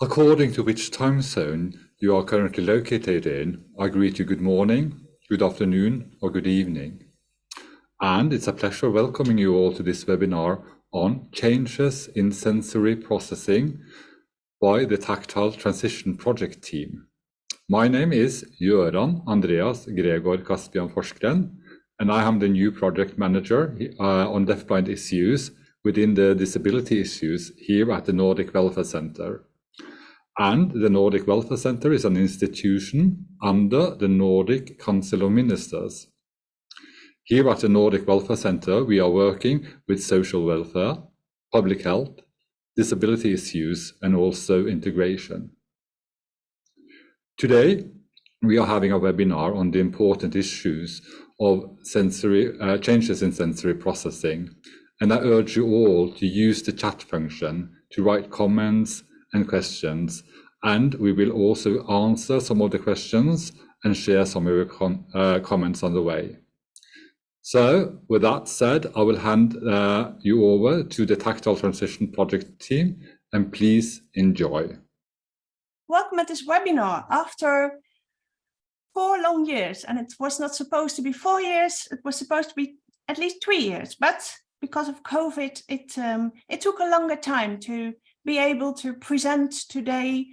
According to which time zone you are currently located in, I greet you good morning, good afternoon, or good evening. And it's a pleasure welcoming you all to this webinar on Changes in Sensory Processing by the Tactile Transition Project team. My name is Göran Andreas Gregor Caspian Forskren, and I am the new project manager on deafblind issues within the disability issues here at the Nordic Welfare Center. And the Nordic Welfare Center is an institution under the Nordic Council of Ministers. Here at the Nordic Welfare Center, we are working with social welfare, public health, disability issues, and also integration. Today, we are having a webinar on the important issues of changes in sensory processing. And I urge you all to use the chat function to write comments and questions, and we will also answer some of the questions and share some of your comments on the way. So with that said, I will hand you over to the Tactile Transition Project team, and please enjoy. Welcome at this webinar after 4 long years, and it was not supposed to be 4 years, it was supposed to be at least 3 years, but because of COVID, it took a longer time to be able to present today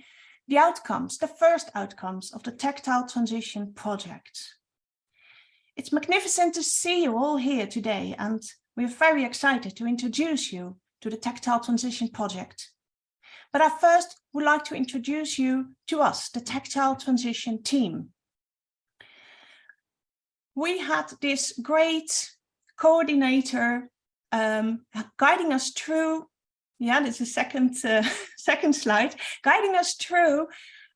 the outcomes, the first outcomes of the Tactile Transition Project. It's magnificent to see you all here today, and we're very excited to introduce you to the Tactile Transition Project. But I first would like to introduce you to us, the Tactile Transition team. We had this great coordinator guiding us through. Yeah, this is second slide, guiding us through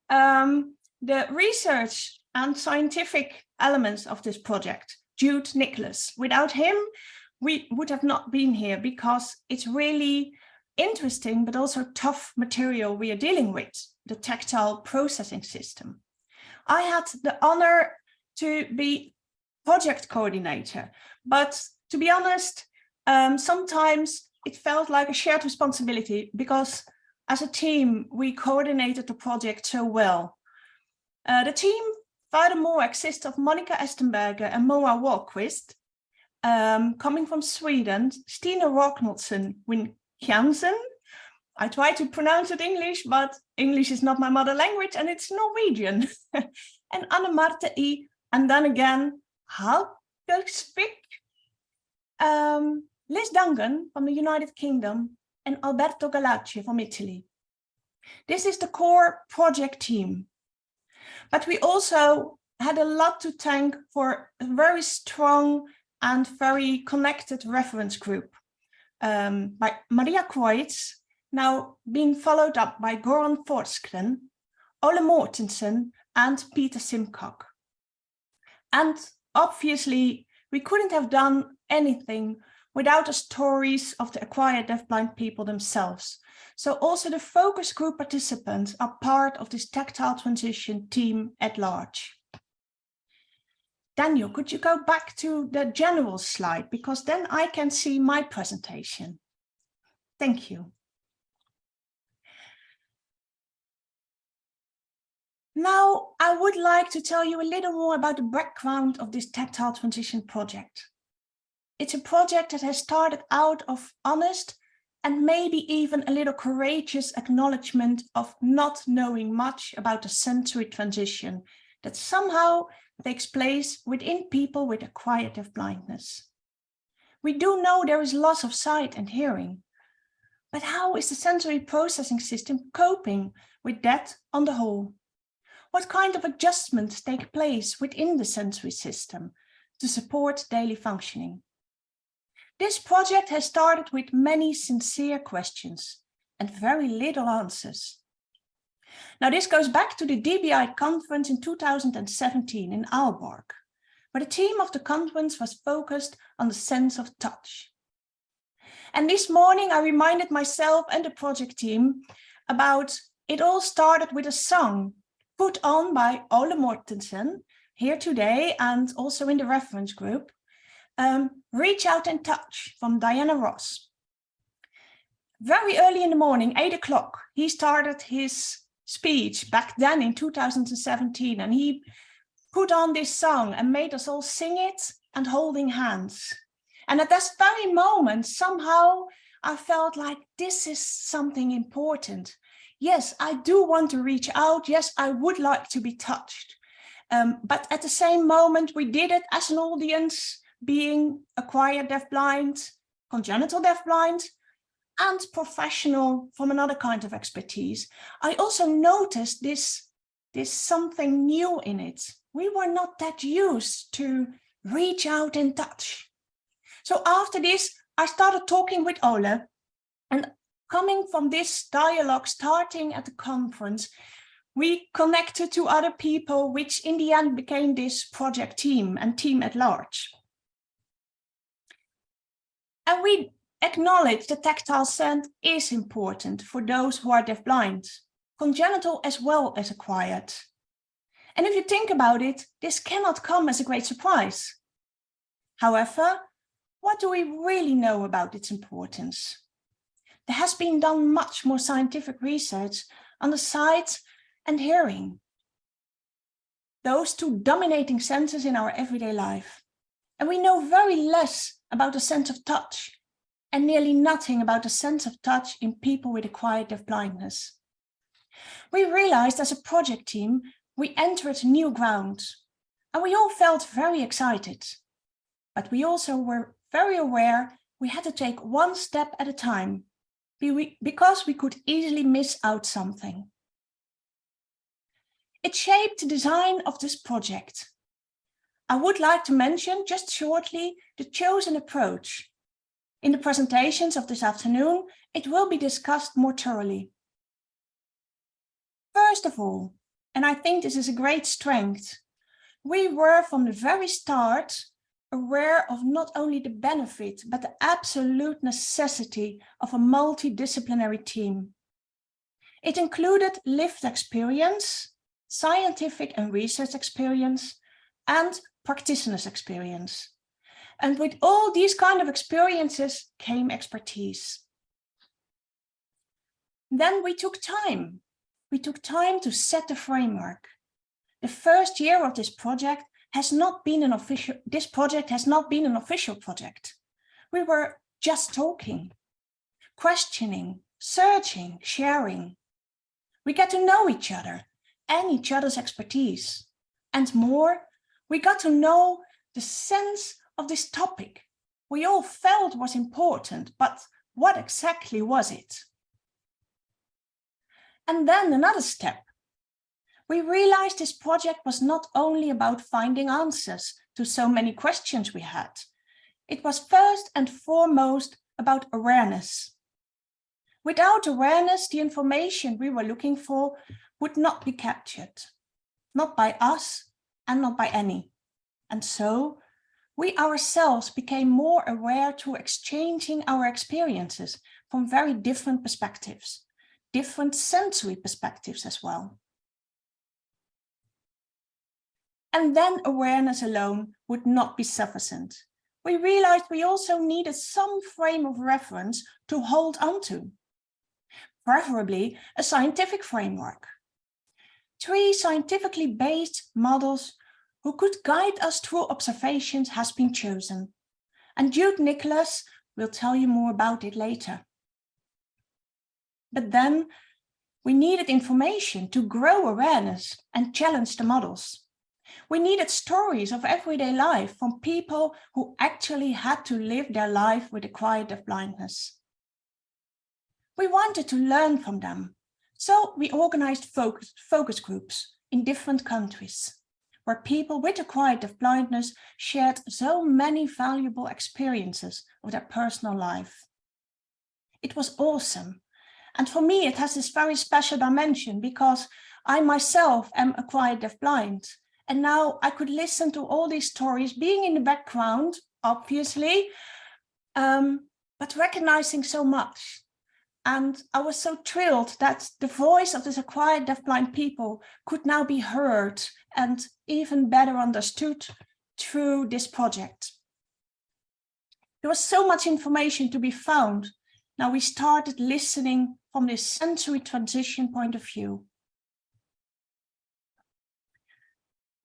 the research and scientific elements of this project, Jude Nicholas. Without him, we would have not been here because it's really interesting, but also tough material we are dealing with, the tactile processing system. I had the honor to be project coordinator, but to be honest, sometimes it felt like a shared responsibility because as a team, we coordinated the project so well. The team furthermore consists of Monica Estenberger and Moa Wahlqvist, coming from Sweden, Stina Rocknelson Win-Jansen. I try to pronounce it English, but English is not my mother language and it's Norwegian. And Anne Marte I, and then again, Halkersvik. Liz Dungan from the United Kingdom, and Alberto Galacci from Italy. This is the core project team. But we also had a lot to thank for a very strong and very connected reference group by Maria Kreutz, now being followed up by Goran Forskren, Ole Mortensen, and Peter Simcock. And obviously, we couldn't have done anything without the stories of the acquired deafblind people themselves. So also the focus group participants are part of this tactile transition team at large. Daniel, could you go back to the general slide, because then I can see my presentation. Thank you. Now, I would like to tell you a little more about the background of this tactile transition project. It's a project that has started out of honest and maybe even a little courageous acknowledgement of not knowing much about the sensory transition that somehow takes place within people with acquired deafblindness. We do know there is loss of sight and hearing, but how is the sensory processing system coping with that on the whole? What kind of adjustments take place within the sensory system to support daily functioning? This project has started with many sincere questions and very little answers. Now, this goes back to the DBI conference in 2017 in Aalborg, where the theme of the conference was focused on the sense of touch. And this morning, I reminded myself and the project team about it all started with a song put on by Ole Mortensen here today and also in the reference group. Reach Out and Touch from Diana Ross. Very early in the morning, 8 o'clock, he started his speech back then in 2017, and he put on this song and made us all sing it and holding hands. And at this very moment, somehow I felt like this is something important. Yes, I do want to reach out. Yes, I would like to be touched. But at the same moment, we did it as an audience, being acquired deafblind, congenital deafblind, and professional from another kind of expertise. I also noticed this something new in it. We were not that used to reach out and touch. So after this, I started talking with Ole, and coming from this dialogue starting at the conference, we connected to other people, which in the end became this project team and team at large. And we acknowledge that tactile scent is important for those who are deafblind, congenital as well as acquired. And if you think about it, this cannot come as a great surprise. However, what do we really know about its importance? There has been done much more scientific research on the sight and hearing, those two dominating senses in our everyday life. And we know very less about the sense of touch, and nearly nothing about the sense of touch in people with acquired deafblindness. We realized as a project team, we entered new ground, and we all felt very excited. But we also were very aware we had to take one step at a time, because we could easily miss out something. It shaped the design of this project. I would like to mention just shortly the chosen approach. In the presentations of this afternoon, it will be discussed more thoroughly. First of all, and I think this is a great strength, we were from the very start aware of not only the benefit, but the absolute necessity of a multidisciplinary team. It included lived experience, scientific and research experience, and practitioner's experience. And with all these kind of experiences came expertise. Then we took time. We took time to set the framework. The first year of this project has not been an official project. We were just talking, questioning, searching, sharing. We got to know each other and each other's expertise. And more, we got to know the sense of this topic we all felt was important, but what exactly was it? And then another step. We realized this project was not only about finding answers to so many questions we had. It was first and foremost about awareness. Without awareness, the information we were looking for would not be captured, not by us and not by any. And so we ourselves became more aware through exchanging our experiences from very different perspectives, different sensory perspectives as well. And then awareness alone would not be sufficient. We realized we also needed some frame of reference to hold onto, preferably a scientific framework. 3 scientifically based models who could guide us through observations has been chosen. And Jude Nicholas will tell you more about it later. But then we needed information to grow awareness and challenge the models. We needed stories of everyday life from people who actually had to live their life with acquired deafblindness. We wanted to learn from them, so we organized focus groups in different countries, where people with acquired deafblindness shared so many valuable experiences of their personal life. It was awesome. And for me, it has this very special dimension because I myself am acquired deafblind. And now I could listen to all these stories, being in the background, obviously, but recognizing so much. And I was so thrilled that the voice of these acquired deafblind people could now be heard and even better understood through this project. There was so much information to be found. Now we started listening from this sensory transition point of view.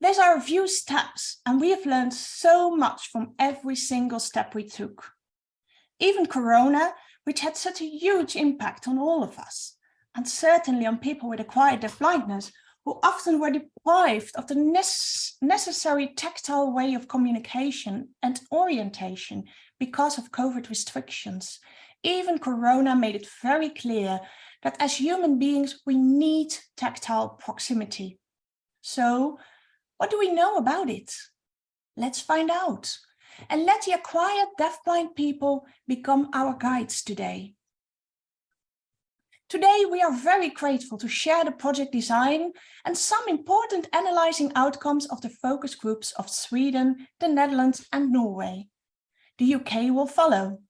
These are a few steps, and we have learned so much from every single step we took. Even Corona, which had such a huge impact on all of us, and certainly on people with acquired deafblindness, who often were deprived of the necessary tactile way of communication and orientation because of COVID restrictions. Even Corona made it very clear that as human beings, we need tactile proximity. So, what do we know about it? Let's find out. And let the acquired deafblind people become our guides today. Today, we are very grateful to share the project design and some important analyzing outcomes of the focus groups of Sweden, the Netherlands, and Norway. The UK will follow.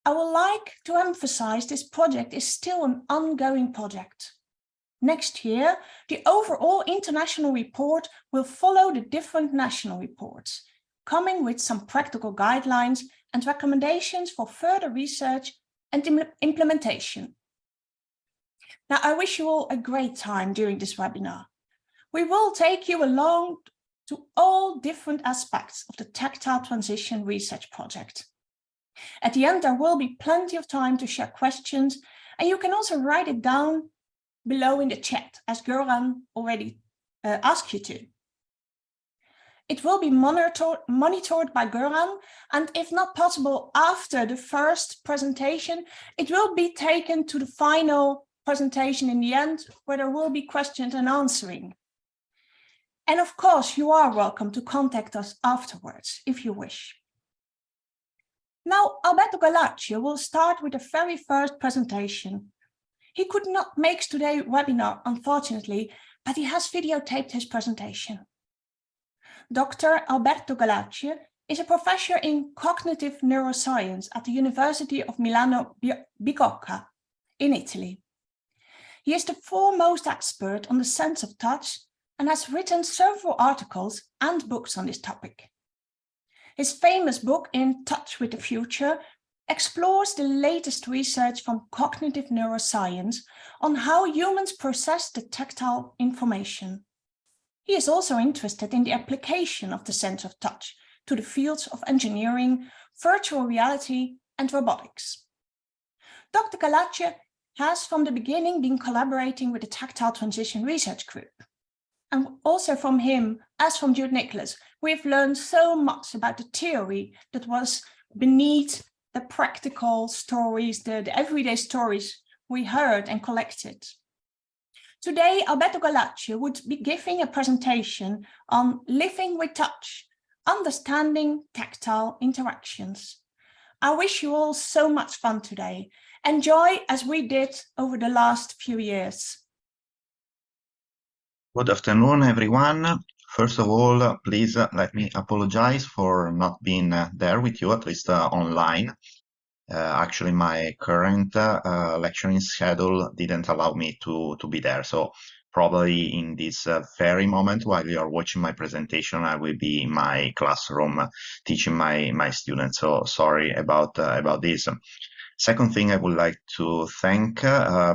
I would like to emphasize this project is still an ongoing project. Next year, the overall international report will follow the different national reports, coming with some practical guidelines and recommendations for further research and implementation. Now, I wish you all a great time during this webinar. We will take you along to all different aspects of the Tactile Transition Research Project. At the end, there will be plenty of time to share questions, and you can also write it down below in the chat, as Göran already asked you to. It will be monitored by Göran, and if not possible after the first presentation, it will be taken to the final presentation in the end, where there will be questions and answering. And of course, you are welcome to contact us afterwards, if you wish. Now, Alberto Galaccio will start with the very first presentation. He could not make today's webinar, unfortunately, but he has videotaped his presentation. Dr. Alberto Galaccio is a professor in cognitive neuroscience at the University of Milano Bicocca in Italy. He is the foremost expert on the sense of touch and has written several articles and books on this topic. His famous book, In Touch with the Future, explores the latest research from cognitive neuroscience on how humans process the tactile information. He is also interested in the application of the sense of touch to the fields of engineering, virtual reality, and robotics. Dr. Galaccio has from the beginning been collaborating with the Tactile Transition Research Group. And also from him, as from Jude Nicholas, we've learned so much about the theory that was beneath the practical stories, the everyday stories we heard and collected. Today, Alberto Galaccio would be giving a presentation on living with touch, understanding tactile interactions. I wish you all so much fun today. Enjoy as we did over the last few years. Good afternoon, everyone. First of all, please let me apologize for not being there with you, at least online. Actually, my current lecturing schedule didn't allow me to be there. So probably in this very moment while you are watching my presentation, I will be in my classroom teaching my students. So sorry about this. Second thing, I would like to thank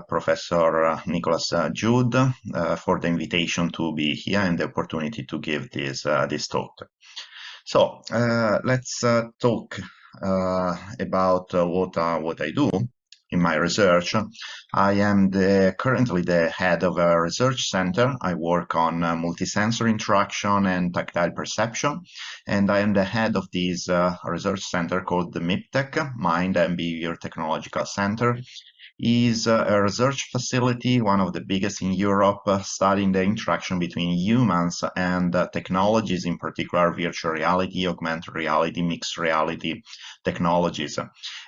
Professor Nicholas Jude for the invitation to be here and the opportunity to give this talk. So let's talk about what I do in my research. I am currently the head of a research center. I work on multisensory interaction and tactile perception, and I am the head of this research center called the MIPTEC, Mind and Behavior Technological Center. Is a research facility, one of the biggest in Europe, studying the interaction between humans and technologies, in particular virtual reality, augmented reality, mixed reality technologies.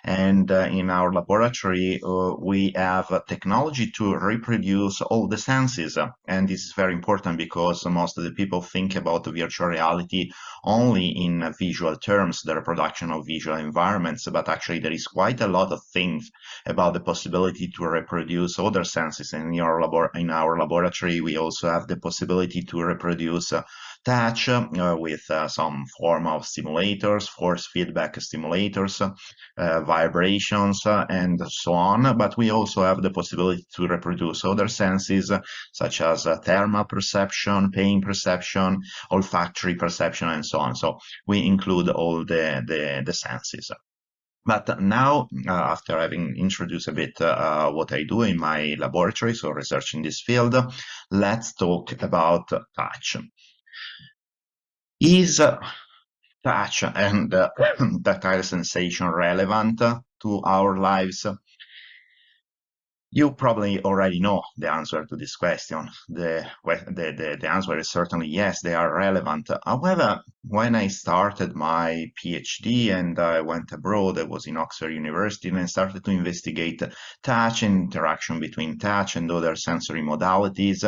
And in our laboratory, we have technology to reproduce all the senses. And this is very important because most of the people think about virtual reality only in visual terms, the reproduction of visual environments, but actually there is quite a lot of things about the possibility to reproduce other senses. In our laboratory, we also have the possibility to reproduce touch with some form of stimulators, force feedback stimulators, vibrations, and so on. But we also have the possibility to reproduce other senses, such as thermal perception, pain perception, olfactory perception, and so on. So we include all the senses. But now, after having introduced a bit what I do in my laboratory, so research in this field, let's talk about touch. Is touch and tactile sensation relevant to our lives? You probably already know the answer to this question. The answer is certainly yes, they are relevant. However, when I started my PhD and I went abroad, I was in Oxford University, and I started to investigate touch and interaction between touch and other sensory modalities.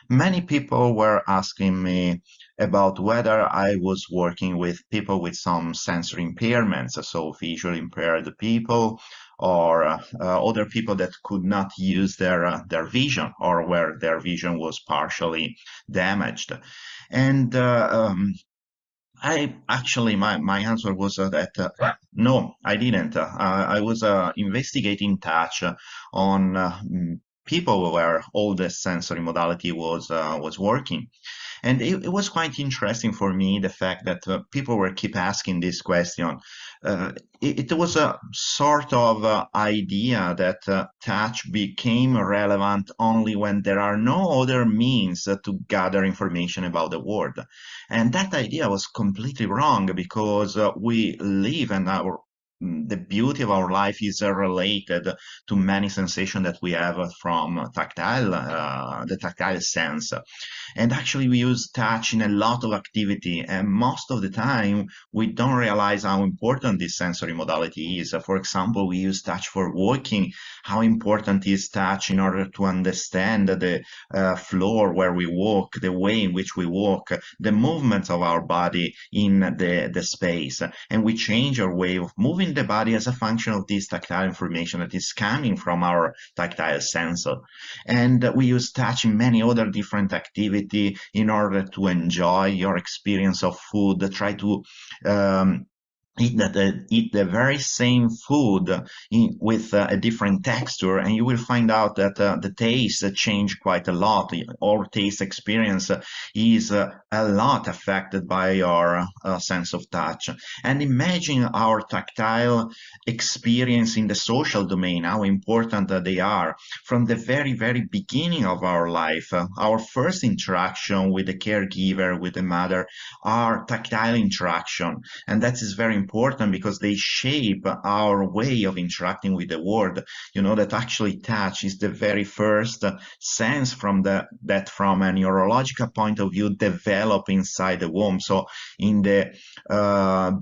Many people were asking me about whether I was working with people with some sensory impairments, so visually impaired people, or other people that could not use their vision, or where their vision was partially damaged. And I actually, my answer was that no, I didn't. I was investigating touch on people where all the sensory modality was working. And it was quite interesting for me, the fact that people were keep asking this question. It was a sort of idea that touch became relevant only when there are no other means to gather information about the world. And that idea was completely wrong, because we live, and the beauty of our life is related to many sensations that we have from the tactile sense. And actually, we use touch in a lot of activity, and most of the time we don't realize how important this sensory modality is. For example, we use touch for walking. How important is touch in order to understand the floor where we walk, the way in which we walk, the movements of our body in the space. And we change our way of moving the body as a function of this tactile information that is coming from our tactile sensor. And we use touch in many other different activities in order to enjoy your experience of food. Try to eat the very same food with a different texture, and you will find out that the taste change quite a lot. Our taste experience is a lot affected by your sense of touch. And imagine our tactile experience in the social domain, how important they are. From the very, very beginning of our life, our first interaction with the caregiver, with the mother, are tactile interaction. And that is very important, because they shape our way of interacting with the world. You know that actually touch is the very first sense that from a neurological point of view develop inside the womb. So in the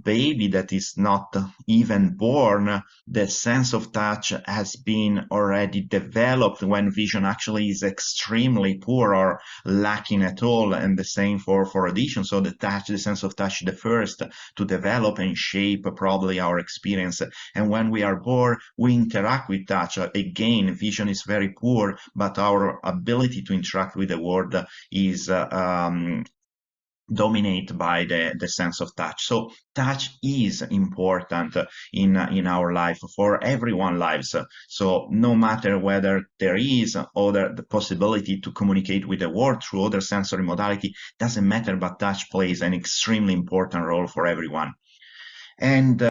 baby that is not even born, the sense of touch has been already developed when vision actually is extremely poor or lacking at all, and the same for audition. So the sense of touch, the first to develop and shape probably our experience. And when we are born, we interact with touch. Again, vision is very poor, but our ability to interact with the world is dominated by the sense of touch. So touch is important in our life, for everyone's lives. So no matter whether there is the possibility to communicate with the world through other sensory modality, doesn't matter, but touch plays an extremely important role for everyone. And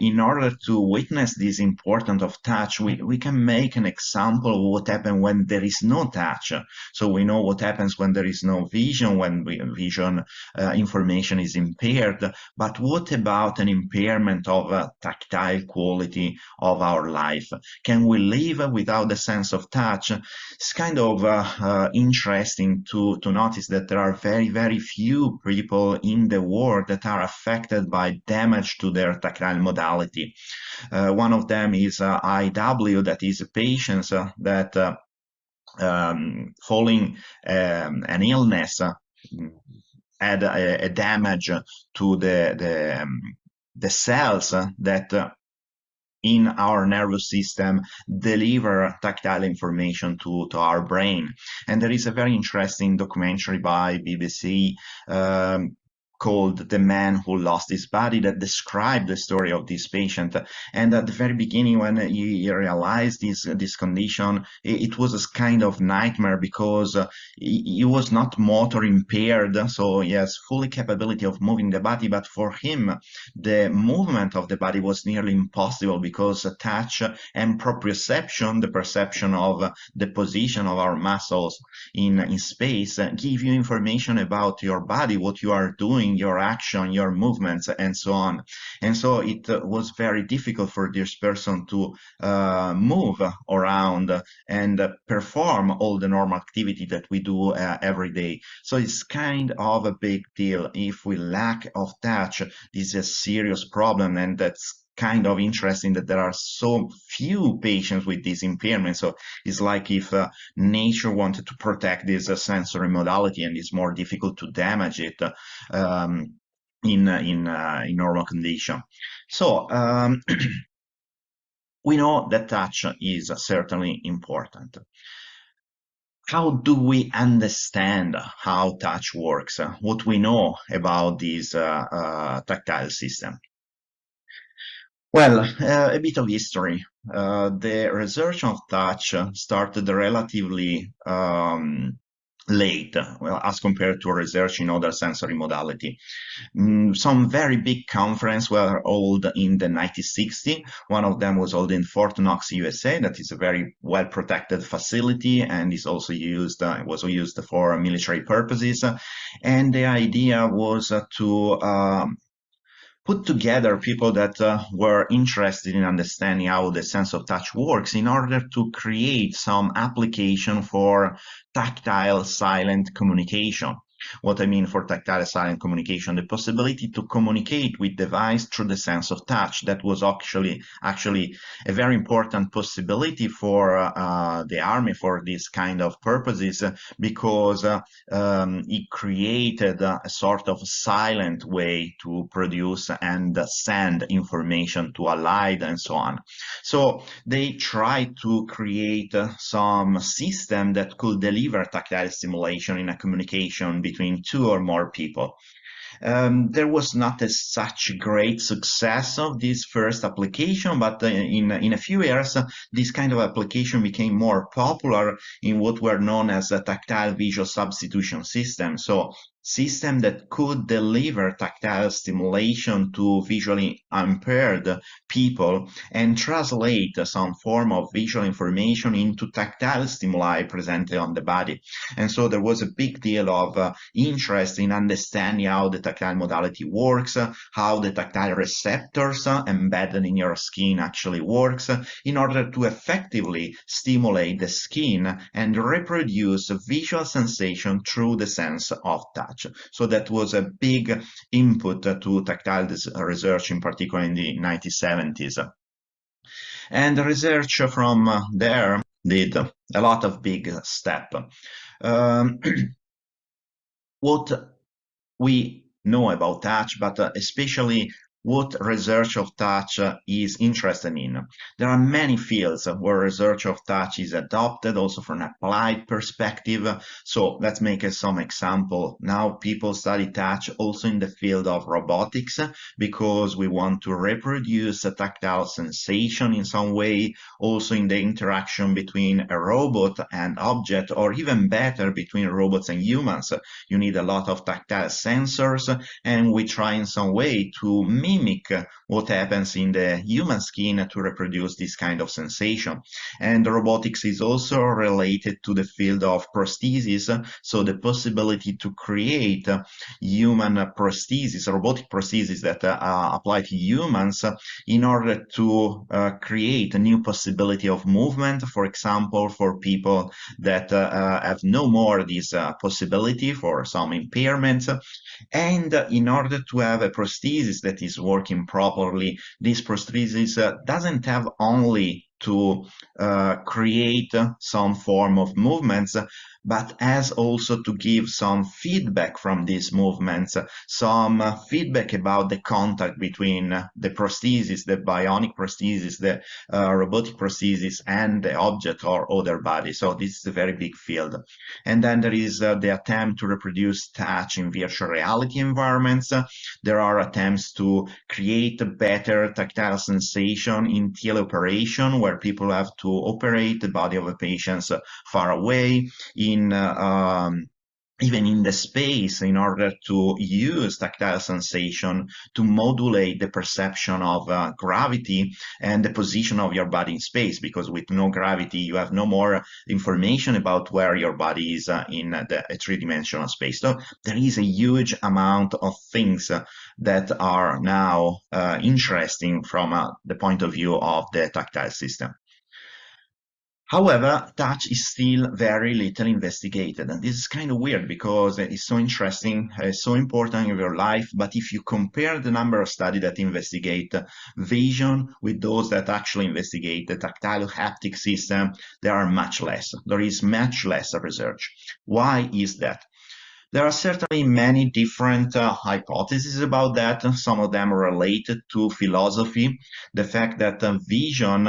in order to witness this importance of touch, we can make an example of what happens when there is no touch. So we know what happens when there is no vision, when vision information is impaired. But what about an impairment of tactile quality of our life? Can we live without the sense of touch? It's kind of interesting to notice that there are very, very few people in the world that are affected by damage to their tactile modality. One of them is IW, that is patients that following an illness had a damage to the cells that in our nervous system deliver tactile information to our brain. And there is a very interesting documentary by BBC called The Man Who Lost His Body that described the story of this patient. And at the very beginning, when he realized this condition, it was a kind of nightmare, because he was not motor impaired, so he has fully capability of moving the body, but for him the movement of the body was nearly impossible, because touch and proprioception, the perception of the position of our muscles in space, give you information about your body, what you are doing, your action, your movements, and so on. And so it was very difficult for this person to move around and perform all the normal activity that we do every day. So it's kind of a big deal. If we lack of touch, this is a serious problem, and that's kind of interesting that there are so few patients with this impairment. So it's like if nature wanted to protect this sensory modality, and it's more difficult to damage it in normal condition. So we know that touch is certainly important. How do we understand how touch works? What we know about this tactile system? Well, a bit of history. The research of touch started relatively late, well, as compared to research in other sensory modality. Some very big conferences were held in the 1960s. One of them was held in Fort Knox, USA. That is a very well-protected facility, and is also used was used for military purposes. And the idea was to put together people that were interested in understanding how the sense of touch works, in order to create some application for tactile silent communication. What I mean for tactile silent communication, the possibility to communicate with device through the sense of touch. That was actually a very important possibility for the army for this kind of purposes, because it created a sort of silent way to produce and send information to allied and so on. So they tried to create some system that could deliver tactile stimulation in a communication between two or more people. There was not such great success of this first application, but in a few years, this kind of application became more popular in what were known as a tactile visual substitution system. So system that could deliver tactile stimulation to visually impaired people and translate some form of visual information into tactile stimuli presented on the body. And so there was a big deal of interest in understanding how the tactile modality works, how the tactile receptors embedded in your skin actually works, in order to effectively stimulate the skin and reproduce visual sensation through the sense of touch. So that was a big input to tactile research, in particular in the 1970s. And the research from there did a lot of big steps. What we know about touch, but especially what research of touch is interested in. There are many fields where research of touch is adopted, also from an applied perspective. So let's make some example. Now people study touch also in the field of robotics, because we want to reproduce a tactile sensation in some way, also in the interaction between a robot and object, or even better, between robots and humans. You need a lot of tactile sensors, and we try in some way to mimic what happens in the human skin to reproduce this kind of sensation. And robotics is also related to the field of prosthesis, so the possibility to create human prosthesis, robotic prosthesis that apply to humans, in order to create a new possibility of movement, for example, for people that have no more this possibility, for some impairments. And in order to have a prosthesis that is working properly, this prosthesis doesn't have only to create some form of movements, but as also to give some feedback from these movements, some feedback about the contact between the prosthesis, the bionic prosthesis, the robotic prosthesis, and the object or other body. So this is a very big field. And then there is the attempt to reproduce touch in virtual reality environments. There are attempts to create a better tactile sensation in teleoperation, where people have to operate the body of a patient far away, even in the space, in order to use tactile sensation to modulate the perception of gravity and the position of your body in space, because with no gravity, you have no more information about where your body is in a three-dimensional space. So there is a huge amount of things that are now interesting from the point of view of the tactile system. However, touch is still very little investigated, and this is kind of weird because it's so interesting, it's so important in your life, but if you compare the number of studies that investigate vision with those that actually investigate the tactile haptic system, there are much less. There is much less research. Why is that? There are certainly many different hypotheses about that. Some of them are related to philosophy. The fact that vision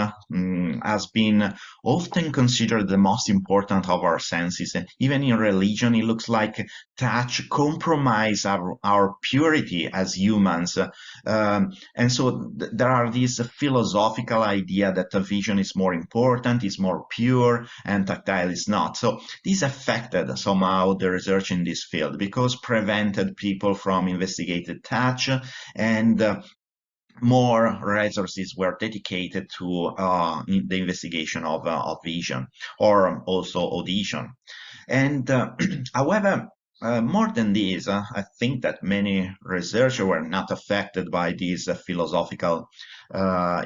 has been often considered the most important of our senses. Even in religion, it looks like touch compromises our purity as humans. And so there are these philosophical idea that the vision is more important, is more pure, and tactile is not. So this affected somehow the research in this field, because prevented people from investigating touch, and more resources were dedicated to the investigation of vision, or also audition. And however, more than this, I think that many researchers were not affected by these philosophical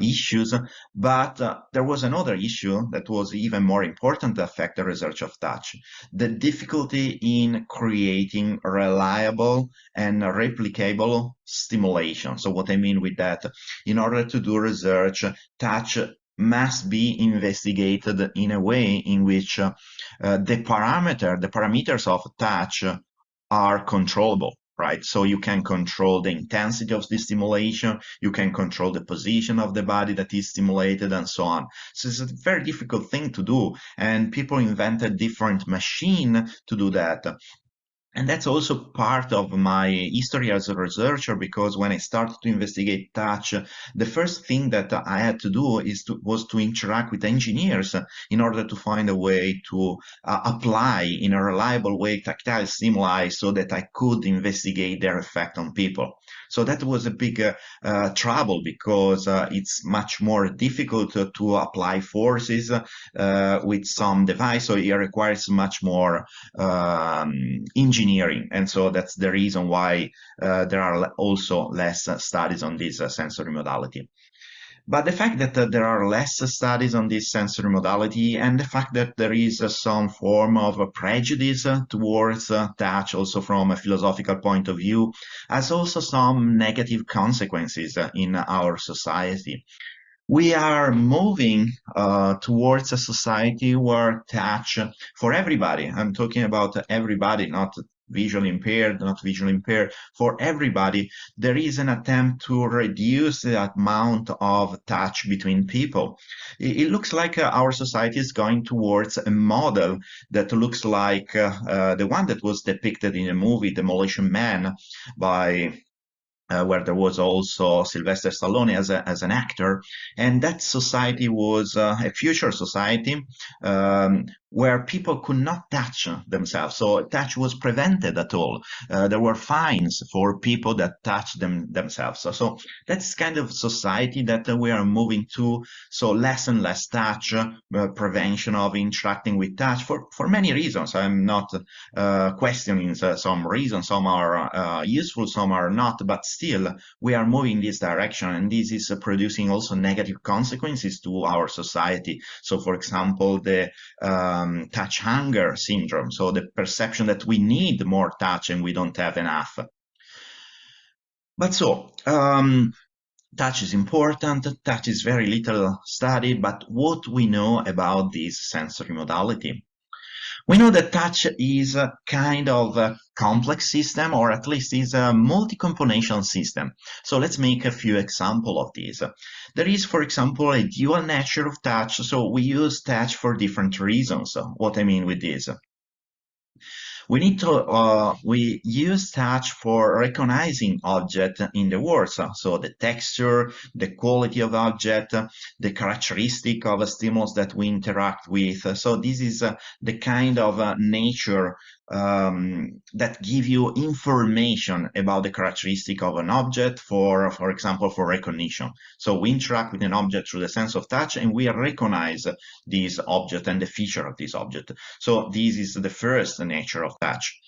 issues, but there was another issue that was even more important to affect the research of touch: the difficulty in creating reliable and replicable stimulation. So what I mean with that, in order to do research, touch must be investigated in a way in which the parameters of touch are controllable, right? So you can control the intensity of the stimulation, you can control the position of the body that is stimulated, and so on. So it's a very difficult thing to do, and people invented different machines to do that. And that's also part of my history as a researcher, because when I started to investigate touch, the first thing that I had to do was to interact with engineers in order to find a way to apply in a reliable way tactile stimuli so that I could investigate their effect on people. So that was a big trouble, because it's much more difficult to apply forces with some device, so it requires much more engineering, and so that's the reason why there are also less studies on this sensory modality. But the fact that there are less studies on this sensory modality, and the fact that there is some form of a prejudice towards touch, also from a philosophical point of view, has also some negative consequences in our society. We are moving towards a society where touch for everybody, I'm talking about everybody, not visually impaired, not visually impaired, for everybody, there is an attempt to reduce the amount of touch between people. It looks like our society is going towards a model that looks like the one that was depicted in a movie, Demolition Man, by where there was also Sylvester Stallone as an actor, and that society was a future society where people could not touch themselves. So touch was prevented at all. There were fines for people that touched themselves. So that's kind of society that we are moving to. So less and less touch, prevention of interacting with touch for many reasons. I'm not questioning some reasons. Some are useful, some are not, but still we are moving this direction, and this is producing also negative consequences to our society. So for example, the touch hunger syndrome, so the perception that we need more touch and we don't have enough. But so touch is important, touch is very little studied, but what we know about this sensory modality? We know that touch is a kind of a complex system, or at least is a multi-componential system. So let's make a few examples of these. There is, for example, a dual nature of touch. So we use touch for different reasons. What I mean with this, we use touch for recognizing object in the world. So the texture, the quality of object, the characteristic of a stimulus that we interact with. So this is the kind of nature that give you information about the characteristic of an object, for example, for recognition. So we interact with an object through the sense of touch, and we recognize this object and the feature of this object. So this is the first nature of touch.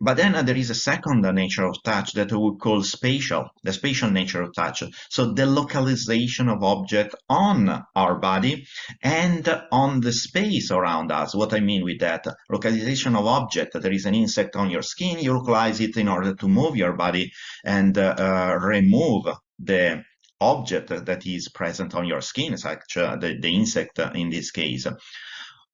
But then there is a second nature of touch that we call spatial, the spatial nature of touch. So the localization of object on our body and on the space around us. What I mean with that, localization of object. There is an insect on your skin, you localize it in order to move your body and remove the object that is present on your skin, such the insect in this case.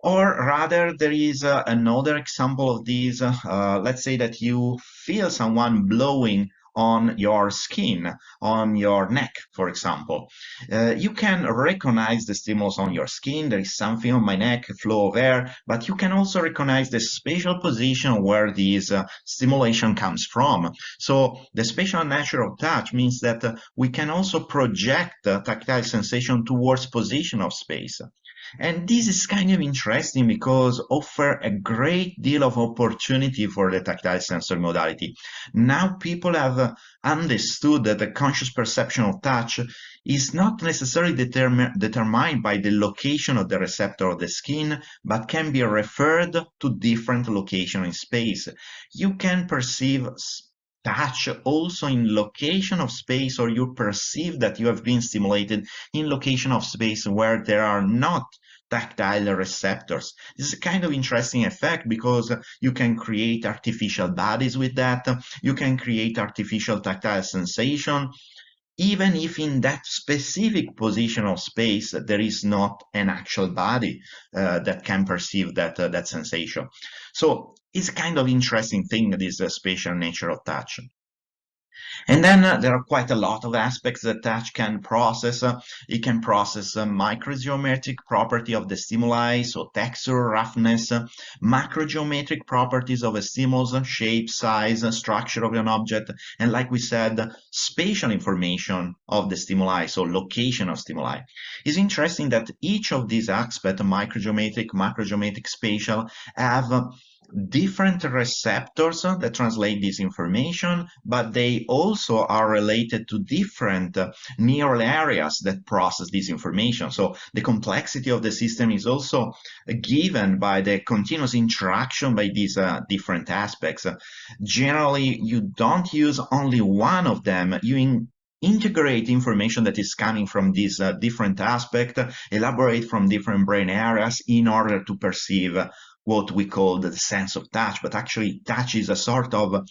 Or rather, there is another example of these. Let's say that you feel someone blowing on your skin, on your neck, for example. You can recognize the stimulus on your skin. There is something on my neck, a flow of air, but you can also recognize the spatial position where this stimulation comes from. So the spatial nature of touch means that we can also project tactile sensation towards position of space. And this is kind of interesting because offer a great deal of opportunity for the tactile sensory modality. Now people have understood that the conscious perception of touch is not necessarily determined by the location of the receptor of the skin, but can be referred to different locations in space. You can perceive touch also in location of space, or you perceive that you have been stimulated in location of space where there are not tactile receptors. This is a kind of interesting effect because you can create artificial bodies with that. You can create artificial tactile sensation, even if in that specific position of space there is not an actual body that can perceive that sensation. So it's a kind of interesting thing, this spatial nature of touch. And then there are quite a lot of aspects that touch can process. It can process microgeometric property of the stimuli, so texture, roughness, macrogeometric properties of a stimulus, shape, size, structure of an object, and like we said, spatial information of the stimuli, so location of stimuli. It's interesting that each of these aspects, microgeometric, macrogeometric, spatial, have different receptors that translate this information, but they also are related to different neural areas that process this information. So the complexity of the system is also given by the continuous interaction by these different aspects. Generally, you don't use only one of them. You integrate information that is coming from these different aspects, elaborate from different brain areas in order to perceive what we call the sense of touch. But actually, touch is a sort of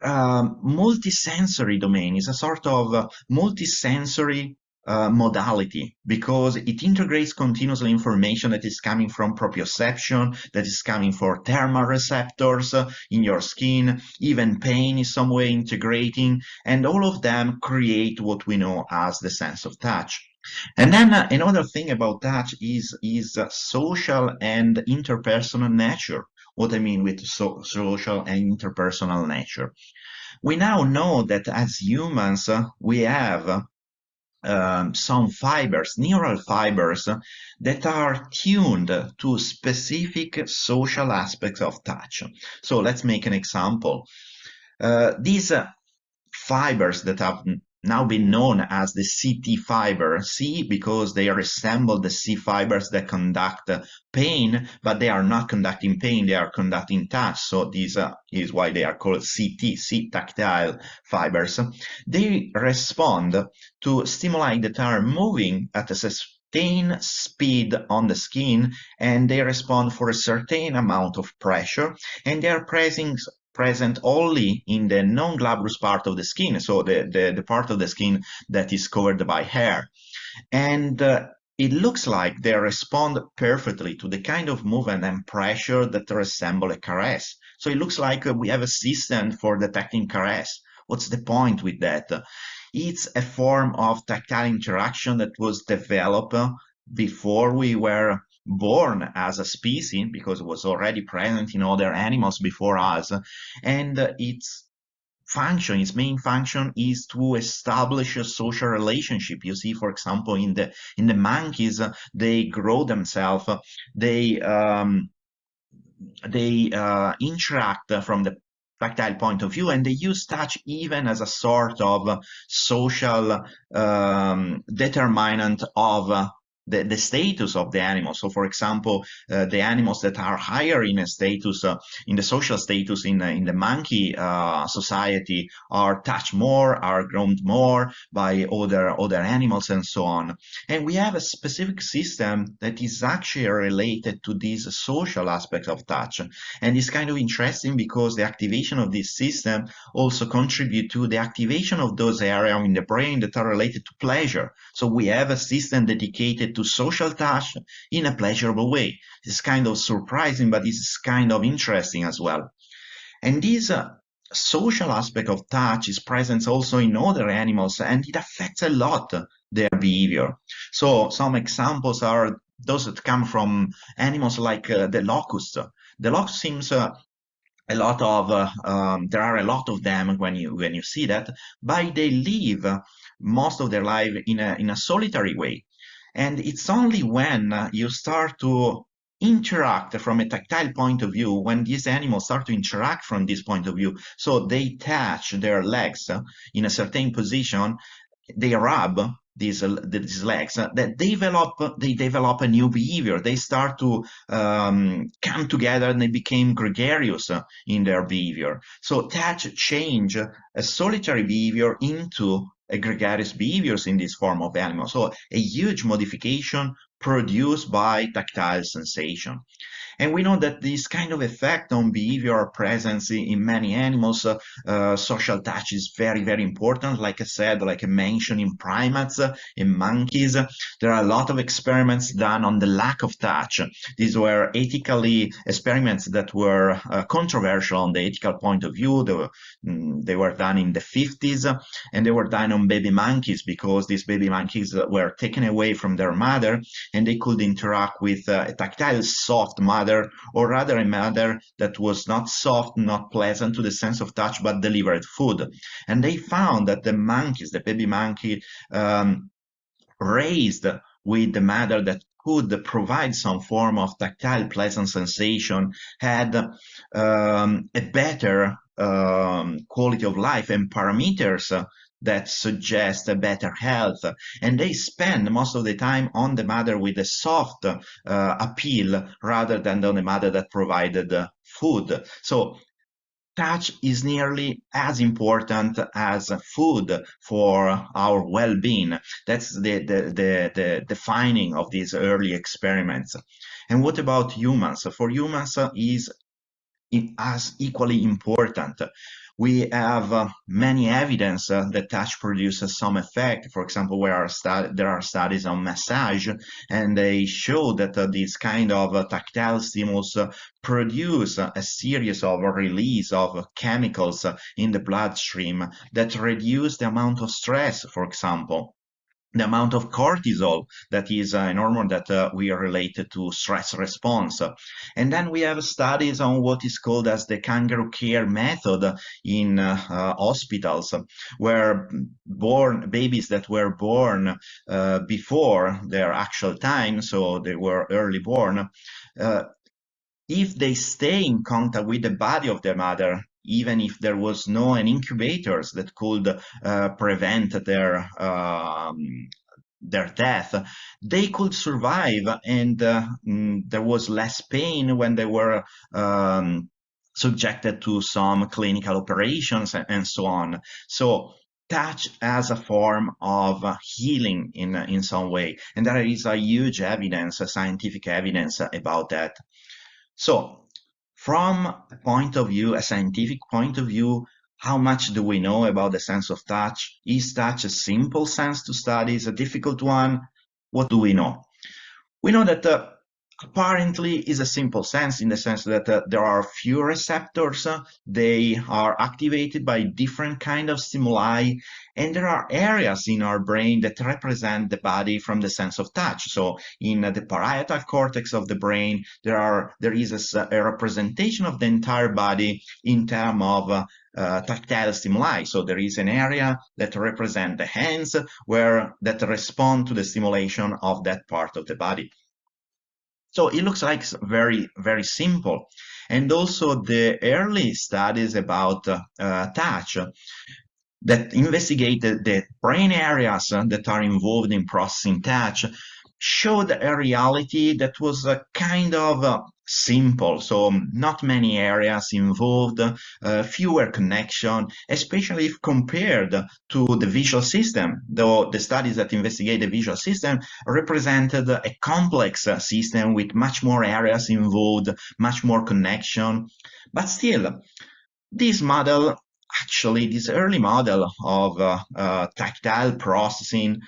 multisensory domain, is a sort of multisensory modality, because it integrates continuously information that is coming from proprioception, that is coming for thermal receptors in your skin, even pain is some way integrating, and all of them create what we know as the sense of touch. And then another thing about touch is social and interpersonal nature. What I mean with social and interpersonal nature. We now know that as humans, we have some fibers, neural fibers, that are tuned to specific social aspects of touch. So let's make an example. These fibers that have now been known as the CT fiber, C because they resemble the C fibers that conduct pain, but they are not conducting pain, they are conducting touch. So this is why they are called CT, C tactile fibers. They respond to stimuli that are moving at a sustained speed on the skin, and they respond for a certain amount of pressure, and they are present only in the non-glabrous part of the skin, so the part of the skin that is covered by hair. And it looks like they respond perfectly to the kind of movement and pressure that resemble a caress. So it looks like we have a system for detecting caress. What's the point with that? It's a form of tactile interaction that was developed before we were born as a species, because it was already present in other animals before us, and its main function is to establish a social relationship. You see, for example, in the monkeys, they grow themselves, they interact from the tactile point of view, and they use touch even as a sort of social determinant of the status of the animal. So, for example, the animals that are higher in a status, in the social status in the monkey society, are touched more, are groomed more by other animals, and so on. And we have a specific system that is actually related to these social aspects of touch. And it's kind of interesting because the activation of this system also contribute to the activation of those areas in the brain that are related to pleasure. So we have a system dedicated to social touch in a pleasurable way. It's kind of surprising, but it's kind of interesting as well. And this social aspect of touch is present also in other animals, and it affects a lot their behavior. So some examples are those that come from animals like the locust. The locust seems there are a lot of them when you see that, but they live most of their life in a solitary way. And it's only when you start to interact from a tactile point of view, when these animals start to interact from this point of view, so they touch their legs in a certain position, they rub these legs, that they develop a new behavior. They start to come together, and they become gregarious in their behavior. So touch change a solitary behavior into a gregarious behaviors in this form of animal. So a huge modification produced by tactile sensation. And we know that this kind of effect on behavior presence in many animals. Social touch is very, very important. Like I said, like I mentioned, in primates, in monkeys, there are a lot of experiments done on the lack of touch. These were ethically experiments that were controversial on the ethical point of view. They were done in the 50s, and they were done on baby monkeys, because these baby monkeys were taken away from their mother, and they could interact with a tactile soft mother, or rather a mother that was not soft, not pleasant to the sense of touch, but delivered food. And they found that the monkeys, the baby monkey, raised with the mother that could provide some form of tactile pleasant sensation, had a better quality of life and parameters that suggest a better health. And they spend most of the time on the mother with a soft appeal, rather than on the mother that provided food. So touch is nearly as important as food for our well-being. That's the finding of these early experiments. And what about humans? For humans, is as equally important. We have many evidence that touch produces some effect. For example, there are studies on massage, and they show that this kind of tactile stimulus produce a series of release of chemicals in the bloodstream that reduce the amount of stress, for example. The amount of cortisol that is a hormone that we are related to stress response. And then we have studies on what is called as the kangaroo care method in hospitals, where babies that were born before their actual time, so they were early born, if they stay in contact with the body of their mother, even if there was no incubators that could prevent their death, they could survive, and there was less pain when they were subjected to some clinical operations and so on. So touch as a form of healing in some way, and there is a huge evidence, scientific evidence about that. So from a scientific point of view, how much do we know about the sense of touch? Is touch a simple sense to study? Is a difficult one? What do we know? We know that apparently is a simple sense, in the sense that there are few receptors, they are activated by different kind of stimuli, and there are areas in our brain that represent the body from the sense of touch. So in the parietal cortex of the brain, there is a representation of the entire body in terms of tactile stimuli. So there is an area that represents the hands that respond to the stimulation of that part of the body. So it looks like very, very simple. And also the early studies about touch that investigated the brain areas that are involved in processing touch showed a reality that was kind of simple. So not many areas involved, fewer connection, especially if compared to the visual system, though the studies that investigate the visual system represented a complex system with much more areas involved, much more connection. But still, this model, actually, this early model of tactile processing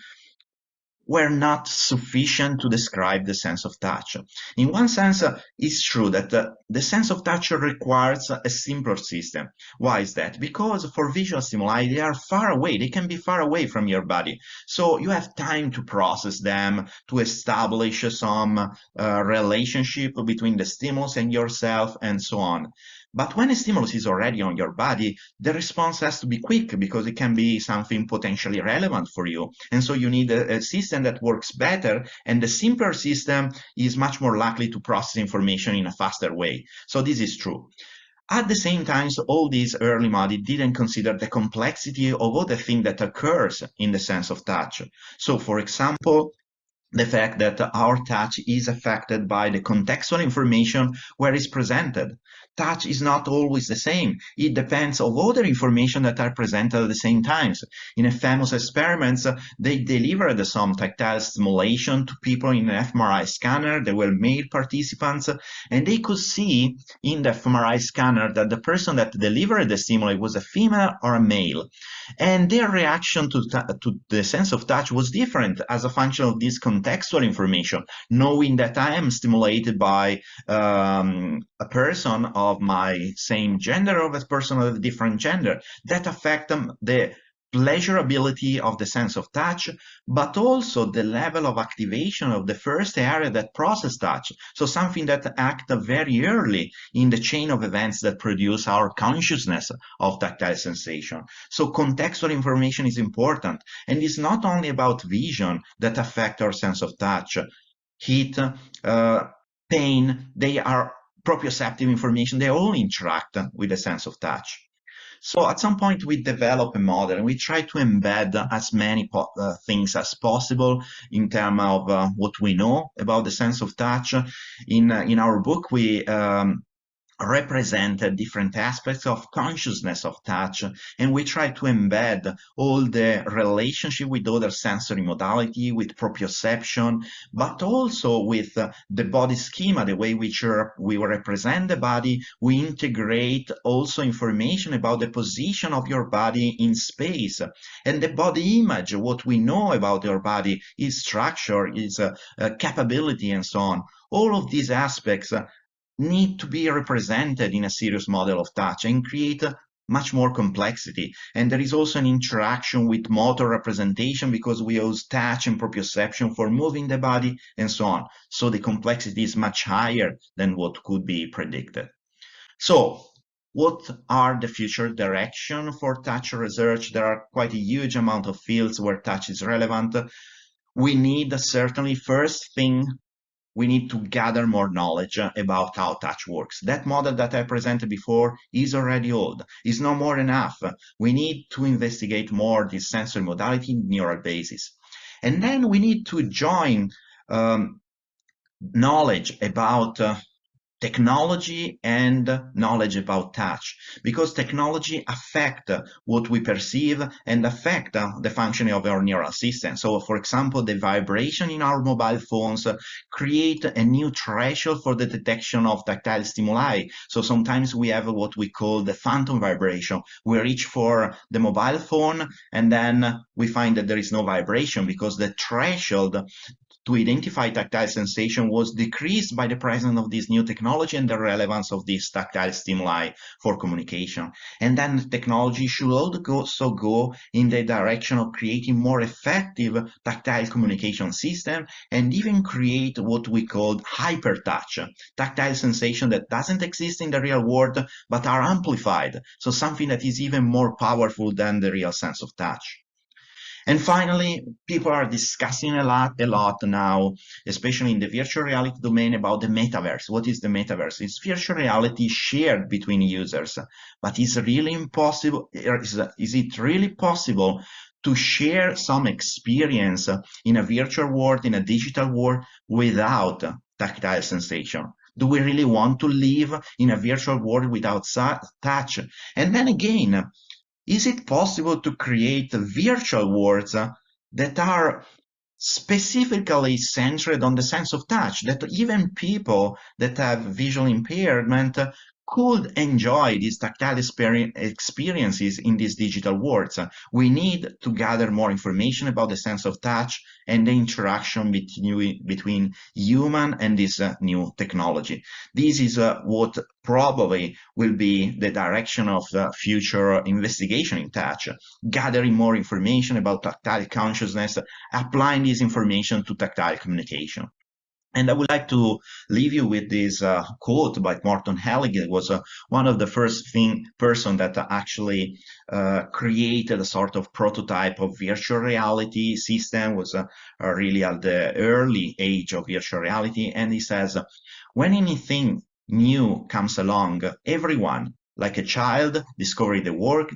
were not sufficient to describe the sense of touch. In one sense, it's true that the sense of touch requires a simpler system. Why is that? Because for visual stimuli, they are far away. They can be far away from your body. So you have time to process them, to establish some relationship between the stimulus and yourself, and so on. But when a stimulus is already on your body, the response has to be quick, because it can be something potentially relevant for you. And so you need a system that works better, and the simpler system is much more likely to process information in a faster way. So this is true. At the same time, all these early models didn't consider the complexity of all the things that occurs in the sense of touch. So for example, the fact that our touch is affected by the contextual information where it's presented. Touch is not always the same. It depends on other information that are presented at the same times. In a famous experiments, they delivered some tactile stimulation to people in an fMRI scanner. They were male participants, and they could see in the fMRI scanner that the person that delivered the stimuli was a female or a male. And their reaction to the sense of touch was different as a function of this contextual information, knowing that I am stimulated by a person of my same gender or a person of a different gender. That affects the pleasurability of the sense of touch, but also the level of activation of the first area that process touch. So something that acts very early in the chain of events that produce our consciousness of tactile sensation. So contextual information is important, and it's not only about vision that affect our sense of touch. Heat, pain, they are proprioceptive information. They all interact with the sense of touch. So at some point we develop a model, and we try to embed as many things as possible in terms of what we know about the sense of touch. In our book, we represented different aspects of consciousness of touch, and we try to embed all the relationship with other sensory modality, with proprioception, but also with the body schema, the way which we represent the body. We integrate also information about the position of your body in space, and the body image, what we know about your body, its structure, its capability, and so on. All of these aspects need to be represented in a serious model of touch and create much more complexity. And there is also an interaction with motor representation, because we use touch and proprioception for moving the body and so on. So the complexity is much higher than what could be predicted. So what are the future direction for touch research? There are quite a huge amount of fields where touch is relevant. We need certainly, first thing, we need to gather more knowledge about how touch works. That model that I presented before is already old. It's not more enough. We need to investigate more this sensory modality neural basis. And then we need to join knowledge about technology and knowledge about touch, because technology affect what we perceive and affect the functioning of our neural system. So for example, the vibration in our mobile phones create a new threshold for the detection of tactile stimuli. So sometimes we have what we call the phantom vibration. We reach for the mobile phone and then we find that there is no vibration, because the threshold to identify tactile sensation was decreased by the presence of this new technology and the relevance of this tactile stimuli for communication. And then the technology should also go in the direction of creating more effective tactile communication system and even create what we call hypertouch, tactile sensation that doesn't exist in the real world but are amplified, so something that is even more powerful than the real sense of touch. And finally, people are discussing a lot now, especially in the virtual reality domain, about the metaverse. What is the metaverse? It's virtual reality shared between users, but is it really possible to share some experience in a virtual world, in a digital world, without tactile sensation? Do we really want to live in a virtual world without touch? And then again, is it possible to create virtual worlds that are specifically centered on the sense of touch, that even people that have visual impairment could enjoy these tactile experiences in these digital worlds? We need to gather more information about the sense of touch and the interaction between human and this new technology. This is what probably will be the direction of the future investigation in touch, gathering more information about tactile consciousness, applying this information to tactile communication. And I would like to leave you with this quote by Morton Hellick. It was one of the first person that actually created a sort of prototype of virtual reality system, was really at the early age of virtual reality. And he says, when anything new comes along, everyone, like a child discovering the world,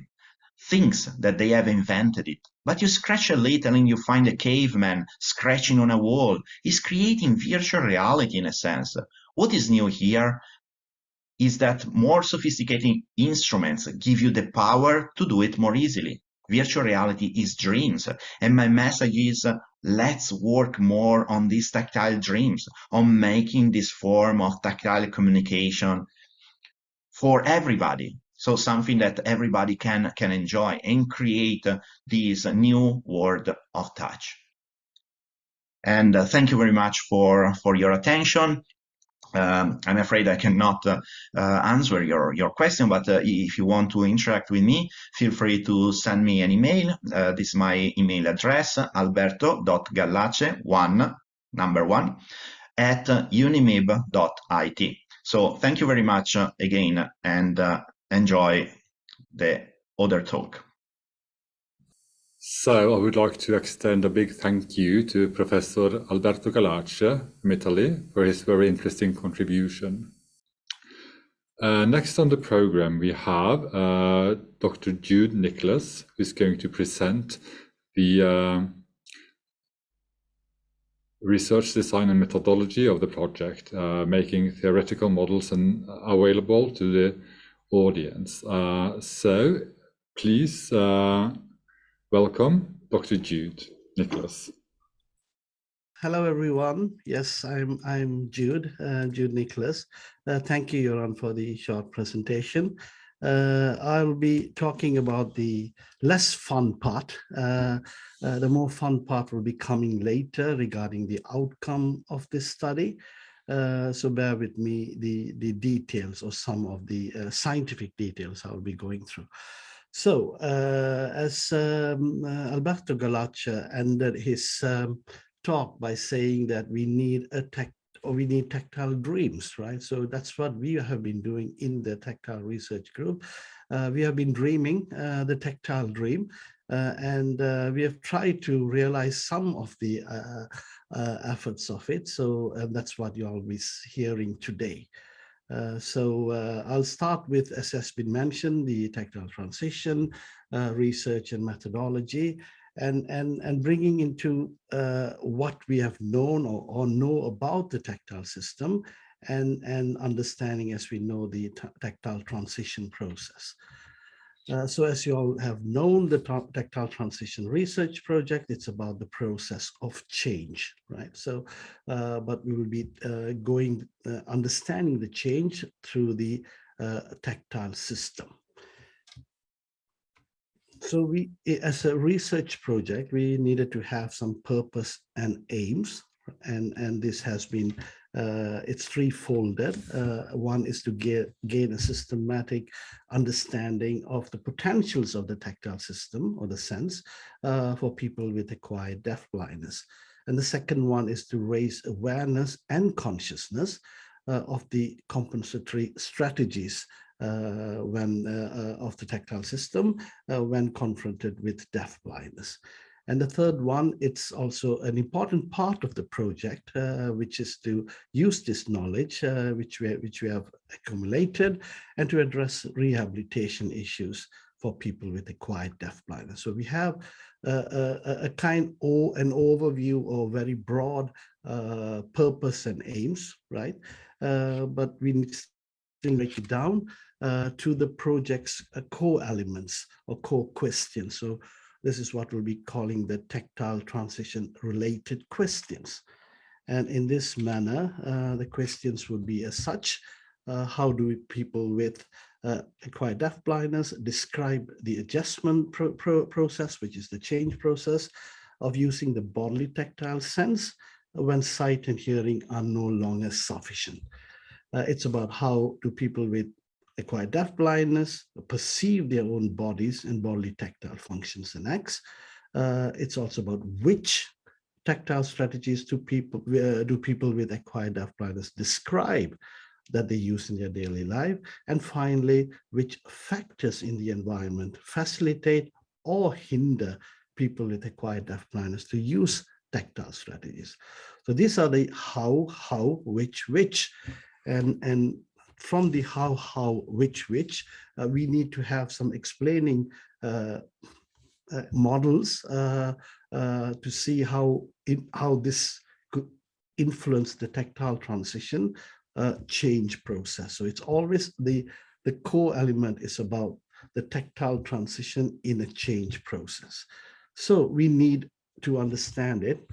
thinks that they have invented it. But you scratch a little and you find a caveman scratching on a wall. He's creating virtual reality in a sense. What is new here is that more sophisticated instruments give you the power to do it more easily. Virtual reality is dreams. And my message is, let's work more on these tactile dreams, on making this form of tactile communication for everybody. So something that everybody can enjoy and create this new world of touch. And thank you very much for your attention. I'm afraid I cannot answer your question, but if you want to interact with me, feel free to send me an email. This is my email address, alberto.gallace1 So thank you very much again, and enjoy the other talk. So I would like to extend a big thank you to Professor Alberto Gallace from Italy for his very interesting contribution. Next on the program, we have Dr. Jude Nicholas, who's going to present the research design and methodology of the project, making theoretical models available to the audience. So please welcome Dr. Jude Nicholas. Hello, everyone. Yes, I'm Jude, Jude Nicholas. Thank you, Joran, for the short presentation. I'll be talking about the less fun part. The more fun part will be coming later regarding the outcome of this study. So bear with me the details or some of the scientific details I'll be going through. So as Alberto Gallace ended his talk by saying that we need tactile dreams, right? So that's what we have been doing in the Tactile Research Group. We have been dreaming the tactile dream, and we have tried to realize some of the efforts of it. So that's what you'll be hearing today. I'll start with, as has been mentioned, the tactile transition research and methodology, and bringing into what we have known or know about the tactile system, and understanding, as we know, the tactile transition process. So as you all have known, the Tactile Transition Research Project, it's about the process of change, right? So, but we will be understanding the change through the tactile system. So we, as a research project, we needed to have some purpose and aims, And this has been, it's threefolded. One is to gain a systematic understanding of the potentials of the tactile system or the sense for people with acquired deafblindness. And the second one is to raise awareness and consciousness of the compensatory strategies of the tactile system when confronted with deafblindness. And the third one, it's also an important part of the project, which is to use this knowledge, which we have accumulated, and to address rehabilitation issues for people with acquired deafblindness. So we have an overview or very broad purpose and aims, right? But we need to break it down to the project's core elements or core questions. So this is what we'll be calling the tactile transition related questions. And in this manner, the questions would be as such: how do people with acquired deafblindness describe the adjustment process, which is the change process of using the bodily tactile sense when sight and hearing are no longer sufficient? It's about how do people with acquired deafblindness perceive their own bodies and bodily tactile functions and acts. It's also about which tactile strategies do people with acquired deafblindness describe that they use in their daily life. And finally, which factors in the environment facilitate or hinder people with acquired deafblindness to use tactile strategies. So these are the how, which, and from the how, which, we need to have some explaining models to see how this could influence the tactile transition change process. So it's always the core element is about the tactile transition in a change process. So we need to understand it.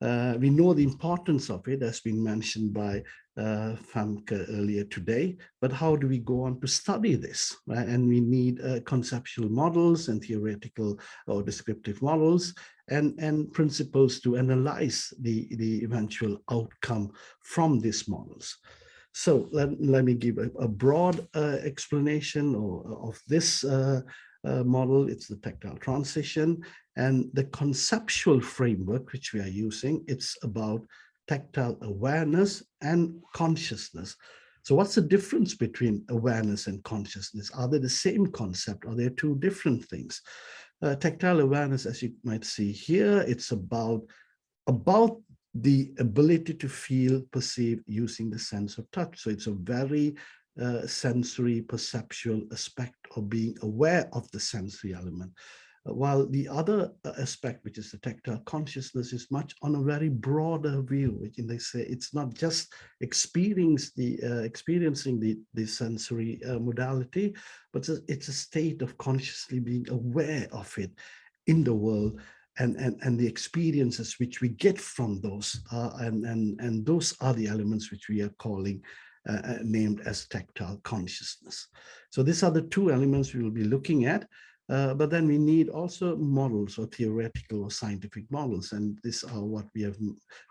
We know the importance of it, as been mentioned by Famke earlier today, but how do we go on to study this, right? And we need conceptual models and theoretical or descriptive models and principles to analyze the eventual outcome from these models. So let me give a broad explanation of this model. It's the tactile transition, and the conceptual framework which we are using, it's about tactile awareness and consciousness. So what's the difference between awareness and consciousness? Are they the same concept? Are they two different things? Tactile awareness, as you might see here, it's about the ability to feel, perceive using the sense of touch. So it's a very sensory perceptual aspect of being aware of the sensory element. While the other aspect, which is the tactile consciousness, is much on a very broader view, which they say it's not just experiencing the sensory modality, but it's a state of consciously being aware of it in the world and the experiences which we get from those, and those are the elements which we are calling named as tactile consciousness. So these are the two elements we will be looking at. But then we need also models or theoretical or scientific models. And these are what we are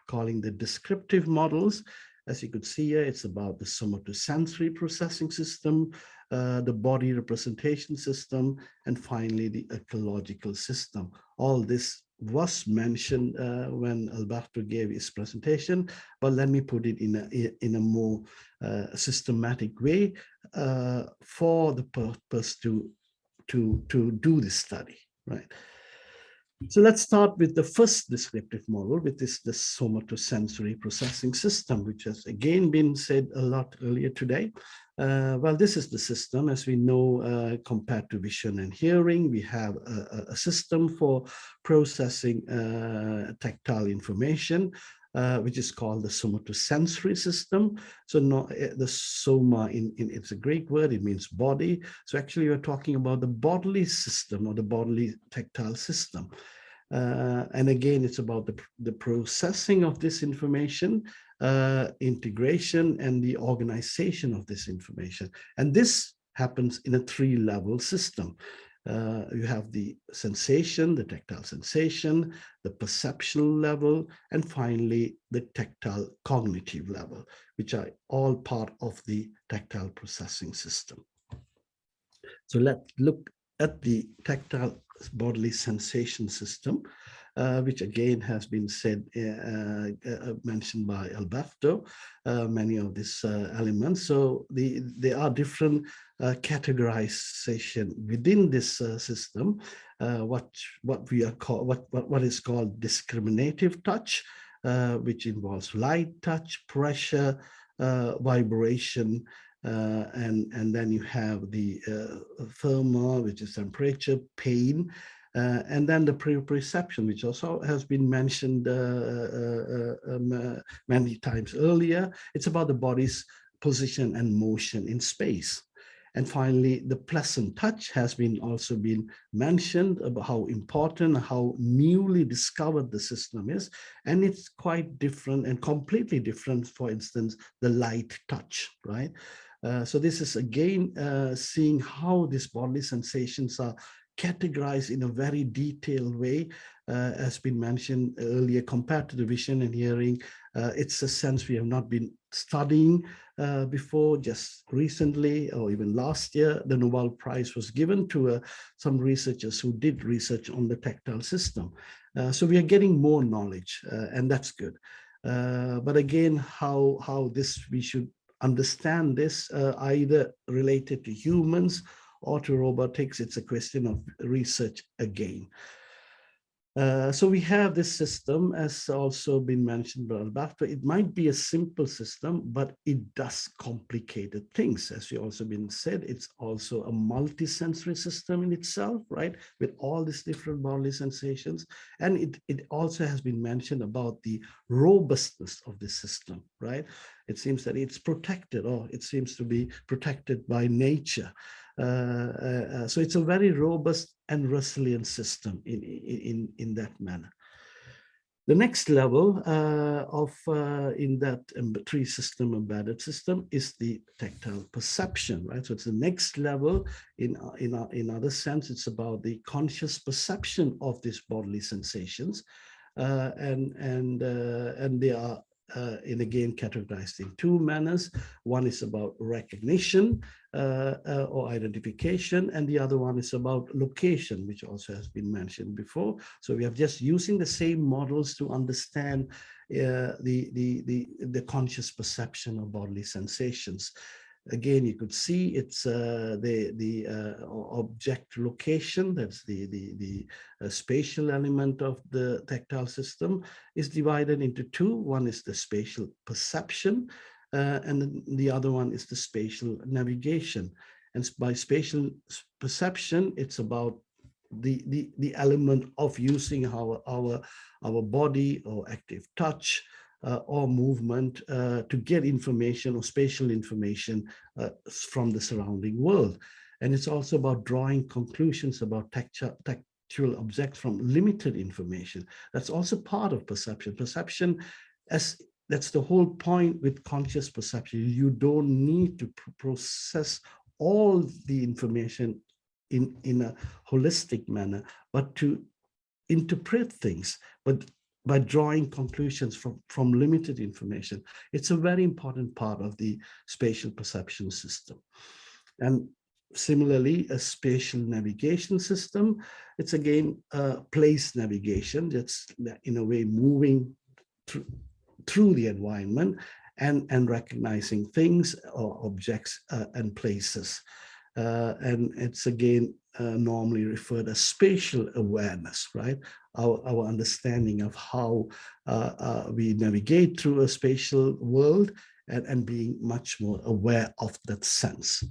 calling the descriptive models. As you could see here, it's about the somatosensory processing system, the body representation system, and finally the ecological system. All this was mentioned when Alberto gave his presentation, but let me put it in a more systematic way for the purpose to do this study, right? So let's start with the first descriptive model, which is the somatosensory processing system, which has again been said a lot earlier today. Well, this is the system, as we know, compared to vision and hearing. We have a system for processing tactile information, which is called the somatosensory system. So the soma, it's a Greek word, it means body. So actually we're talking about the bodily system or the bodily tactile system. And again, it's about the processing of this information, integration, and the organization of this information. And this happens in a 3-level system. You have the sensation, the tactile sensation, the perceptual level, and finally the tactile cognitive level, which are all part of the tactile processing system. So let's look at the tactile bodily sensation system, which again has been said, mentioned by Alberto, many of these elements. So there are different categorization within this system, what is called discriminative touch, which involves light touch, pressure, vibration, and then you have the thermal, which is temperature, pain, and then the proprioception, which also has been mentioned many times earlier. It's about the body's position and motion in space. And finally, the pleasant touch has also been mentioned about how important, how newly discovered the system is. And it's quite different and completely different, for instance, the light touch, right? So this is again seeing how these bodily sensations are categorized in a very detailed way, has been mentioned earlier. Compared to the vision and hearing, it's a sense we have not been studying before. Just recently, or even last year, the Nobel Prize was given to some researchers who did research on the tactile system. So we are getting more knowledge, and that's good. But again, how this we should understand this, either related to humans or to robotics, it's a question of research again. So we have this system, as also been mentioned by Alberto. It might be a simple system, but it does complicated things. As you also been said, it's also a multi-sensory system in itself, right? With all these different bodily sensations. And it also has been mentioned about the robustness of the system, right? It seems that it's protected, or it seems to be protected by nature. So it's a very robust and resilient system in that manner. The next level in that tree system, embedded system, is the tactile perception, right? So it's the next level. In other sense, it's about the conscious perception of these bodily sensations, and they are again categorized in two manners. One is about recognition or identification, and the other one is about location, which also has been mentioned before. So we are just using the same models to understand the conscious perception of bodily sensations. Again, you could see it's the object location, that's the spatial element of the tactile system, is divided into two. One is the spatial perception, and the other one is the spatial navigation. And by spatial perception, it's about the element of using our body or active touch, or movement to get information or spatial information from the surrounding world. And it's also about drawing conclusions about tactual objects from limited information. That's also part of perception. Perception, that's the whole point with conscious perception. You don't need to process all the information in a holistic manner, but to interpret things, but by drawing conclusions from limited information. It's a very important part of the spatial perception system. And similarly, a spatial navigation system, it's again place navigation. That's in a way moving through the environment and recognizing things or objects and places. And it's again normally referred as spatial awareness, right? Our understanding of how we navigate through a spatial world and being much more aware of that sense.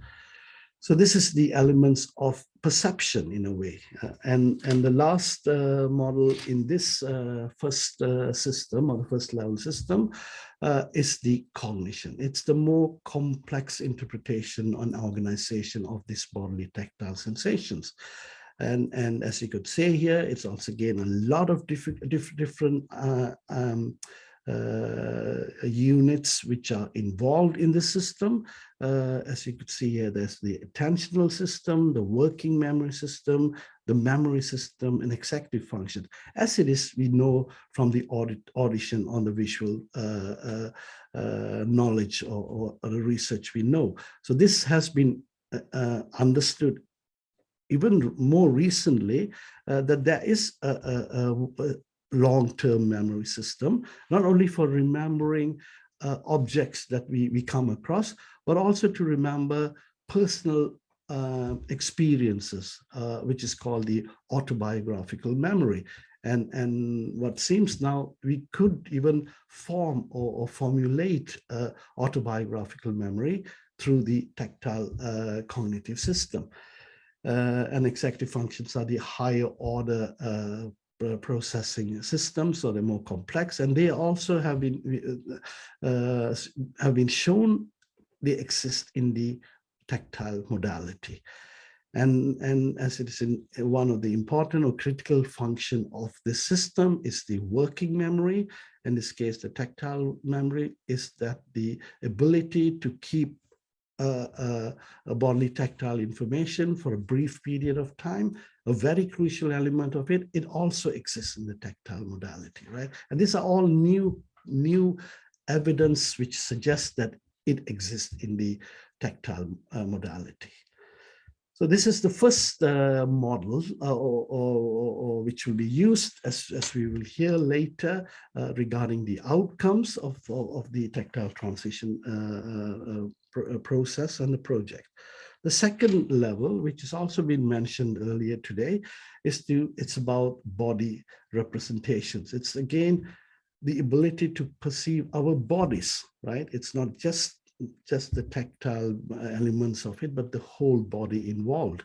So this is the elements of perception in a way. And the last model in this first system, or the first level system, is the cognition. It's the more complex interpretation and organization of these bodily tactile sensations. And as you could say here, it's also again a lot of different units which are involved in the system. As you could see here, there's the attentional system, the working memory system, the memory system, and executive function. As it is, we know from the audition on the visual knowledge or the research we know. So this has been understood even more recently, that there is a long-term memory system, not only for remembering objects that we come across, but also to remember personal experiences, which is called the autobiographical memory. And what seems now, we could even form or formulate autobiographical memory through the tactile cognitive system. And executive functions are the higher order processing systems, so they're more complex, and they also have been shown they exist in the tactile modality. And as it is in one of the important or critical function of the system is the working memory. In this case, the tactile memory is that the ability to keep a bodily tactile information for a brief period of time, a very crucial element of it. It also exists in the tactile modality, right? And these are all new evidence which suggests that it exists in the tactile modality. So this is the first model or which will be used as we will hear later regarding the outcomes of the tactile transition process and the project. The second level, which has also been mentioned earlier today, it's about body representations. It's again the ability to perceive our bodies, right? It's not just the tactile elements of it, but the whole body involved.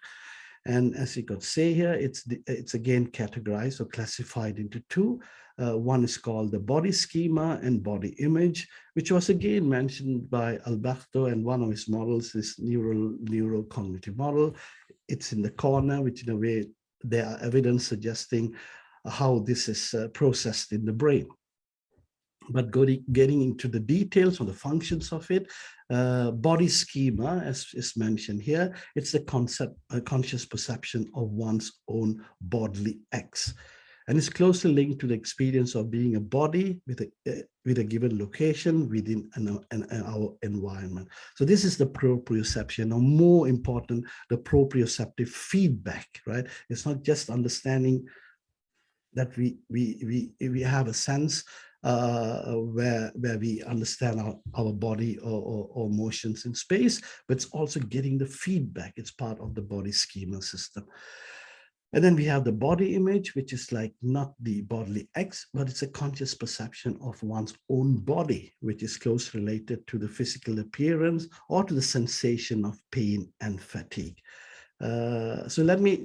And as you could say here, it's again categorized or classified into two. One is called the body schema and body image, which was again mentioned by Alberto, and one of his models is neurocognitive model. It's in the corner, which in a way there are evidence suggesting how this is processed in the brain. But getting into the details of the functions of it, body schema, as is mentioned here, it's the concept, a conscious perception of one's own bodily acts. And it's closely linked to the experience of being a body with a given location within our environment. So this is the proprioception, or more important, the proprioceptive feedback, right? It's not just understanding that we have a sense where we understand our body or motions in space, but it's also getting the feedback. It's part of the body schema system. And then we have the body image, which is like not the bodily acts, but it's a conscious perception of one's own body, which is closely related to the physical appearance or to the sensation of pain and fatigue. So let me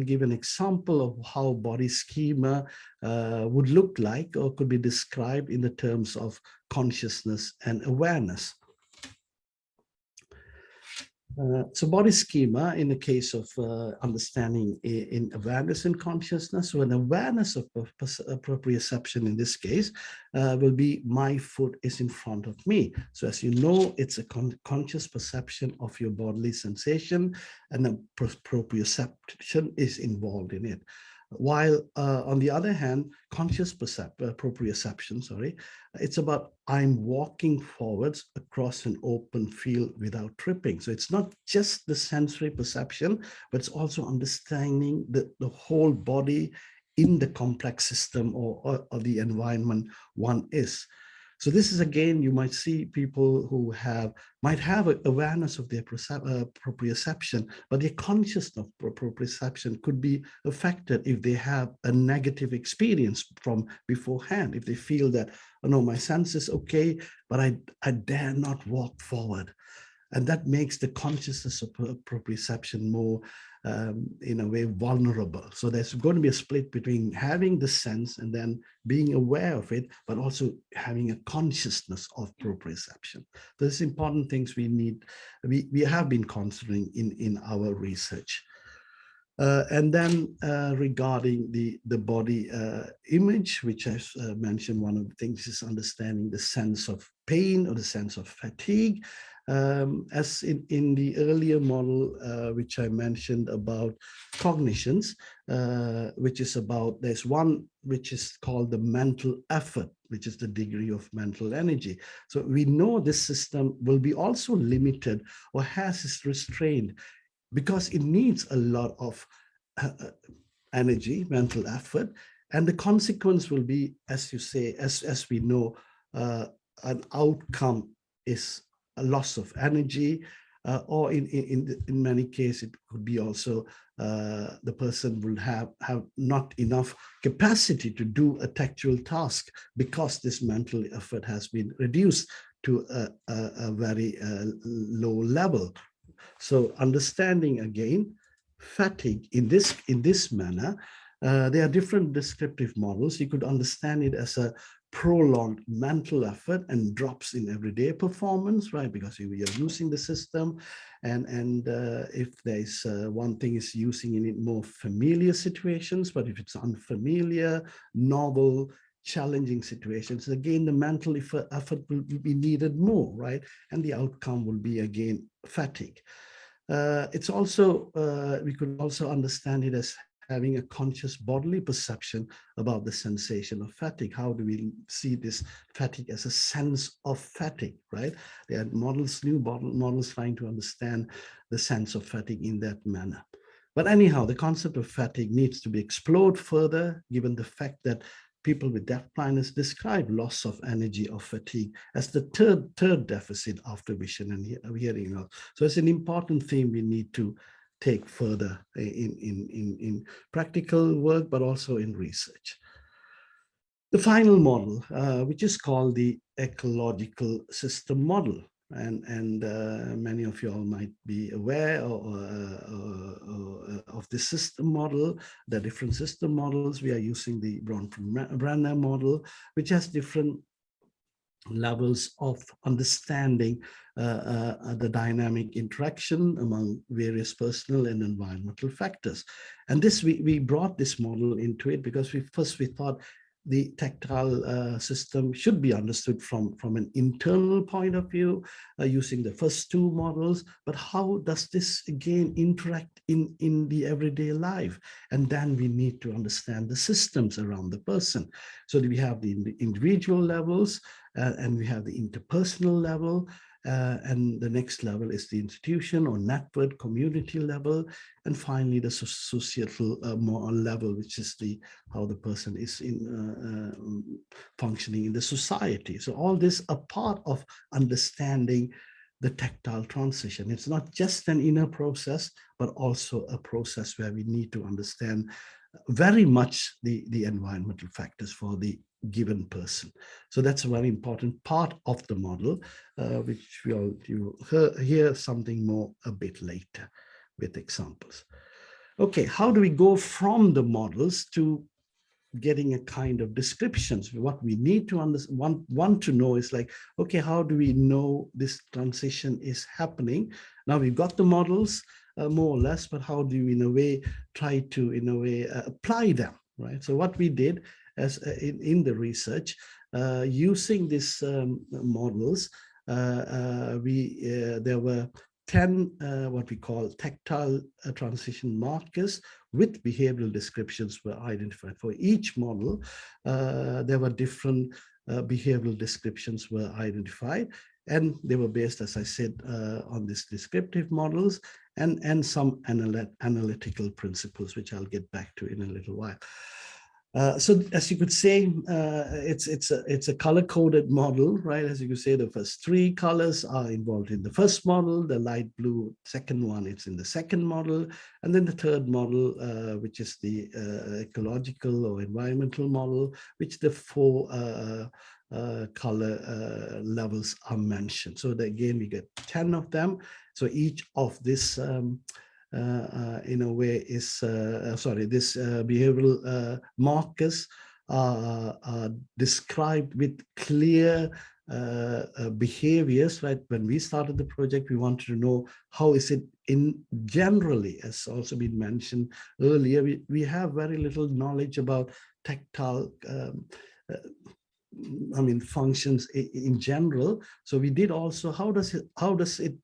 give an example of how body schema would look like or could be described in the terms of consciousness and awareness. So body schema, in the case of understanding in awareness and consciousness, so an awareness of proprioception in this case will be my foot is in front of me. So as you know, it's a conscious perception of your bodily sensation, and the proprioception is involved in it. While on the other hand, conscious proprioception, it's about I'm walking forwards across an open field without tripping. So it's not just the sensory perception, but it's also understanding the whole body in the complex system or the environment one is. So this is, again, you might see people who might have an awareness of their proprioception, but their consciousness of proprioception could be affected if they have a negative experience from beforehand, if they feel that, oh no, my sense is okay, but I dare not walk forward. And that makes the consciousness of proprioception more, in a way, vulnerable. So there's going to be a split between having the sense and then being aware of it, but also having a consciousness of proprioception. Those important things we have been considering in our research. And then regarding the body image, which I mentioned, one of the things is understanding the sense of pain or the sense of fatigue. As in the earlier model, which I mentioned about cognitions, which is about, there's one which is called the mental effort, which is the degree of mental energy. So we know this system will be also limited or has its restraint because it needs a lot of energy, mental effort, and the consequence will be, as you say, as we know, an outcome is a loss of energy, or in many cases, it could be also the person will have not enough capacity to do a tactual task because this mental effort has been reduced to a very low level. So understanding again fatigue in this manner, there are different descriptive models. You could understand it as a prolonged mental effort and drops in everyday performance, right? Because you're using the system, and if there's one thing is using in it more familiar situations, but if it's unfamiliar, novel, challenging situations, again the mental effort will be needed more, right? And the outcome will be again fatigue. It's also, we could also understand it as having a conscious bodily perception about the sensation of fatigue. How do we see this fatigue as a sense of fatigue, right? There are models, new models trying to understand the sense of fatigue in that manner. But anyhow, the concept of fatigue needs to be explored further, given the fact that people with deafblindness describe loss of energy or fatigue as the third deficit after vision and hearing loss. So it's an important theme we need to take further in practical work, but also in research. The final model, which is called the ecological system model. And many of you all might be aware of the system model, the different system models. We are using the Bronfman-Brenner model, which has different levels of understanding the dynamic interaction among various personal and environmental factors. And this we brought this model into it because we thought the tactile system should be understood from an internal point of view, using the first two models, but how does this again interact in the everyday life? And then we need to understand the systems around the person. So we have the individual levels, and we have the interpersonal level, and the next level is the institution or network community level, and finally the societal level, which is how the person is functioning in the society. So all this are part of understanding the tactile transition. It's not just an inner process, but also a process where we need to understand very much the environmental factors for the given person. So that's a very important part of the model, which you'll hear something more a bit later with examples. Okay, how do we go from the models to getting a kind of descriptions? What we need to want to know is like, okay, how do we know this transition is happening? Now we've got the models, more or less, but how do we in a way try to apply them, right? So what we did as in the research, using these models, there were 10 what we call tactile transition markers with behavioral descriptions were identified. For each model, there were different behavioral descriptions were identified, and they were based, as I said, on these descriptive models and some analytical principles, which I'll get back to in a little while. So as you could say, it's a color-coded model, right? As you could say, the first three colors are involved in the first model, the light blue second one, it's in the second model, and then the third model, which is the ecological or environmental model, which the four color levels are mentioned. So again, we get 10 of them. So each of this in a way is, this behavioral markers are described with clear behaviors, right? When we started the project, we wanted to know how is it in generally, as also been mentioned earlier, we have very little knowledge about tactile functions in general. So we did also, how does it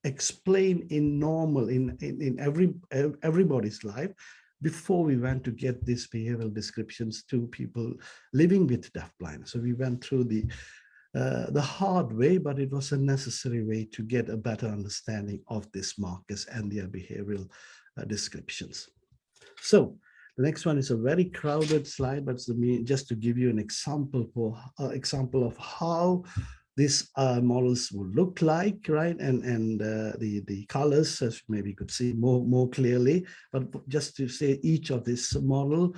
explain in normal, in everybody's life, before we went to get these behavioral descriptions to people living with deafblindness. So we went through the hard way, but it was a necessary way to get a better understanding of these markers and their behavioral descriptions. So the next one is a very crowded slide, but it's just to give you an example of how these models will look like, right? And the colors, as maybe you could see more clearly, but just to say each of this model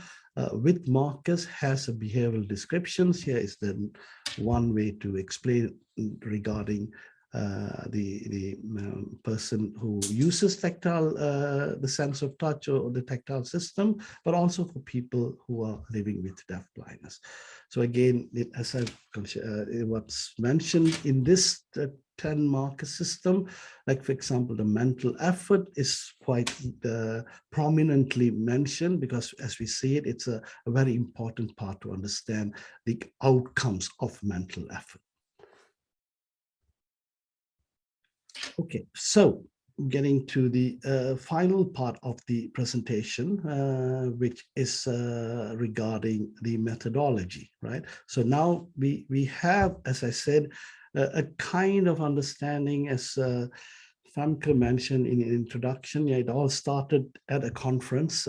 with markers has a behavioral descriptions. Here is the one way to explain regarding the person who uses tactile, the sense of touch or the tactile system, but also for people who are living with deafblindness. So again, as it was mentioned in this 10 marker system, like for example, the mental effort is quite prominently mentioned, because as we see it, it's a very important part to understand the outcomes of mental effort. Okay, so getting to the final part of the presentation, which is regarding the methodology, right? So now we have, as I said, a kind of understanding, as Famke mentioned in the introduction. Yeah, it all started at a conference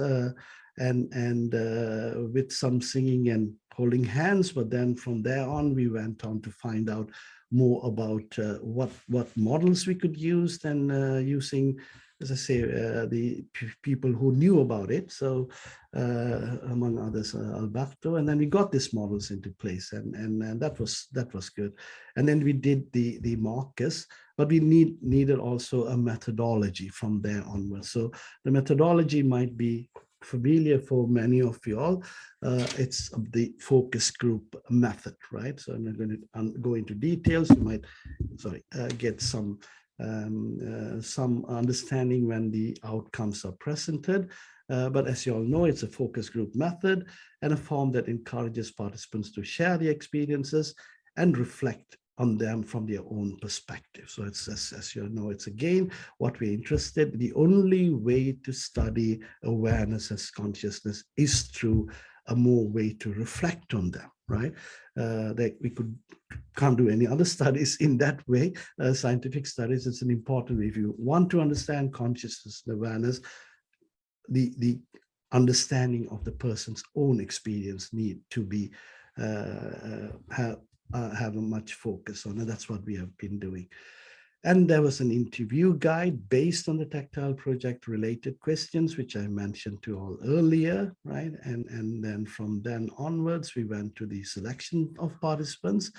and with some singing and holding hands, but then from there on, we went on to find out more about what models we could use, and using, as I say, the people who knew about it. So among others, Alberto, and then we got these models into place, and that was good. And then we did the markers, but we needed also a methodology from there onwards. So the methodology might be familiar for many of you all. It's the focus group method, right? So I'm not going to go into details. You might, get some understanding when the outcomes are presented. But as you all know, it's a focus group method and a form that encourages participants to share their experiences and reflect on them from their own perspective. So it's, as you know, it's again what we're interested. The only way to study awareness as consciousness is through a more way to reflect on them, right? That we can't do any other studies in that way. Scientific studies, it's an important way. If you want to understand consciousness and awareness, the understanding of the person's own experience need to be have a much focus on, and that's what we have been doing. And there was an interview guide based on the Tactile project related questions, which I mentioned to all earlier, right? And then from then onwards, we went to the selection of participants.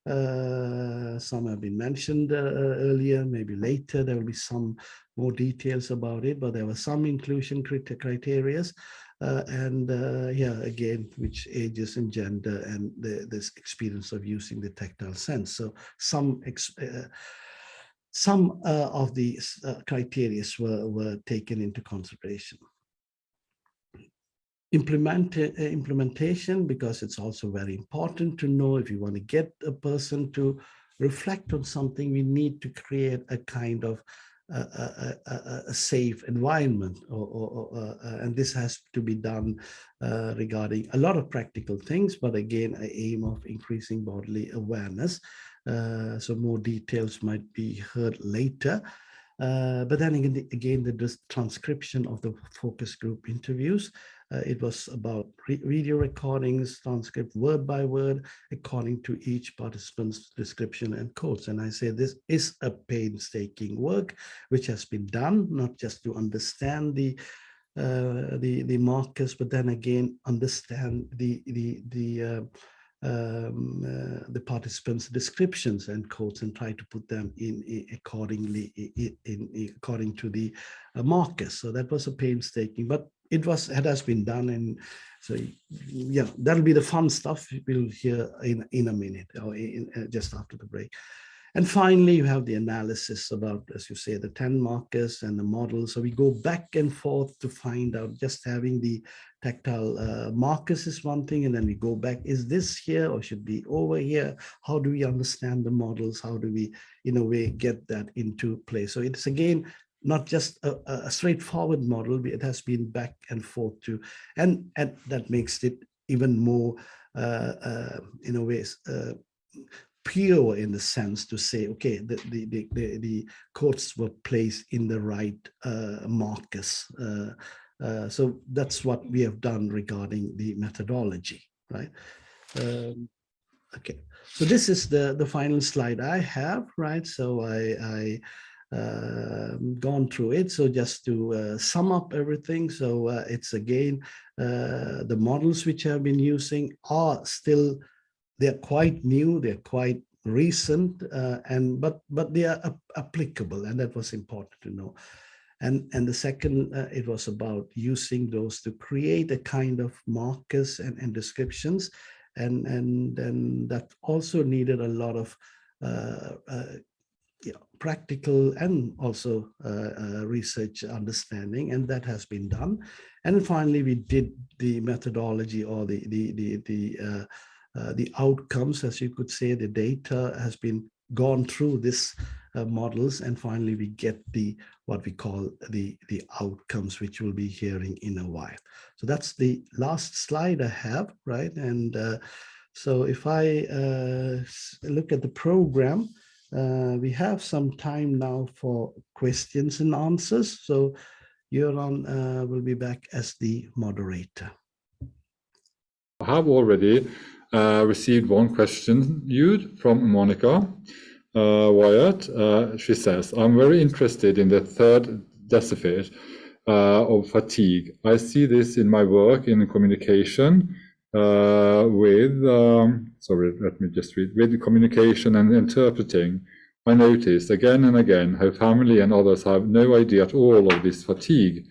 Some have been mentioned earlier, maybe later there will be some more details about it, but there were some inclusion criteria. Yeah, again, which ages and gender and this experience of using the tactile sense. So some of these criteria were taken into consideration. Implementation, because it's also very important to know, if you want to get a person to reflect on something, we need to create a kind of a safe environment, and this has to be done regarding a lot of practical things, but again, an aim of increasing bodily awareness. So more details might be heard later. But then again, the transcription of the focus group interviews, it was about video recordings, transcript word by word, according to each participant's description and quotes. And I say this is a painstaking work, which has been done, not just to understand the markers, but then again, understand the participants' descriptions and quotes and try to put them in accordingly according to the markers. So that was a painstaking, but it has been done, and so yeah, that'll be the fun stuff we'll hear in a minute, or just after the break. And finally, you have the analysis about, as you say, the 10 markers and the model. So we go back and forth to find out. Just having the tactile markers is one thing, and then we go back. Is this here or should be over here? How do we understand the models? How do we, in a way, get that into play? So it's again not just a straightforward model. It has been back and forth too, and that makes it even more, in a way, pure in the sense to say, okay, the quotes were placed in the right markers. So that's what we have done regarding the methodology, right? Okay, so this is the final slide I have, right? So I gone through it. So just to sum up everything, so it's again, the models which I've been using are still, they're quite new, they're quite recent, but they are applicable, and that was important to know. And the second, it was about using those to create a kind of markers and descriptions, and that also needed a lot of practical and also research understanding, and that has been done. And finally, we did the methodology, or the outcomes, as you could say. The data has been gone through this models, and finally we get what we call the outcomes, which we'll be hearing in a while. So that's the last slide I have, right? And so if I look at the program, we have some time now for questions and answers. So Göran will be back as the moderator. I have already received one question, Jude, from Monica Wyatt. She says, I'm very interested in the third decipit of fatigue. I see this in my work in communication with communication and interpreting. I notice again and again how family and others have no idea at all of this fatigue.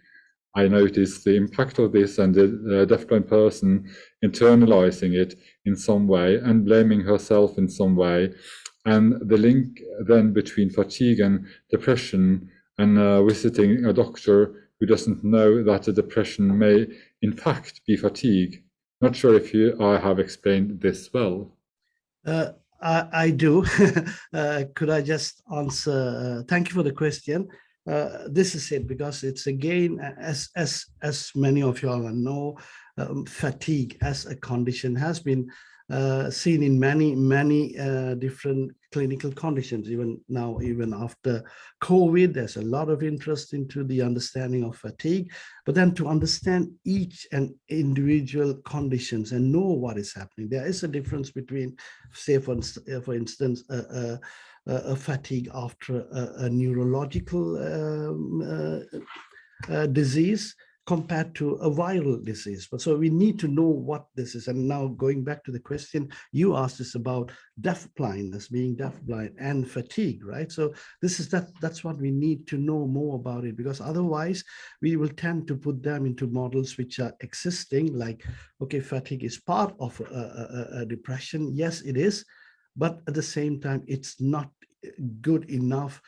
I notice the impact of this, and the deafblind person internalizing it in some way and blaming herself in some way. And the link then between fatigue and depression, and visiting a doctor who doesn't know that the depression may in fact be fatigue. Not sure if I have explained this well. I do. Could I just answer? Thank you for the question. This is it, because it's again, as many of you all know, fatigue as a condition has been seen in many different clinical conditions. Even after COVID, there's a lot of interest into the understanding of fatigue, but then to understand each and individual conditions and know what is happening. There is a difference between, say, for instance, a fatigue after a neurological disease compared to a viral disease. But so we need to know what this is. And now going back to the question you asked us about deafblindness, being deafblind and fatigue, right? So this is that's what we need to know more about it, because otherwise we will tend to put them into models which are existing, like, okay, fatigue is part of a depression. Yes, it is. But at the same time, it's not good enough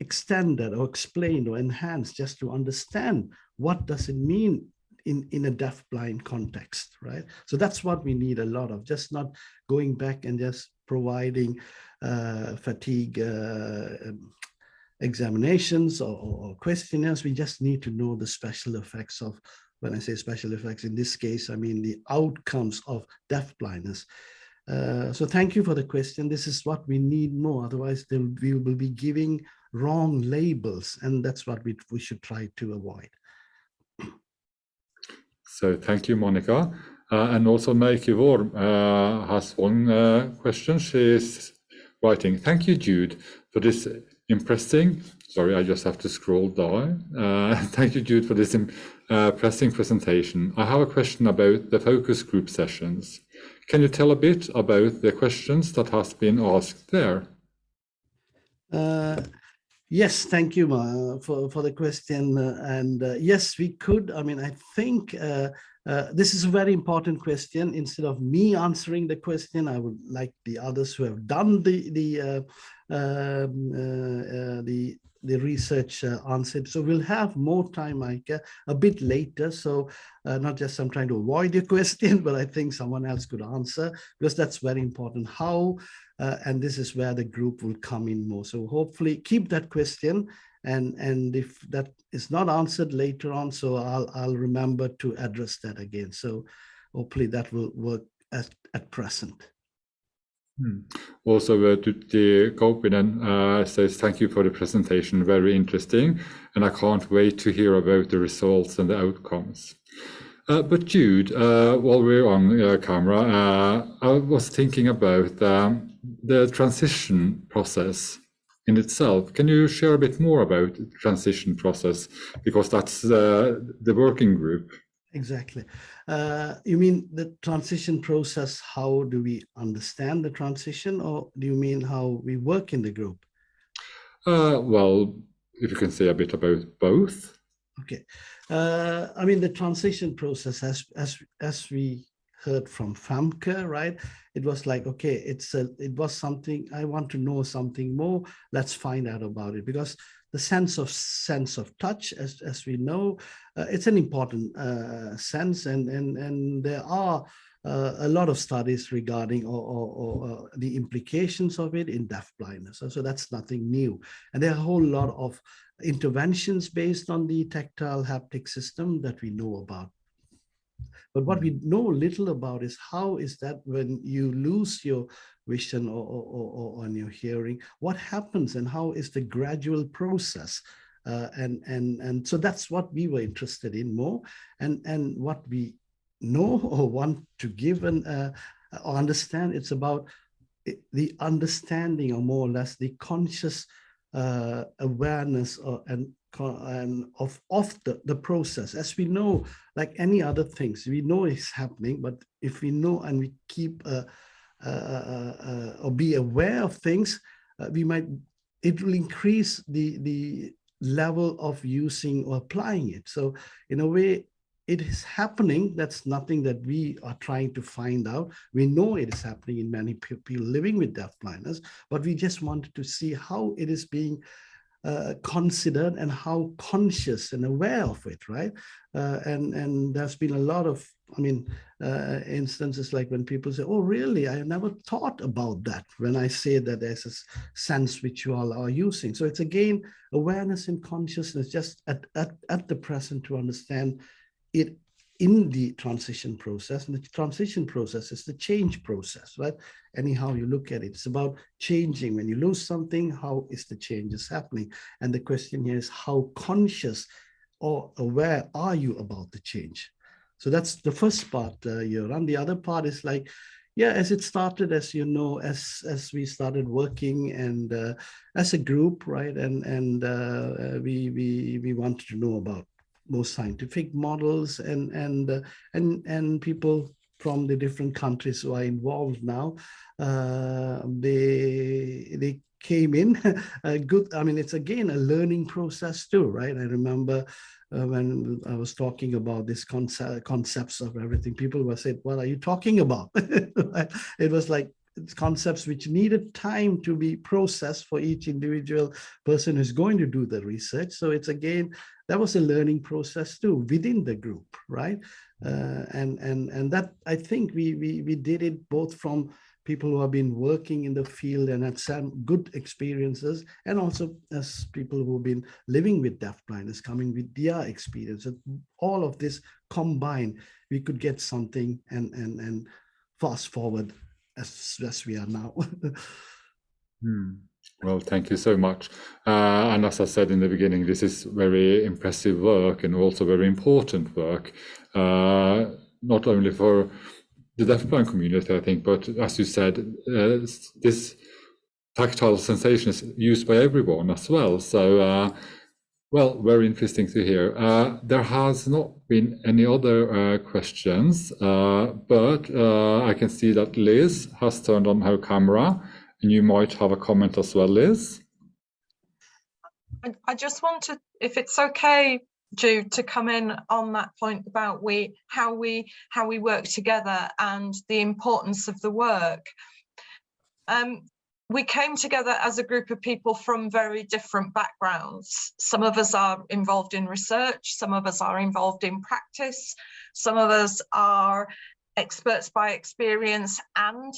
extended or explained or enhanced just to understand what does it mean in a deafblind context, right? So that's what we need a lot of, just not going back and just providing fatigue examinations or questionnaires. We just need to know the special effects of, when I say special effects, in this case, I mean the outcomes of deafblindness. So thank you for the question. This is what we need more. Otherwise, we will be giving wrong labels, and that's what we should try to avoid. So thank you, Monica. And also Maiki Worm has one question. She is writing, thank you, Jude, for this impressing, sorry, I just have to scroll down. Thank you, Jude, for this impressive presentation. I have a question about the focus group sessions. Can you tell a bit about the questions that has been asked there? Yes, thank you, for the question. Yes, we could. I mean, I think this is a very important question. Instead of me answering the question, I would like the others who have done the research answered. So we'll have more time, Mike, a bit later. So not just I'm trying to avoid your question, but I think someone else could answer, because that's very important. How and this is where the group will come in more. So hopefully keep that question, and if that is not answered later on, so I'll remember to address that again. So hopefully that will work at present. Also, Tutti Kaupinen says, thank you for the presentation, very interesting, and I can't wait to hear about the results and the outcomes. But Jude, while we're on camera, I was thinking about the transition process in itself. Can you share a bit more about the transition process? Because that's the working group. Exactly. You mean the transition process? How do we understand the transition, or do you mean how we work in the group? Well, if you can say a bit about both. Okay. I mean, the transition process, as we heard from Famke, right? It was like, okay, it was something, I want to know something more. Let's find out about it, because the sense of touch, as we know, it's an important sense, and there are a lot of studies regarding or the implications of it in deafblindness. So that's nothing new, and there are a whole lot of interventions based on the tactile haptic system that we know about. But what we know little about is how is that when you lose your vision or on your hearing, what happens and how is the gradual process? And so that's what we were interested in more, and what we know or want to give and or understand. It's about the understanding, or more or less the conscious awareness and of the process. As we know, like any other things, we know it's happening, but if we know and we keep or be aware of things, it will increase the level of using or applying it. So in a way, it is happening. That's nothing that we are trying to find out. We know it is happening in many people living with deafblindness, but we just wanted to see how it is being considered and how conscious and aware of it, right? And there's been a lot of, instances like when people say, oh, really? I never thought about that, when I say that there's a sense which you all are using. So it's again, awareness and consciousness just at the present to understand it in the transition process. And the transition process is the change process, right? Anyhow you look at it, it's about changing. When you lose something, how is the changes happening? And the question here is, how conscious or aware are you about the change? So that's the first part, Yoran. The other part is like, yeah, as it started, as you know, as we started working and as a group, right? And we wanted to know about more scientific models and people from the different countries who are involved now. They came in good. It's again a learning process too, right? I remember when I was talking about this concepts of everything, people were saying, what are you talking about? It was like, it's concepts which needed time to be processed for each individual person who's going to do the research. So it's again, that was a learning process too within the group, right? And that, I think we did it both from people who have been working in the field and had some good experiences, and also as people who've been living with deafblindness, coming with their experience. All of this combined, we could get something and fast forward as we are now. Well, thank you so much. And as I said in the beginning, this is very impressive work and also very important work, not only for the deafblind community, I think, but as you said, this tactile sensation is used by everyone as well. So, well, very interesting to hear. There has not been any other questions, but I can see that Liz has turned on her camera, and you might have a comment as well, Liz. I just want to, if it's okay, Jude, to come in on that point about how we work together and the importance of the work. We came together as a group of people from very different backgrounds. Some of us are involved in research, some of us are involved in practice, some of us are experts by experience and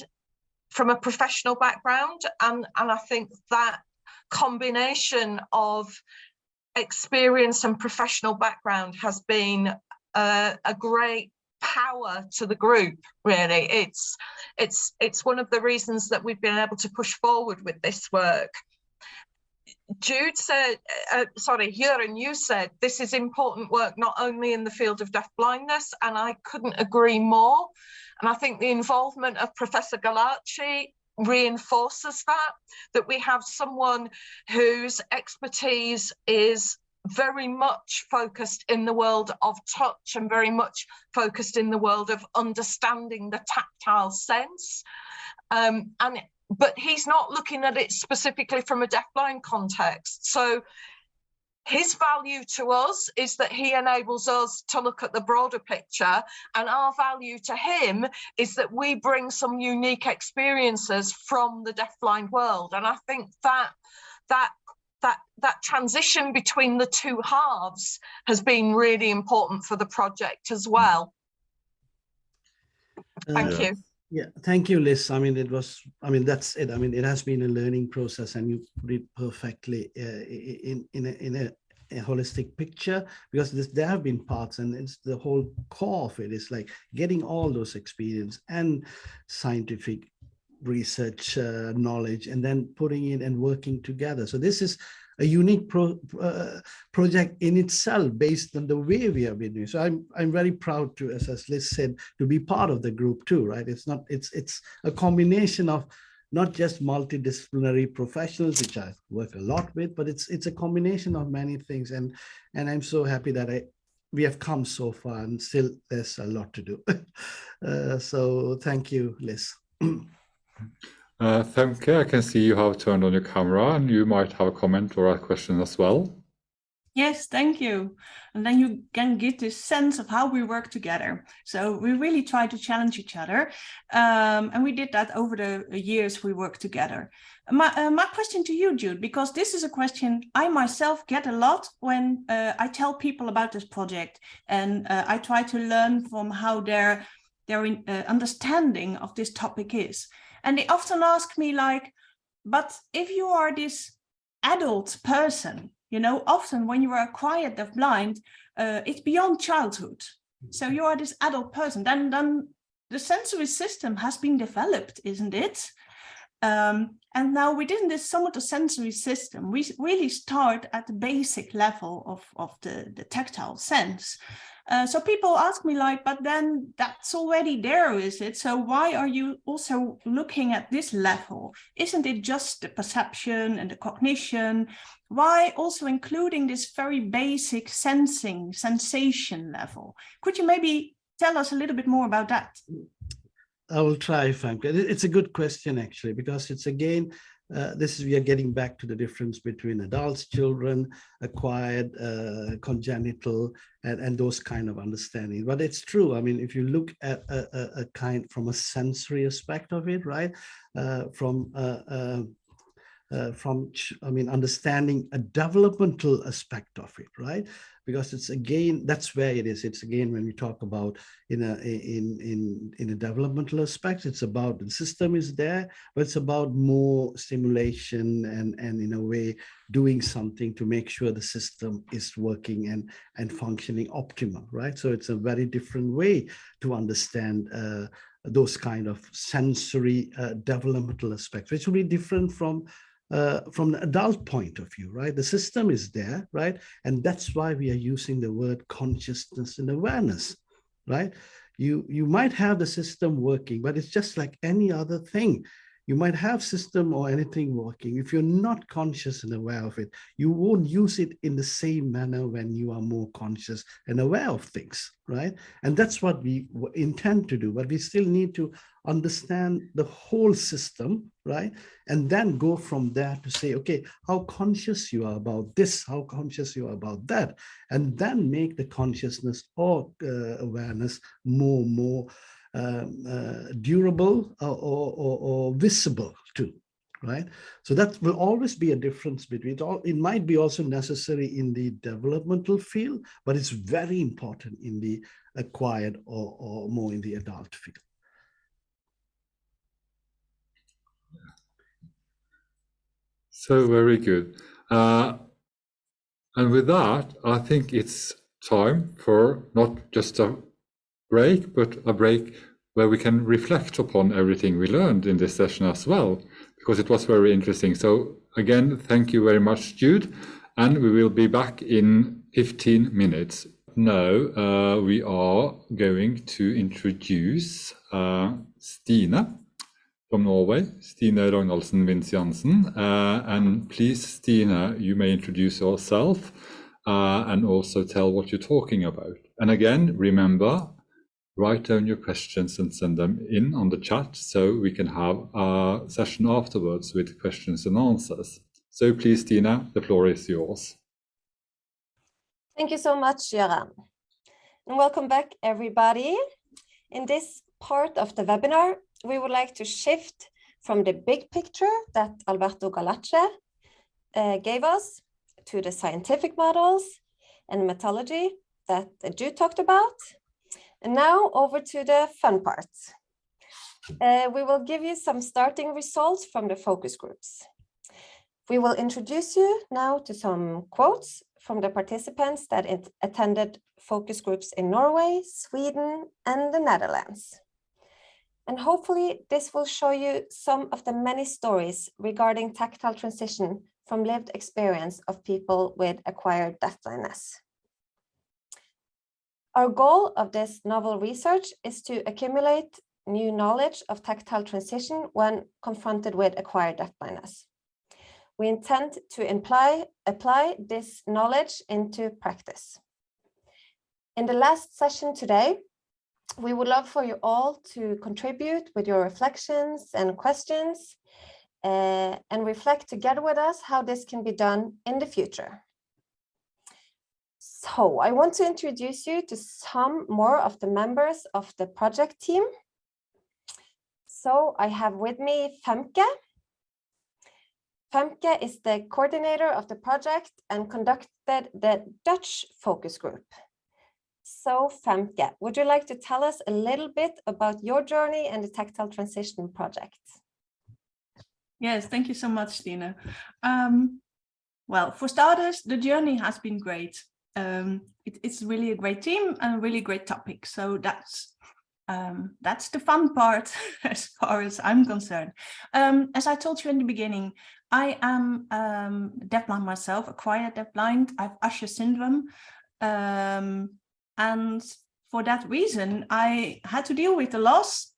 from a professional background. And I think that combination of experience and professional background has been a great power to the group. Really, it's one of the reasons that we've been able to push forward with this work. Jude said, sorry, Göran, you said this is important work not only in the field of deafblindness, and I couldn't agree more. And I think the involvement of Professor Galacci reinforces that we have someone whose expertise is very much focused in the world of touch and very much focused in the world of understanding the tactile sense. But he's not looking at it specifically from a deafblind context. So his value to us is that he enables us to look at the broader picture, and our value to him is that we bring some unique experiences from the deafblind world. And I think that transition between the two halves has been really important for the project as well. Thank you. Yeah, thank you, Liz. I mean, that's it. I mean, it has been a learning process, and you put it perfectly in a holistic picture, because there have been parts, and it's the whole core of it is like getting all those experience and scientific research knowledge, and then putting it and working together. So this is a unique project in itself, based on the way we have been doing. So I'm very proud to, as Liz said, to be part of the group too, right? It's a combination of not just multidisciplinary professionals, which I work a lot with, but it's a combination of many things. And I'm so happy that we have come so far, and still there's a lot to do. So thank you, Liz. Thank you. I can see you have turned on your camera, and you might have a comment or a question as well. Yes, thank you. And then you can get this sense of how we work together. So we really try to challenge each other. And we did that over the years we worked together. My question to you, Jude, because this is a question I myself get a lot when I tell people about this project, and I try to learn from how their understanding of this topic is. And they often ask me like, but if you are this adult person, you know, often when you are acquired deafblind, it's beyond childhood. So you are this adult person, then the sensory system has been developed, isn't it? And now within this somewhat a sensory system, we really start at the basic level of the tactile sense. So people ask me like, but then that's already there, is it? So why are you also looking at this level? Isn't it just the perception and the cognition? Why also including this very basic sensation level? Could you maybe tell us a little bit more about that? I will try, Frank. It's a good question, actually, because it's again, we are getting back to the difference between adults, children, acquired, congenital, and those kind of understanding. But it's true. I mean, if you look at a kind from a sensory aspect of it, right? Understanding a developmental aspect of it, right? Because it's again, that's where it is. It's again, when we talk about in a developmental aspect, it's about the system is there, but it's about more stimulation and in a way doing something to make sure the system is working and functioning optimal, right? So it's a very different way to understand those kind of sensory developmental aspects, which will be different from the adult point of view, right? The system is there, right? And that's why we are using the word consciousness and awareness, right? You might have the system working, but it's just like any other thing. You might have system or anything working. If you're not conscious and aware of it, you won't use it in the same manner when you are more conscious and aware of things, right? And that's what we intend to do, but we still need to understand the whole system, right? And then go from there to say, okay, how conscious you are about this, how conscious you are about that, and then make the consciousness or awareness more durable or visible too, right? So that will always be a difference between it might be also necessary in the developmental field, but it's very important in the acquired or more in the adult field. So very good. And with that, I think it's time for not just a break, but a break where we can reflect upon everything we learned in this session as well, because it was very interesting. So again, thank you very much, Jude, and we will be back in 15 minutes. Now we are going to introduce Stine from Norway, Stine Ragnaldsen Vince-Jansen. And please, Stine, you may introduce yourself and also tell what you're talking about. And again, remember, write down your questions and send them in on the chat so we can have a session afterwards with questions and answers. So please, Stine, the floor is yours. Thank you so much, Göran. And welcome back, everybody. In this part of the webinar, we would like to shift from the big picture that Alberto Galace gave us to the scientific models and methodology that Jude talked about. And now over to the fun part. We will give you some starting results from the focus groups. We will introduce you now to some quotes from the participants that attended focus groups in Norway, Sweden, and the Netherlands. And hopefully this will show you some of the many stories regarding tactile transition from lived experience of people with acquired deafblindness. Our goal of this novel research is to accumulate new knowledge of tactile transition when confronted with acquired deafblindness. We intend to apply this knowledge into practice. In the last session today, we would love for you all to contribute with your reflections and questions and reflect together with us how this can be done in the future. So I want to introduce you to some more of the members of the project team. So I have with me Femke. Femke is the coordinator of the project and conducted the Dutch focus group. So Femke, would you like to tell us a little bit about your journey and the Tactile Transition Project? Yes, thank you so much, Stine. Well, for starters, the journey has been great. It's really a great team and a really great topic. So that's the fun part as far as I'm concerned. As I told you in the beginning, I am deafblind myself, acquired deafblind. I have Usher syndrome. And for that reason, I had to deal with the loss.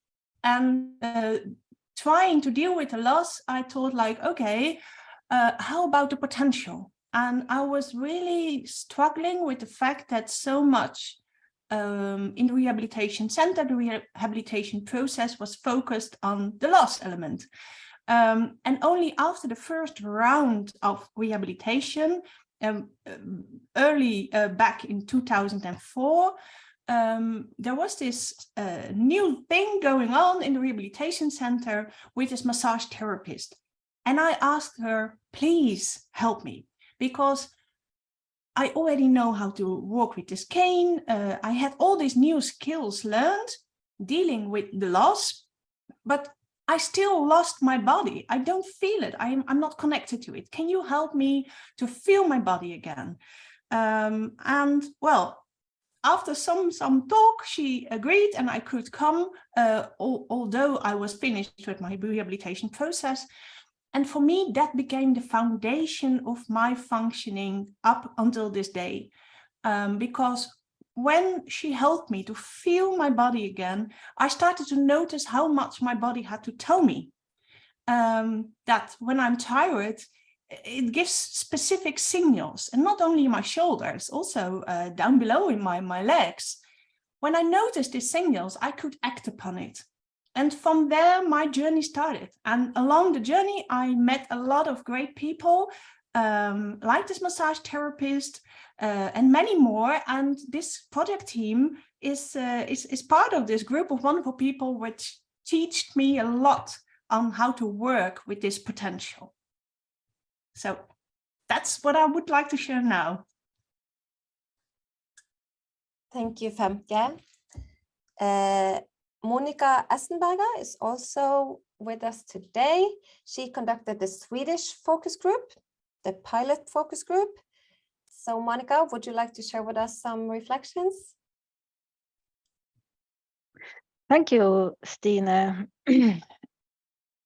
And trying to deal with the loss, I thought like, okay, how about the potential? And I was really struggling with the fact that so much in the rehabilitation center, the rehabilitation process was focused on the loss element. And only after the first round of rehabilitation, early back in 2004, there was this new thing going on in the rehabilitation center with this massage therapist. And I asked her, please help me, because I already know how to walk with this cane. I had all these new skills learned dealing with the loss, but I still lost my body. I don't feel it. I'm not connected to it. Can you help me to feel my body again? And well, after some talk, she agreed and I could come, although I was finished with my rehabilitation process. And for me, that became the foundation of my functioning up until this day, because when she helped me to feel my body again, I started to notice how much my body had to tell me. that when I'm tired, it gives specific signals, and not only my shoulders, also down below in my legs. When I noticed these signals, I could act upon it. And from there, my journey started. And along the journey, I met a lot of great people, like this massage therapist, and many more. And this project team is part of this group of wonderful people, which taught me a lot on how to work with this potential. So that's what I would like to share now. Thank you, Femke. Monica Essenberger is also with us today. She conducted the Swedish focus group, the pilot focus group. So Monica, would you like to share with us some reflections? Thank you, Stine.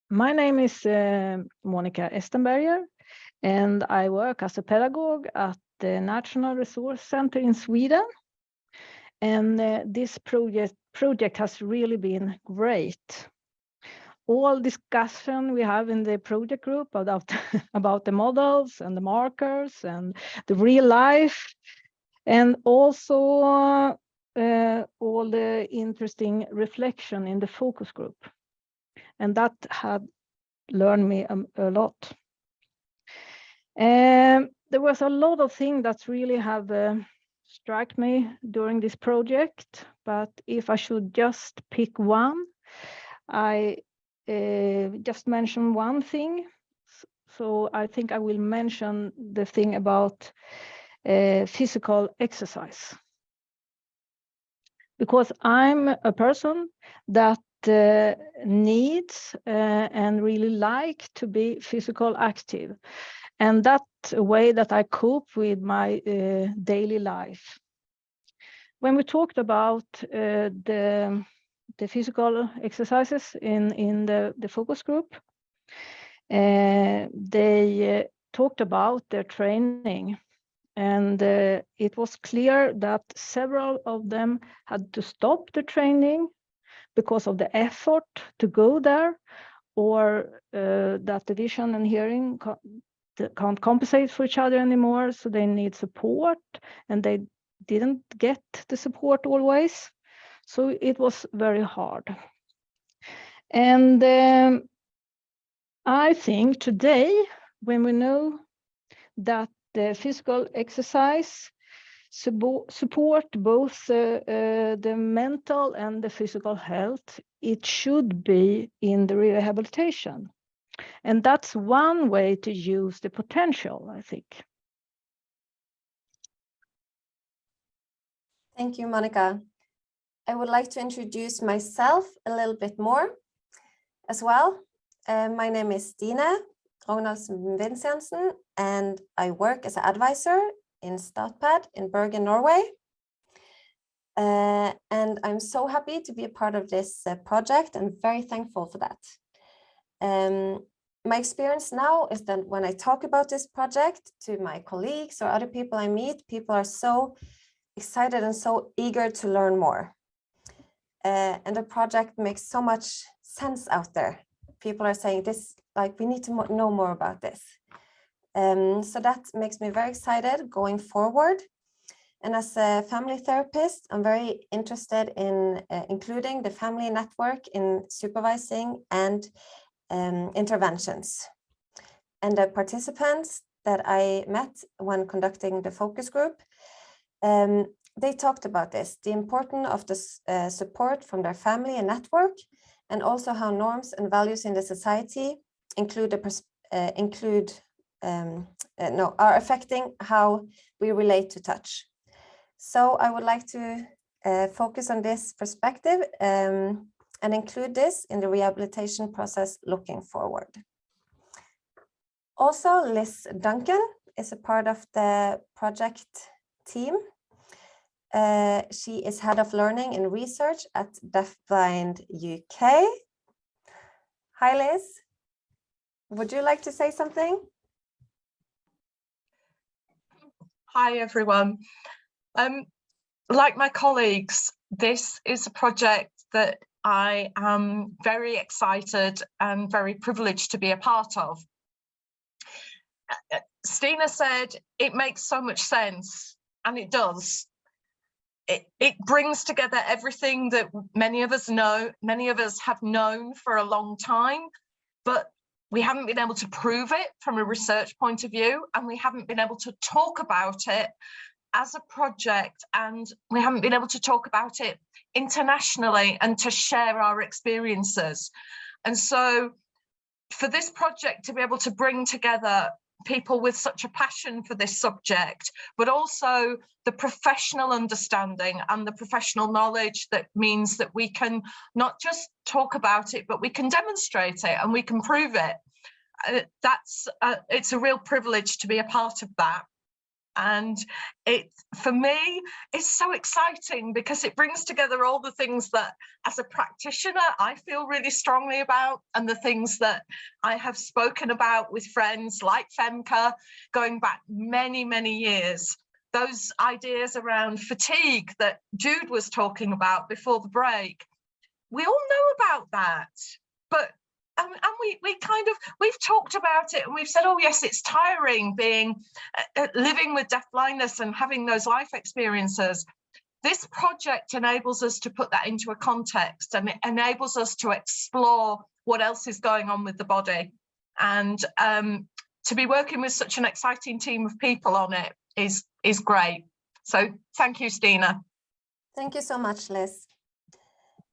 My name is Monica Essenberger, and I work as a pedagogue at the National Resource Center in Sweden. And this project has really been great. All discussion we have in the project group about the models and the markers and the real life, and also all the interesting reflection in the focus group. And that had learned me a lot. There was a lot of things that really have struck me during this project, but if I should just pick one, I just mention one thing. So I think I will mention the thing about physical exercise. Because I'm a person that needs and really like to be physical active. And that's a way that I cope with my daily life. When we talked about the physical exercises in the focus group, they talked about their training. And it was clear that several of them had to stop the training because of the effort to go there, or that the vision and hearing can't compensate for each other anymore, so they need support, and they didn't get the support always. So it was very hard. And I think today, when we know that the physical exercise support both the mental and the physical health, it should be in the rehabilitation. And that's one way to use the potential, I think. Thank you, Monica. I would like to introduce myself a little bit more as well. My name is Stine Vincentsen, and I work as an advisor in Statped in Bergen, Norway. And I'm so happy to be a part of this project and very thankful for that. My experience now is that when I talk about this project to my colleagues or other people I meet, people are so excited and so eager to learn more. And the project makes so much sense out there. People are saying this, like, we need to know more about this. So that makes me very excited going forward. And as a family therapist, I'm very interested in including the family network in supervising and interventions. And the participants that I met when conducting the focus group, they talked about this, the importance of the support from their family and network, and also how norms and values in the society are affecting how we relate to touch. So I would like to focus on this perspective and include this in the rehabilitation process looking forward. Also, Liz Duncan is a part of the project team. She is head of learning and research at Deafblind UK. Hi, Liz. Would you like to say something? Hi, everyone. Like my colleagues, this is a project that I am very excited and very privileged to be a part of. Stina said it makes so much sense, and it does. It brings together everything that many of us know, many of us have known for a long time, but we haven't been able to prove it from a research point of view, and we haven't been able to talk about it as a project, and we haven't been able to talk about it internationally and to share our experiences. And so for this project to be able to bring together people with such a passion for this subject, but also the professional understanding and the professional knowledge that means that we can not just talk about it, but we can demonstrate it and we can prove it. It's a real privilege to be a part of that. And for me, it's so exciting because it brings together all the things that as a practitioner, I feel really strongly about, and the things that I have spoken about with friends like Femke going back many, many years. Those ideas around fatigue that Jude was talking about before the break, we all know about that, but we've talked about it and we've said, oh yes, it's tiring being living with deafblindness and having those life experiences. This project enables us to put that into a context, and it enables us to explore what else is going on with the body. And to be working with such an exciting team of people on it is great. So thank you, Stina. Thank you so much, Liz.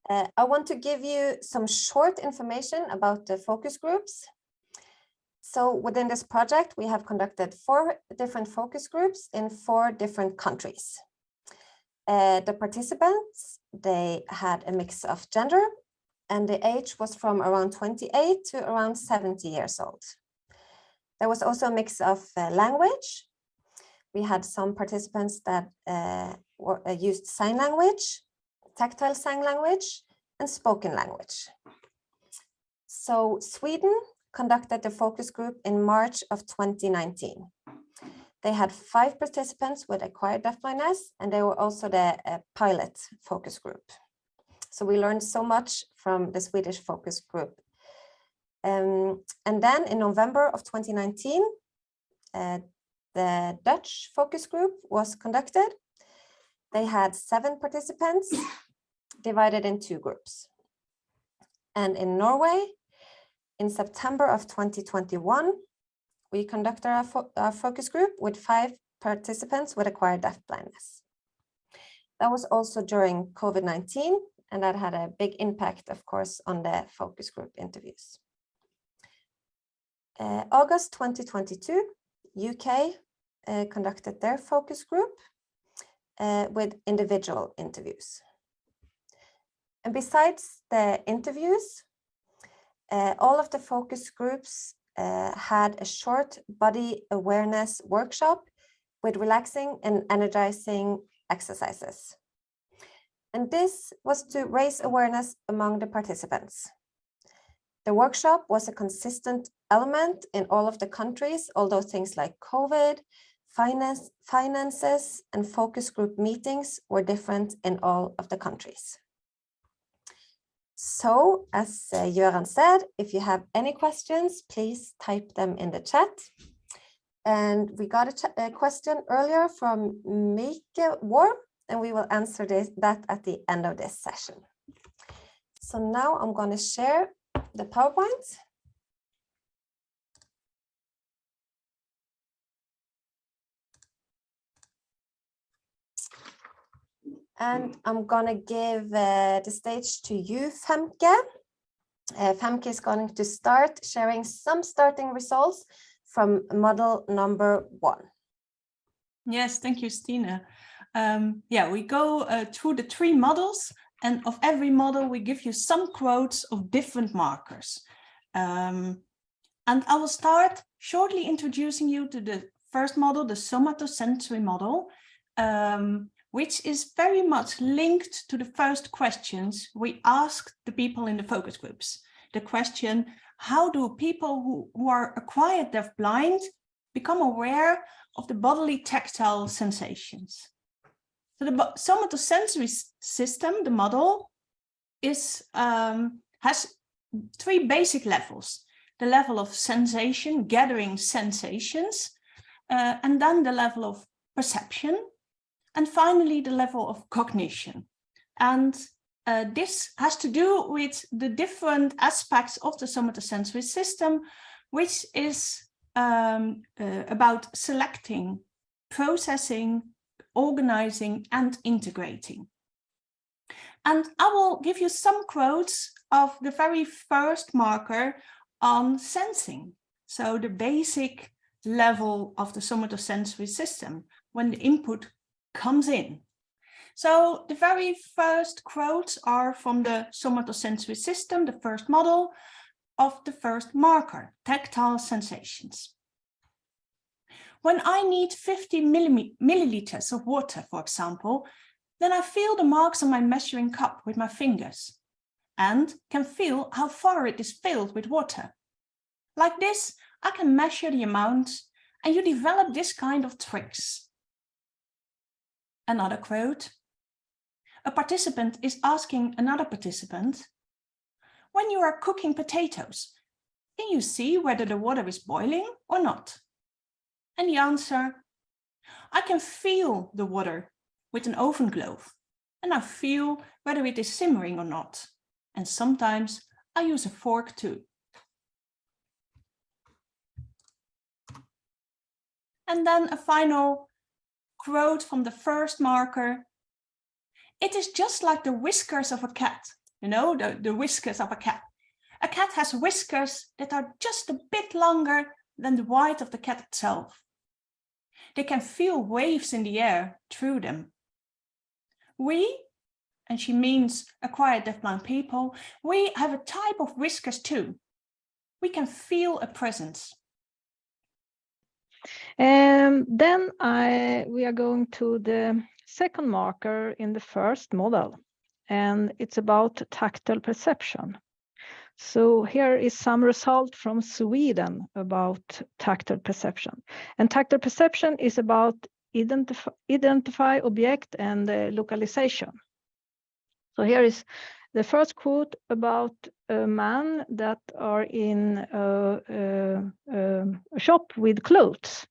I want to give you some short information about the focus groups. So within this project, we have conducted 4 different focus groups in 4 different countries. The participants, they had a mix of gender, and the age was from around 28 to around 70 years old. There was also a mix of language. We had some participants that used sign language, tactile sign language, and spoken language. So Sweden conducted the focus group in March of 2019. They had 5 participants with acquired deafblindness, and they were also the pilot focus group. So we learned so much from the Swedish focus group. And then in November of 2019, the Dutch focus group was conducted. They had 7 participants divided in 2 groups. And in Norway, in September of 2021, we conducted our focus group with 5 participants with acquired deafblindness. That was also during COVID-19, and that had a big impact, of course, on the focus group interviews. August 2022, UK conducted their focus group with individual interviews. And besides the interviews, all of the focus groups had a short body awareness workshop with relaxing and energizing exercises. And this was to raise awareness among the participants. The workshop was a consistent element in all of the countries, although things like COVID, finances, and focus group meetings were different in all of the countries. So, as Göran said, if you have any questions, please type them in the chat. And we got a question earlier from Mike Warm, and we will answer that at the end of this session. So now I'm going to share the PowerPoint. And I'm going to give the stage to you, Femke. Femke is going to start sharing some starting results from model number 1. Yes, thank you, Stina. Yeah, we go through the 3 models, and of every model, we give you some quotes of different markers. And I will start shortly introducing you to the first model, the somatosensory model, which is very much linked to the first questions we asked the people in the focus groups. The question, how do people who are acquired deafblind become aware of the bodily tactile sensations? So the somatosensory system, the model, has 3 basic levels. The level of sensation, gathering sensations, and then the level of perception, and finally the level of cognition. And this has to do with the different aspects of the somatosensory system, which is about selecting, processing, organizing, and integrating. And I will give you some quotes of the very first marker on sensing. So the basic level of the somatosensory system when the input comes in. So the very first quotes are from the somatosensory system, the first model of the first marker, tactile sensations. When I need 50 milliliters of water, for example, then I feel the marks on my measuring cup with my fingers and can feel how far it is filled with water. Like this, I can measure the amount, and you develop this kind of tricks. Another quote. A participant is asking another participant, when you are cooking potatoes, can you see whether the water is boiling or not? And the answer, I can feel the water with an oven glove, and I feel whether it is simmering or not. And sometimes I use a fork too. And then a final quote from the first marker. It is just like the whiskers of a cat. You know, the whiskers of a cat. A cat has whiskers that are just a bit longer than the white of the cat itself. They can feel waves in the air through them. We, and she means acquired deafblind people, we have a type of whiskers too. We can feel a presence. Then we are going to the second marker in the first model, and it's about tactile perception. So here is some result from Sweden about tactile perception. And tactile perception is about identify object and localization. So here is the first quote about a man that are in a shop with clothes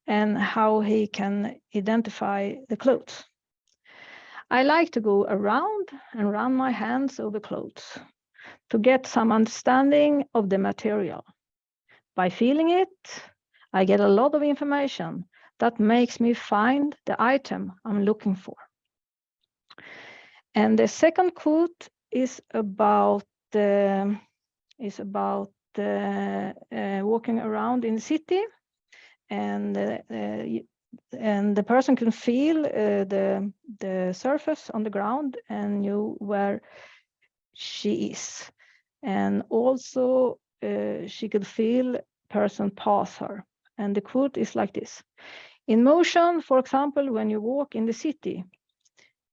and how he can identify the clothes. I like to go around and run my hands over clothes to get some understanding of the material. By feeling it, I get a lot of information that makes me find the item I'm looking for. And the second quote is about walking around in the city, and the person can feel the surface on the ground and know where she is, and also she could feel person pass her. And the quote is like this: in motion, for example, when you walk in the city,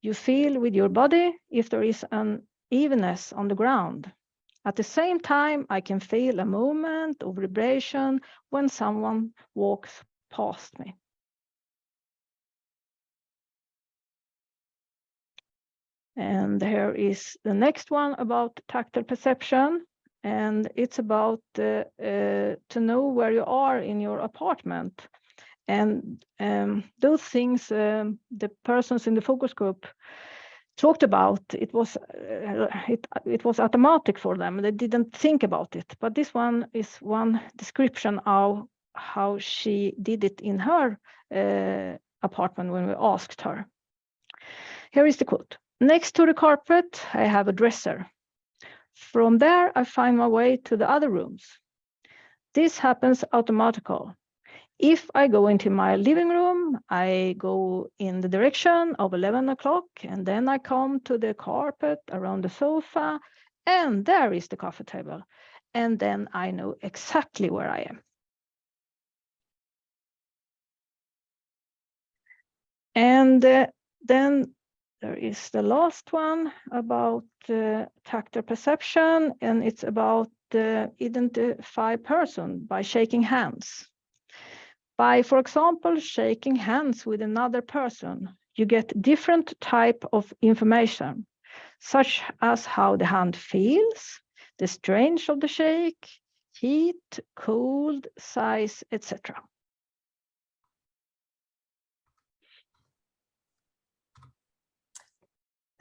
you feel with your body if there is an evenness on the ground. At the same time, I can feel a movement or vibration when someone walks past me. And here is the next one about tactile perception. And it's about to know where you are in your apartment. And those things the persons in the focus group talked about, it was automatic for them. They didn't think about it. But this one is one description of how she did it in her apartment when we asked her. Here is the quote. Next to the carpet, I have a dresser. From there, I find my way to the other rooms. This happens automatically. If I go into my living room, I go in the direction of 11 o'clock, and then I come to the carpet around the sofa, and there is the coffee table. And then I know exactly where I am. And then there is the last one about tactile perception, and it's about identify person by shaking hands. By, for example, shaking hands with another person, you get different type of information. such as how the hand feels, the strength of the shake, heat, cold, size, etc.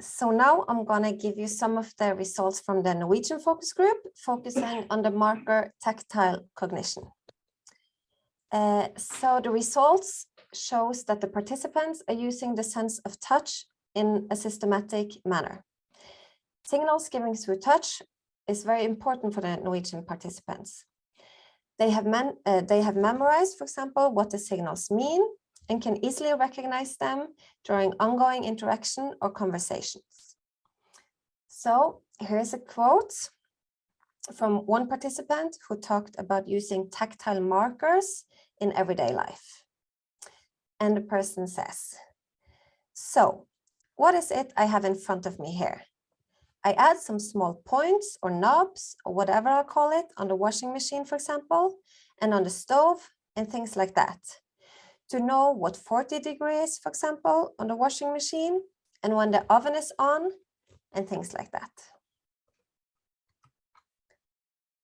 So now I'm going to give you some of the results from the Norwegian focus group, focusing on the marker tactile cognition. So the results shows that the participants are using the sense of touch in a systematic manner. Signals given through touch is very important for the Norwegian participants. They have memorized, for example, what the signals mean and can easily recognize them during ongoing interaction or conversations. So here's a quote from one participant who talked about using tactile markers in everyday life. And the person says, so what is it I have in front of me here? I add some small points or knobs or whatever I call it on the washing machine, for example, and on the stove and things like that. To know what 40 degrees, for example, on the washing machine and when the oven is on and things like that.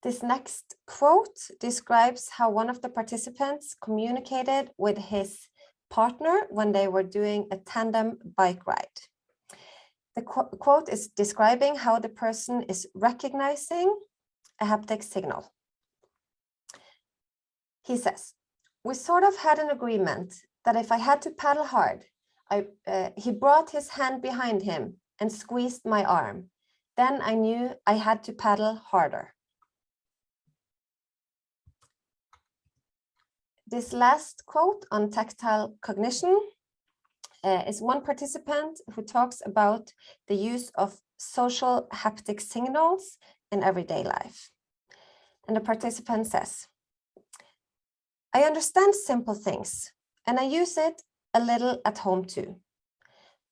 This next quote describes how one of the participants communicated with his partner when they were doing a tandem bike ride. The quote is describing how the person is recognizing a haptic signal. He says, we sort of had an agreement that if I had to paddle hard, he brought his hand behind him and squeezed my arm. Then I knew I had to paddle harder. This last quote on tactile cognition is one participant who talks about the use of social haptic signals in everyday life. And the participant says, I understand simple things and I use it a little at home too.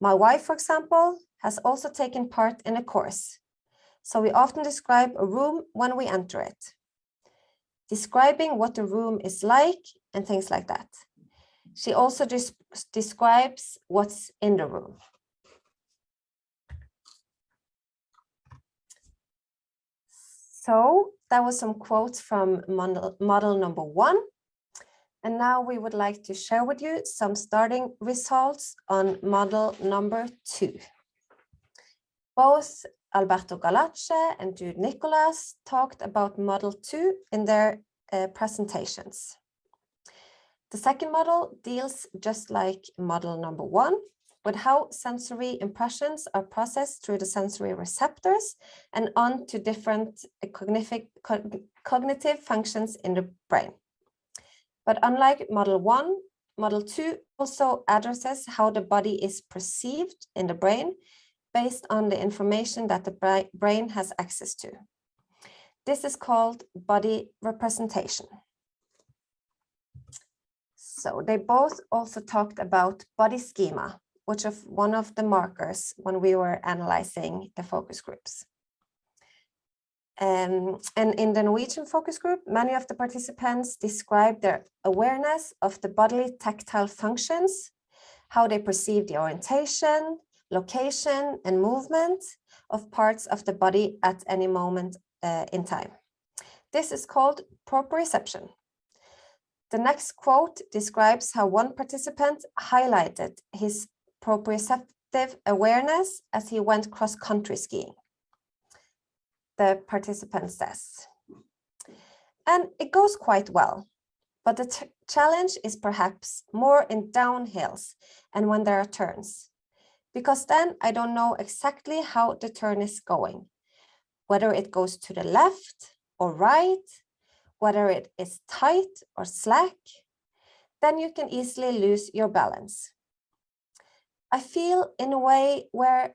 My wife, for example, has also taken part in a course. So we often describe a room when we enter it, describing what the room is like and things like that. She also describes what's in the room. So that was some quotes from model number 1. And now we would like to share with you some starting results on model number 2. Both Alberto Galace and Jude Nicholas talked about model 2 in their presentations. The second model deals just like model number 1 with how sensory impressions are processed through the sensory receptors and on to different cognitive functions in the brain. But unlike model 1, model 2 also addresses how the body is perceived in the brain based on the information that the brain has access to. This is called body representation. So they both also talked about body schema, which is one of the markers when we were analyzing the focus groups. And in the Norwegian focus group, many of the participants described their awareness of the bodily tactile functions, how they perceive the orientation, location, and movement of parts of the body at any moment in time. This is called proprioception. The next quote describes how one participant highlighted his proprioceptive awareness as he went cross-country skiing. The participant says, and it goes quite well, but the challenge is perhaps more in downhills and when there are turns, because then I don't know exactly how the turn is going, whether it goes to the left or right, whether it is tight or slack, then you can easily lose your balance. I feel in a way where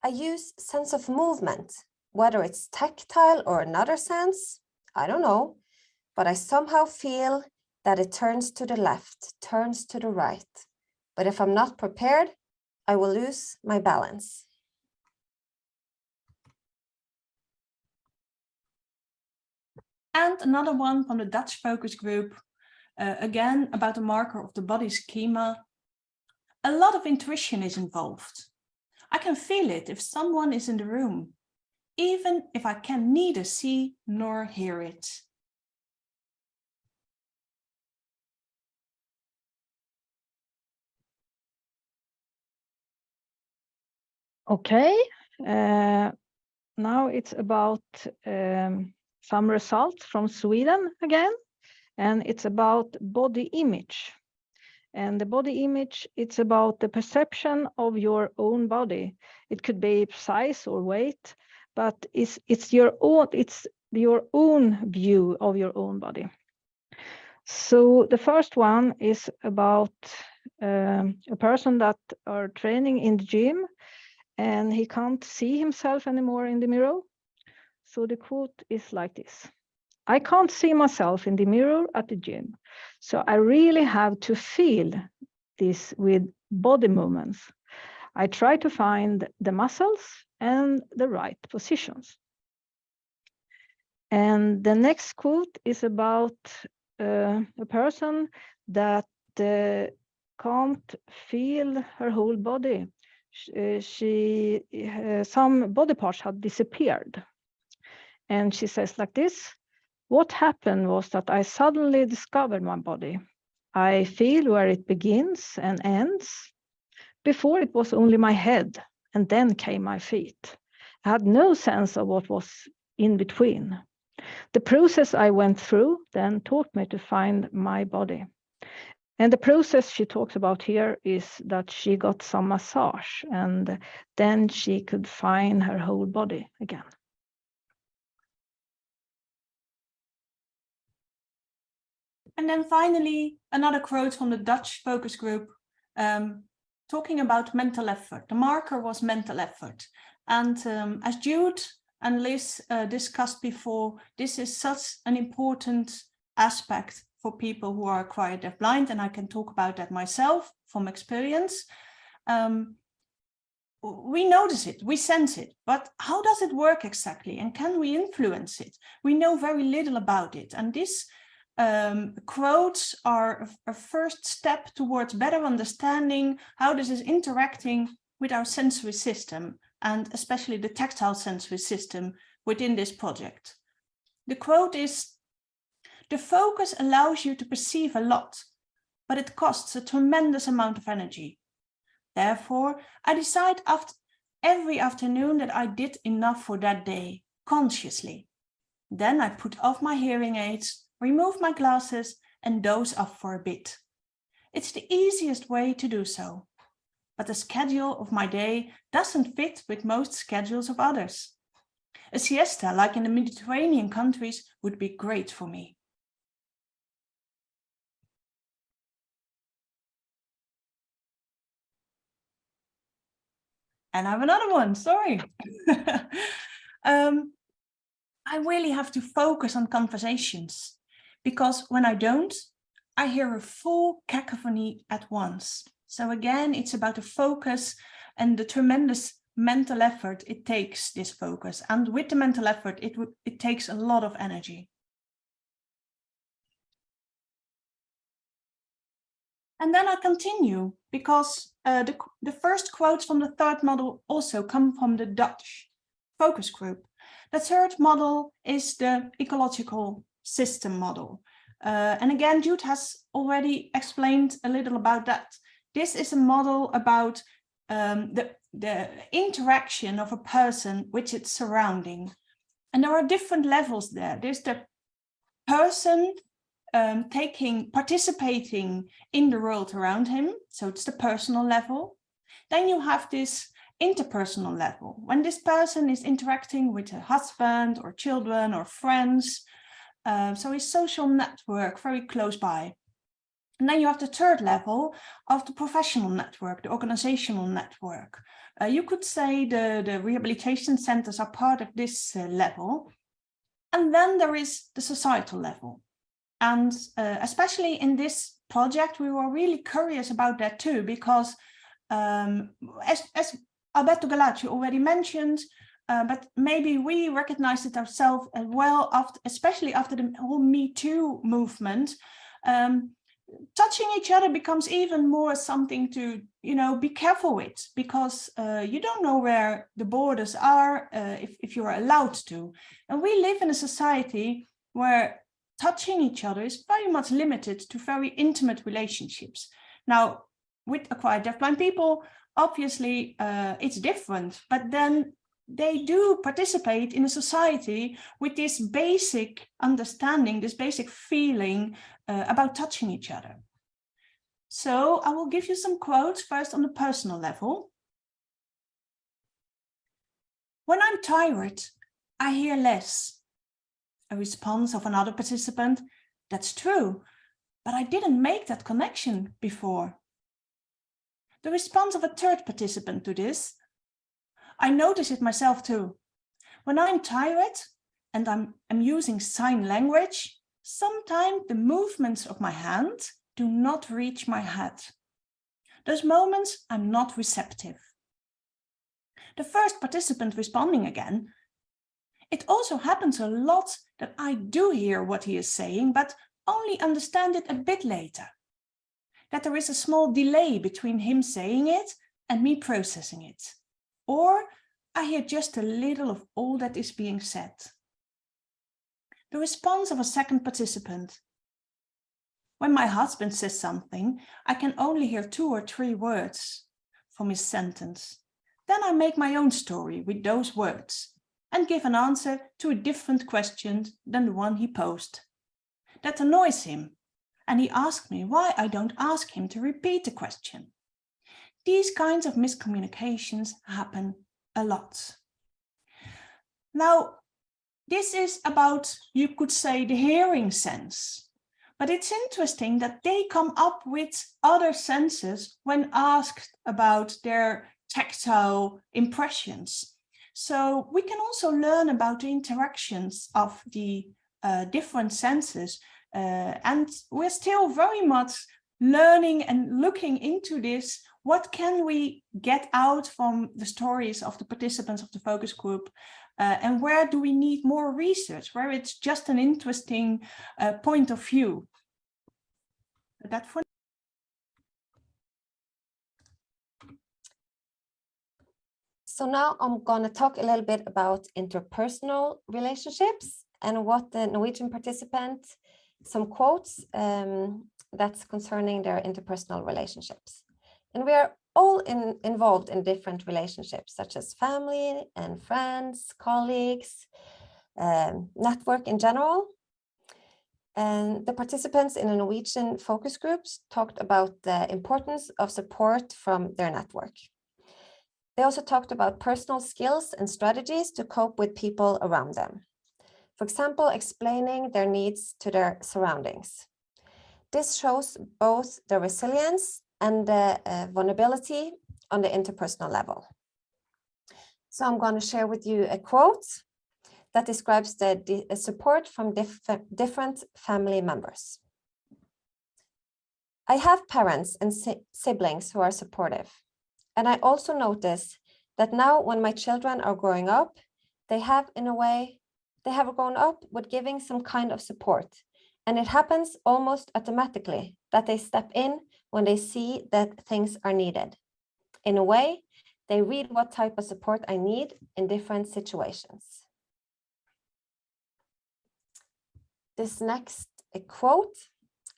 I use sense of movement, whether it's tactile or another sense, I don't know, but I somehow feel that it turns to the left, turns to the right. But if I'm not prepared, I will lose my balance. And another one from the Dutch focus group, again about the marker of the body schema. A lot of intuition is involved. I can feel it if someone is in the room, even if I can neither see nor hear it. Okay, now it's about some results from Sweden again, and it's about body image. And the body image, it's about the perception of your own body. It could be size or weight, but it's your own view of your own body. So the first one is about a person that are training in the gym, and he can't see himself anymore in the mirror. So the quote is like this: I can't see myself in the mirror at the gym, so I really have to feel this with body movements. I try to find the muscles and the right positions. And the next quote is about a person that can't feel her whole body. Some body parts have disappeared. And she says like this: what happened was that I suddenly discovered my body. I feel where it begins and ends. Before it was only my head, and then came my feet. I had no sense of what was in between. The process I went through then taught me to find my body. And the process she talks about here is that she got some massage, and then she could find her whole body again. And then finally, another quote from the Dutch focus group, talking about mental effort. The marker was mental effort. And as Jude and Liz discussed before, this is such an important aspect for people who are acquired deafblind, and I can talk about that myself from experience. We notice it, we sense it, but how does it work exactly? And can we influence it? We know very little about it. And this quotes are a first step towards better understanding how this is interacting with our sensory system, and especially the tactile sensory system within this project. The quote is, "The focus allows you to perceive a lot, but it costs a tremendous amount of energy. Therefore, I decide every afternoon that I did enough for that day, consciously. Then I put off my hearing aids, remove my glasses, and doze off for a bit. It's the easiest way to do so. But the schedule of my day doesn't fit with most schedules of others. A siesta, like in the Mediterranean countries, would be great for me." And I have another one, sorry. I really have to focus on conversations, because when I don't, I hear a full cacophony at once. So again, it's about the focus and the tremendous mental effort it takes, this focus. And with the mental effort, it takes a lot of energy. And then I continue, because the first quotes from the third model also come from the Dutch focus group. The third model is the ecological system model. And again, Jude has already explained a little about that. This is a model about the interaction of a person with its surrounding. And there are different levels there. There's the person participating in the world around him. So it's the personal level. Then you have this interpersonal level, when this person is interacting with a husband or children or friends. So his social network very close by. And then you have the third level of the professional network, the organizational network. You could say the rehabilitation centers are part of this level. And then there is the societal level. And especially in this project, we were really curious about that too, because as Alberto Galacci already mentioned, but maybe we recognized it ourselves as well, especially after the whole Me Too movement. touching each other becomes even more something to, be careful with, because you don't know where the borders are, if you're allowed to. And we live in a society where touching each other is very much limited to very intimate relationships. Now, with acquired deafblind people, obviously it's different, but then they do participate in a society with this basic understanding, this basic feeling about touching each other. So I will give you some quotes first on the personal level. When I'm tired, I hear less. A response of another participant: that's true, but I didn't make that connection before. The response of a third participant to this: I notice it myself too. When I'm tired and I'm using sign language, sometimes the movements of my hand do not reach my head. Those moments I'm not receptive. The first participant responding again: it also happens a lot that I do hear what he is saying, but only understand it a bit later. That there is a small delay between him saying it and me processing it. Or I hear just a little of all that is being said. The response of a second participant: when my husband says something, I can only hear 2 or 3 words from his sentence. Then I make my own story with those words and give an answer to a different question than the one he posed. That annoys him, and he asks me why I don't ask him to repeat the question. These kinds of miscommunications happen a lot. Now, this is about, you could say, the hearing sense. But it's interesting that they come up with other senses when asked about their tactile impressions. So we can also learn about the interactions of the different senses. And we're still very much learning and looking into this. What can we get out from the stories of the participants of the focus group? And where do we need more research, where it's just an interesting point of view? That for So now I'm going to talk a little bit about interpersonal relationships and what the Norwegian participant, some quotes that's concerning their interpersonal relationships. And we are all involved in different relationships, such as family and friends, colleagues, network in general. And the participants in the Norwegian focus groups talked about the importance of support from their network. They also talked about personal skills and strategies to cope with people around them. For example, explaining their needs to their surroundings. This shows both the resilience and the vulnerability on the interpersonal level. So I'm going to share with you a quote that describes the support from different family members. I have parents and siblings who are supportive. And I also notice that now when my children are growing up, they have grown up with giving some kind of support. And it happens almost automatically that they step in when they see that things are needed. In a way, they read what type of support I need in different situations. This next quote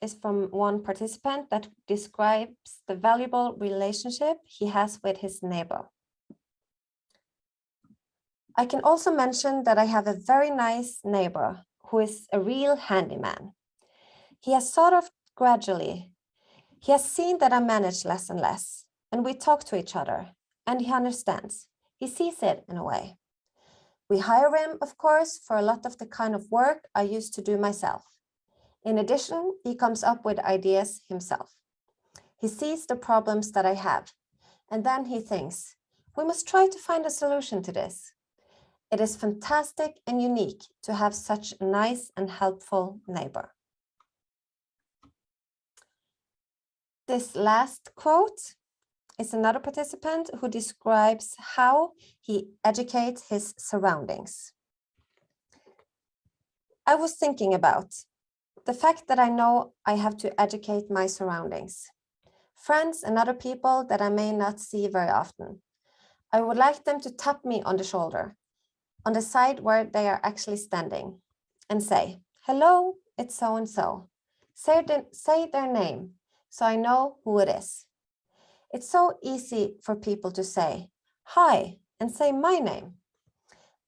is from one participant that describes the valuable relationship he has with his neighbor. I can also mention that I have a very nice neighbor who is a real handyman. He has sort of gradually, he has seen that I manage less and less, and we talk to each other, and he understands. He sees it in a way. We hire him, of course, for a lot of the kind of work I used to do myself. In addition, he comes up with ideas himself. He sees the problems that I have, and then he thinks, we must try to find a solution to this. It is fantastic and unique to have such a nice and helpful neighbor. This last quote is another participant who describes how he educates his surroundings. I was thinking about the fact that I know I have to educate my surroundings, friends and other people that I may not see very often. I would like them to tap me on the shoulder, on the side where they are actually standing, and say, "Hello, it's so-and-so." Say their name, so I know who it is. It's so easy for people to say, "Hi," and say my name.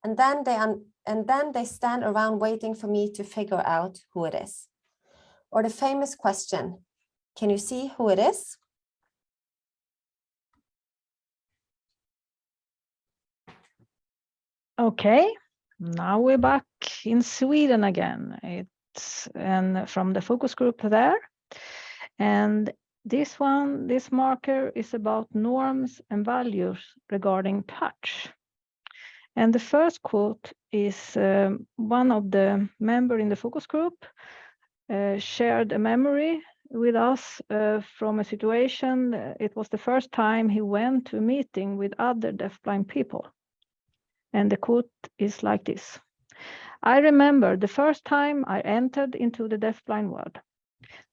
And then they stand around waiting for me to figure out who it is. Or the famous question, "Can you see who it is?" Okay, now we're back in Sweden again. It's from the focus group there. And this marker is about norms and values regarding touch. And the first quote is one of the members in the focus group shared a memory with us from a situation. It was the first time he went to a meeting with other deafblind people. And the quote is like this: "I remember the first time I entered into the deafblind world.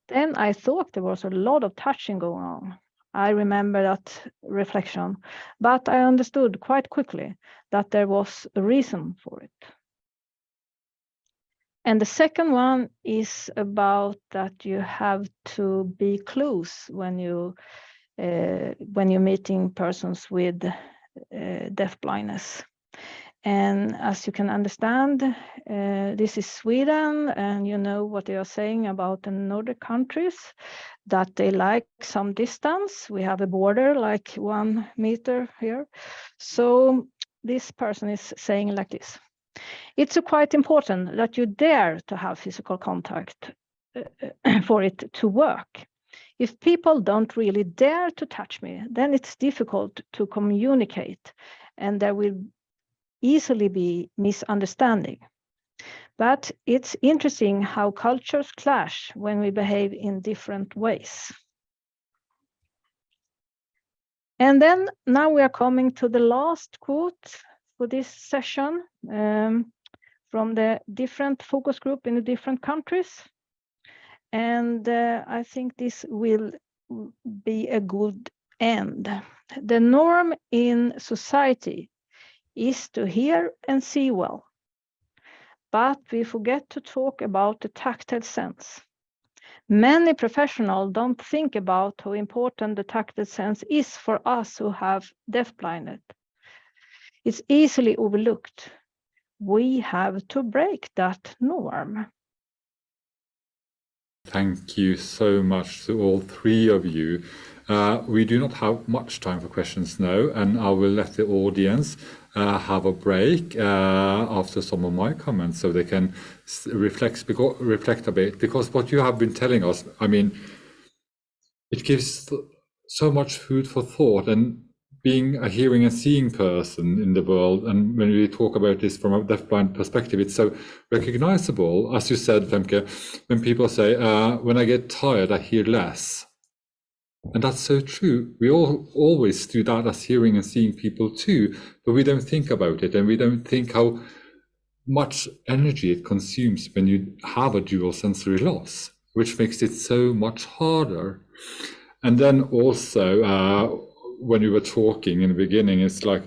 Then I thought there was a lot of touching going on. I remember that reflection, but I understood quite quickly that there was a reason for it." And the second one is about that you have to be close when you're meeting persons with deafblindness. And as you can understand, this is Sweden, and you know what they are saying about the Nordic countries, that they like some distance. We have a border like 1 meter here. So this person is saying like this: "It's quite important that you dare to have physical contact for it to work. If people don't really dare to touch me, then it's difficult to communicate, and there will easily be misunderstanding. But it's interesting how cultures clash when we behave in different ways." And then now we are coming to the last quote for this session from the different focus group in the different countries. And I think this will be a good end. "The norm in society is to hear and see well. But we forget to talk about the tactile sense. Many professionals don't think about how important the tactile sense is for us who have deafblindness. It's easily overlooked. We have to break that norm." Thank you so much to all three of you. We do not have much time for questions now, and I will let the audience have a break after some of my comments so they can reflect a bit, because what you have been telling us, I mean, it gives so much food for thought. And being a hearing and seeing person in the world, and when we talk about this from a deafblind perspective, it's so recognizable. As you said, Femke, when people say, when I get tired, I hear less. And that's so true. We all always do that as hearing and seeing people too, but we don't think about it, and we don't think how much energy it consumes when you have a dual sensory loss, which makes it so much harder. And then also, when we were talking in the beginning, it's like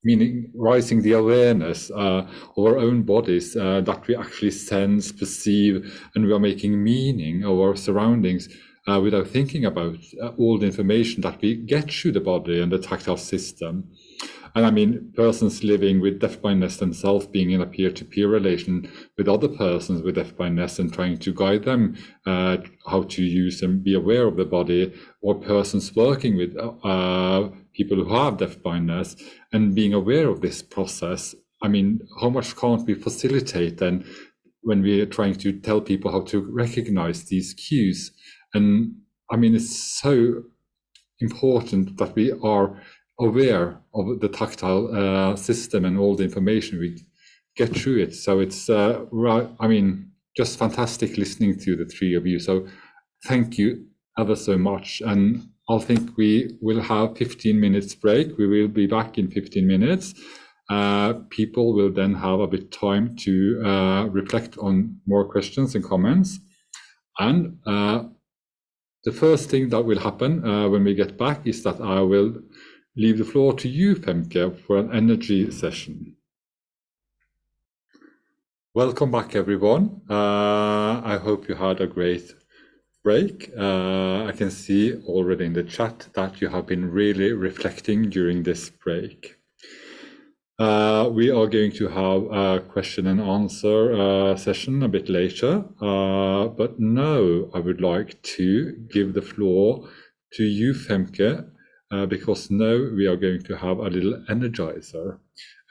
raising the awareness of our own bodies, that we actually sense, perceive, and we are making meaning of our surroundings without thinking about all the information that we get through the body and the tactile system. And I mean, persons living with deafblindness themselves being in a peer-to-peer relation with other persons with deafblindness and trying to guide them how to use and be aware of the body, or persons working with people who have deafblindness and being aware of this process. I mean, how much can't we facilitate then when we are trying to tell people how to recognize these cues? And I mean, it's so important that we are aware of the tactile system and all the information we get through it. So it's, I mean, just fantastic listening to the three of you. So thank you ever so much. And I think we will have 15 minutes break. We will be back in 15 minutes. people will then have a bit time to reflect on more questions and comments. And the first thing that will happen when we get back is that I will leave the floor to you, Femke, for an energy session. Welcome back, everyone. I hope you had a great break. I can see already in the chat that you have been really reflecting during this break. We are going to have a question and answer session a bit later, but now I would like to give the floor to you, Femke, because now we are going to have a little energizer.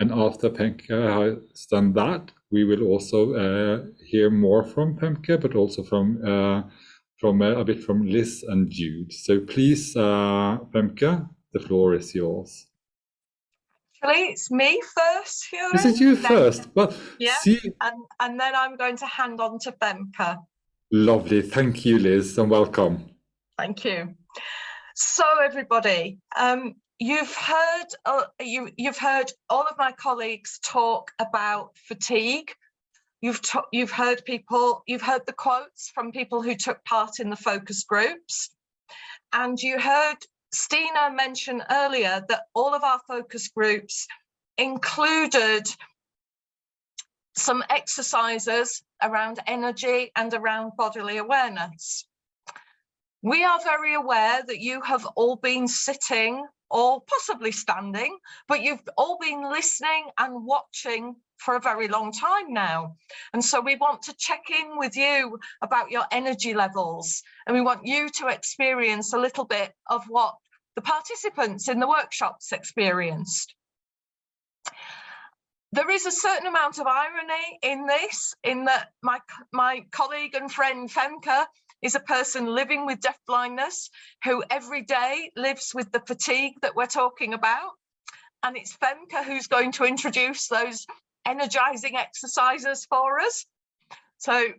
And after Femke has done that, we will also hear more from Femke, but also from a bit from Liz and Jude. So please, Femke, the floor is yours. Actually, it's me first, Huron. Is it you first? Well, yeah, see, and then I'm going to hand on to Femke. Lovely, thank you, Liz, and welcome. Thank you. So, everybody, you've heard all of my colleagues talk about fatigue. You've heard the quotes from people who took part in the focus groups, and you heard Stina mentioned earlier that all of our focus groups included some exercises around energy and around bodily awareness. We are very aware that you have all been sitting or possibly standing, but you've all been listening and watching for a very long time now. And so we want to check in with you about your energy levels, and we want you to experience a little bit of what the participants in the workshops experienced. There is a certain amount of irony in this, in that my colleague and friend Femke is a person living with deafblindness who every day lives with the fatigue that we're talking about. And it's Femke who's going to introduce those energizing exercises for us. So,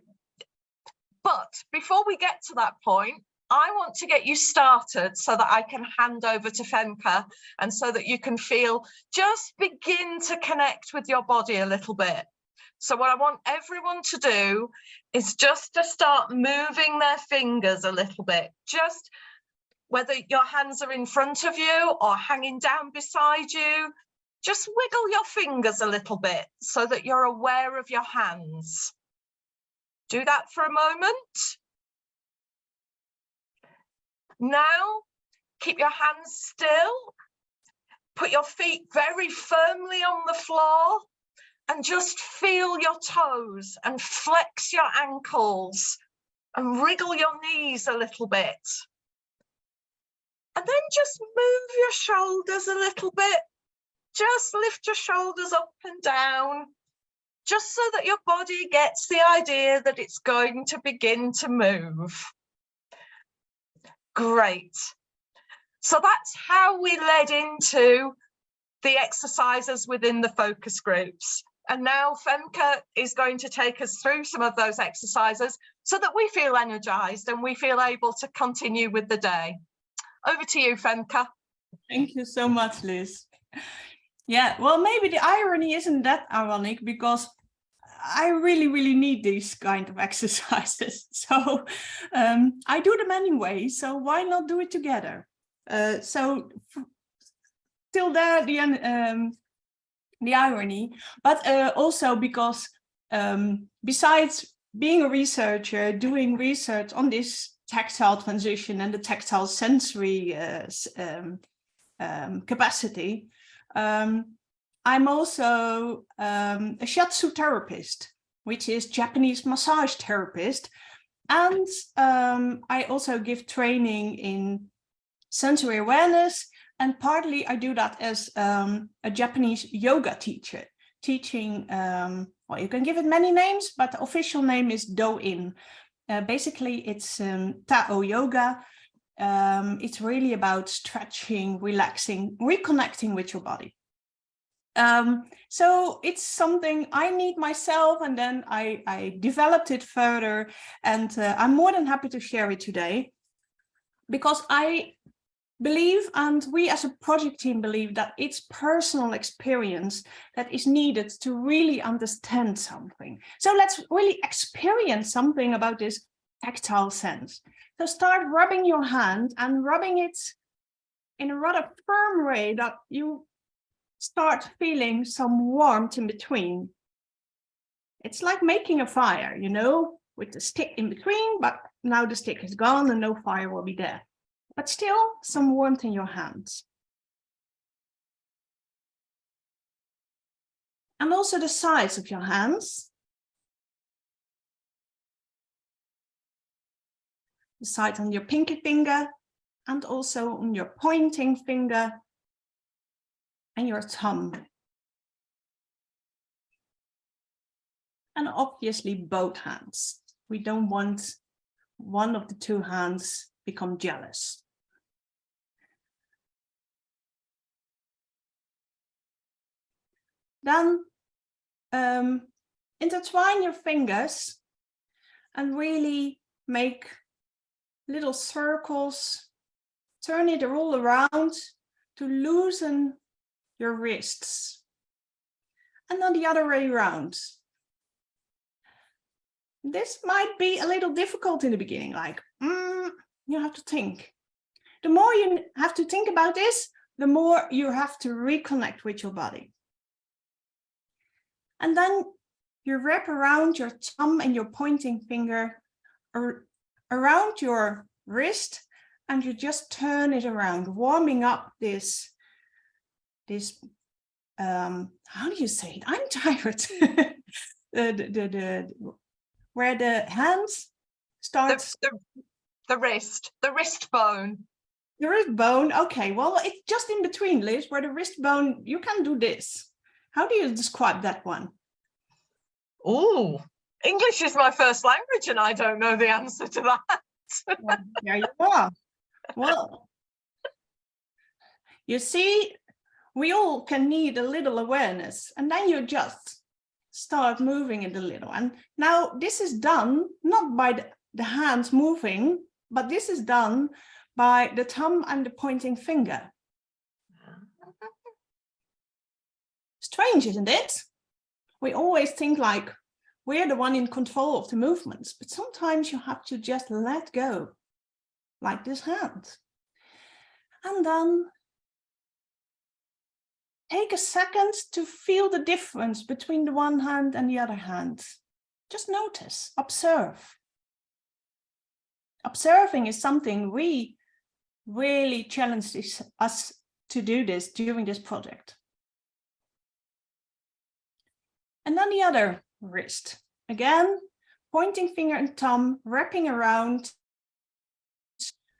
but before we get to that point, I want to get you started so that I can hand over to Femke, and so that you can just begin to connect with your body a little bit. So what I want everyone to do is just to start moving their fingers a little bit, just whether your hands are in front of you or hanging down beside you, just wiggle your fingers a little bit so that you're aware of your hands. Do that for a moment. Now, keep your hands still. Put your feet very firmly on the floor and just feel your toes and flex your ankles and wriggle your knees a little bit. And then just move your shoulders a little bit. Just lift your shoulders up and down, just so that your body gets the idea that it's going to begin to move. Great. So that's how we led into the exercises within the focus groups. And now Femke is going to take us through some of those exercises so that we feel energized and we feel able to continue with the day. Over to you, Femke. Thank you so much, Liz. Yeah, well, maybe the irony isn't that ironic, because I really need these kind of exercises. So I do them anyway, so why not do it together? So till there, the irony, but also because besides being a researcher, doing research on this tactile transition and the tactile sensory capacity, I'm also a shiatsu therapist, which is Japanese massage therapist. And I also give training in sensory awareness. And partly I do that as a Japanese yoga teacher, teaching, well, you can give it many names, but the official name is Do-In. Basically, it's Tao yoga. It's really about stretching, relaxing, reconnecting with your body. So it's something I need myself, and then I developed it further, and I'm more than happy to share it today, because I believe, and we as a project team believe, that it's personal experience that is needed to really understand something. So let's really experience something about this tactile sense. So start rubbing your hand and rubbing it in a rather firm way that you start feeling some warmth in between. It's like making a fire, you know, with the stick in between, but now the stick is gone and no fire will be there. But still some warmth in your hands. And also the sides of your hands. The side on your pinky finger and also on your pointing finger and your thumb. And obviously both hands. We don't want one of the two hands become jealous. Then intertwine your fingers and really make little circles. Turn it all around to loosen your wrists. And then the other way around. This might be a little difficult in the beginning, like, you have to think. The more you have to think about this, the more you have to reconnect with your body. And then you wrap around your thumb and your pointing finger around your wrist, and you just turn it around, warming up this how do you say it? I'm tired. Where the hands start. The wrist bone. The wrist bone, okay, well, it's just in between, Liz, where the wrist bone, you can do this. How do you describe that one? Oh, English is my first language and I don't know the answer to that. Well, there you are. Well, you see, we all can need a little awareness, and then you just start moving it a little. And now this is done not by the hands moving, but this is done by the thumb and the pointing finger. Strange, isn't it? We always think like we're the one in control of the movements, but sometimes you have to just let go, like this hand. And then take a second to feel the difference between the one hand and the other hand. Just notice, observe. Observing is something we really challenged us to do this during this project. And then the other wrist. Again, pointing finger and thumb wrapping around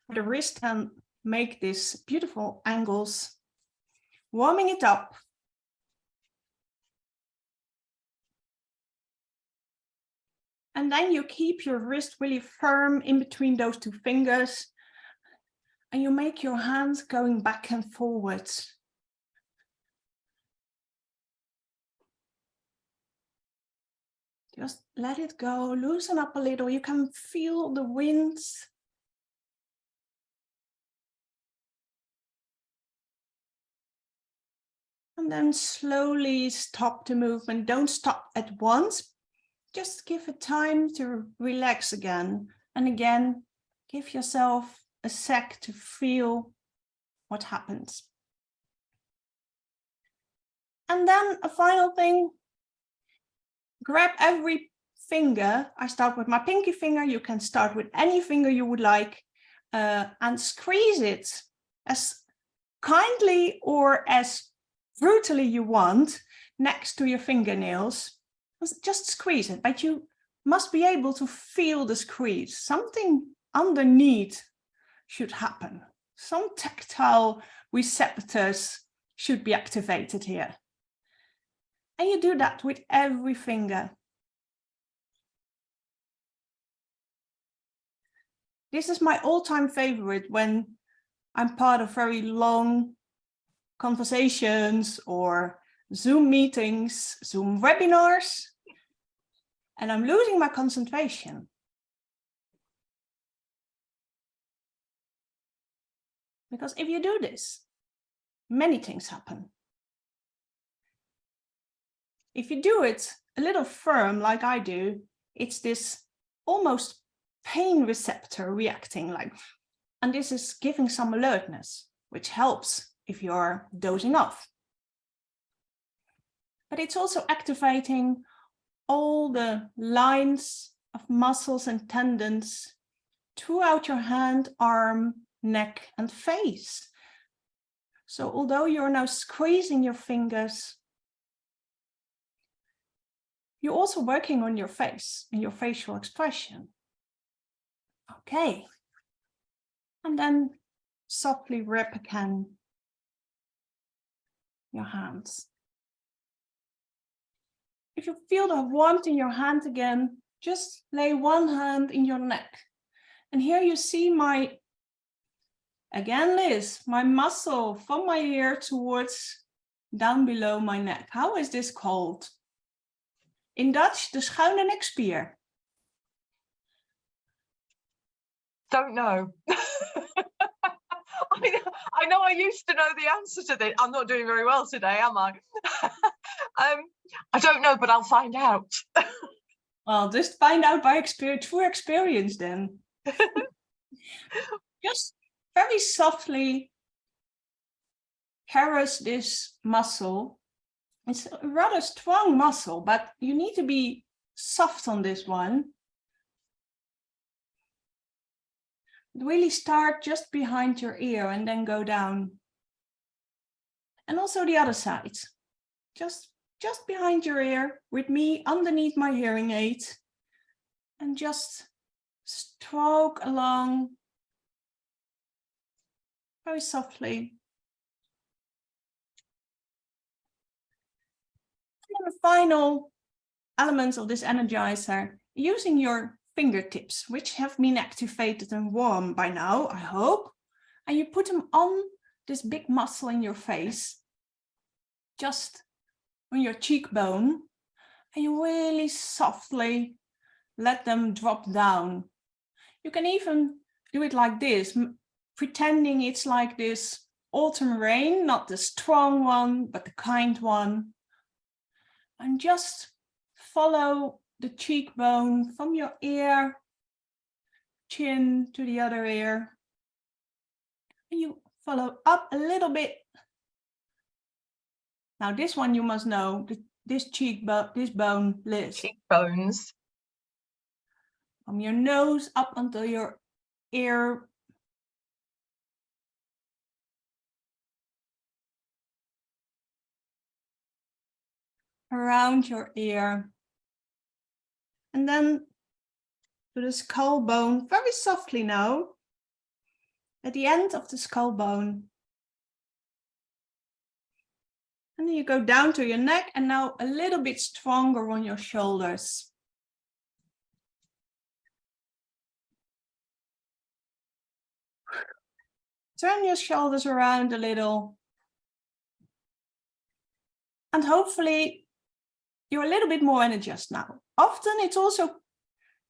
the wrist and make these beautiful angles, warming it up. And then you keep your wrist really firm in between those two fingers. And you make your hands going back and forwards. Just let it go, loosen up a little. You can feel the wind. And then slowly stop the movement. Don't stop at once. Just give it time to relax again. And again, give yourself a sec to feel what happens. And then a final thing, grab every finger. I start with my pinky finger. You can start with any finger you would like, and squeeze it as kindly or as brutally you want next to your fingernails. Just squeeze it, but you must be able to feel the squeeze. Something underneath should happen. Some tactile receptors should be activated here. And you do that with every finger. This is my all-time favorite when I'm part of very long conversations or Zoom meetings, Zoom webinars, and I'm losing my concentration. Because if you do this, many things happen. If you do it a little firm like I do, it's this almost pain receptor reacting like, and this is giving some alertness, which helps if you're dozing off. But it's also activating all the lines of muscles and tendons throughout your hand, arm, neck, and face. So although you're now squeezing your fingers, you're also working on your face and your facial expression. Okay. And then softly wrap again your hands. If you feel the warmth in your hand again, just lay one hand in your neck. And here you see my, again, Liz, my muscle from my ear towards down below my neck. How is this called? In Dutch, de schuine nekspier. Don't know. I know I used to know the answer to this. I'm not doing very well today, am I? I don't know, but I'll find out. Well, just find out by experience, through experience then. Just very softly caress this muscle. It's a rather strong muscle, but you need to be soft on this one. Really start just behind your ear and then go down. And also the other side. Just behind your ear with me underneath my hearing aid. And just stroke along very softly. And then the final elements of this energizer, using your fingertips, which have been activated and warm by now, I hope. And you put them on this big muscle in your face, just on your cheekbone, and you really softly let them drop down. You can even do it like this, pretending it's like this autumn rain, not the strong one, but the kind one. And just follow the cheekbone from your ear, chin to the other ear. And you follow up a little bit. Now this one you must know, this cheekbone, this bone, Liz. Cheekbones. From your nose up until your ear. Around your ear. And then to the skull bone, very softly now. At the end of the skull bone. And then you go down to your neck and now a little bit stronger on your shoulders. Turn your shoulders around a little. And hopefully you're a little bit more energized now. Often it's also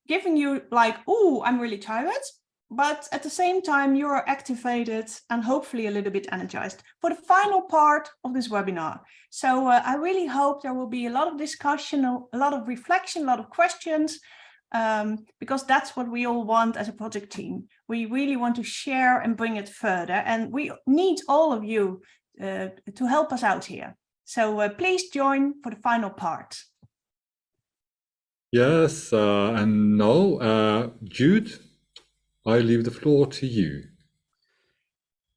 giving you like, oh, I'm really tired. But at the same time, you are activated and hopefully a little bit energized for the final part of this webinar. So I really hope there will be a lot of discussion, a lot of reflection, a lot of questions, because that's what we all want as a project team. We really want to share and bring it further. And we need all of you to help us out here. So please join for the final part. Yes, and now, Jude, I leave the floor to you.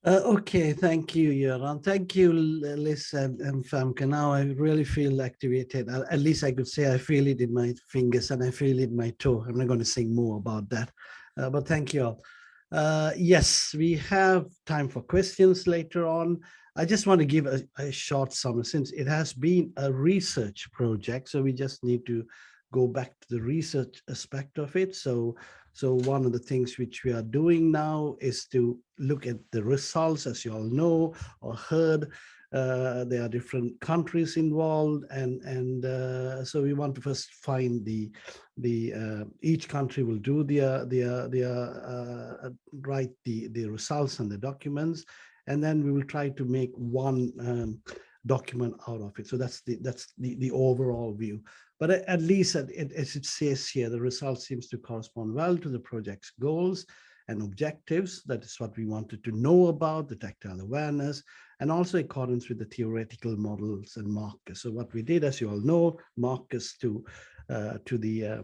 Okay, thank you, Göran. Thank you, Liz and Famke. Now I really feel activated. At least I could say I feel it in my fingers and I feel it in my toe. I'm not going to sing more about that, but thank you all. Yes, we have time for questions later on. I just want to give a short summary since it has been a research project. So we just need to go back to the research aspect of it. So one of the things which we are doing now is to look at the results, as you all know or heard. There are different countries involved, and so we want to first find each country will do their write the results and the documents, and then we will try to make one document out of it. So that's the overall view. But at least as it says here, the result seems to correspond well to the project's goals and objectives. That is what we wanted to know about the tactile awareness, and also accordance with the theoretical models and markers. So what we did, as you all know, markers to the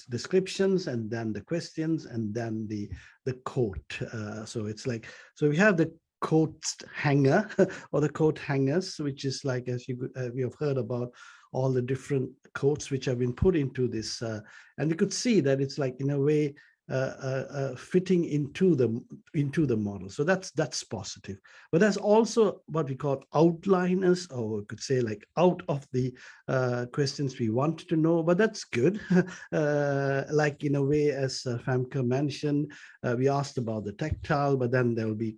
descriptions, and then the questions, and then the quote. So it's like, so we have the quote hanger or the quote hangers, which is like, as we have heard about all the different quotes which have been put into this, and you could see that it's like in a way fitting into the model. So that's positive. But there's also what we call outliners, or we could say like out of the questions we want to know, but that's good. Like in a way, as Famke mentioned, we asked about the tactile, but then there will be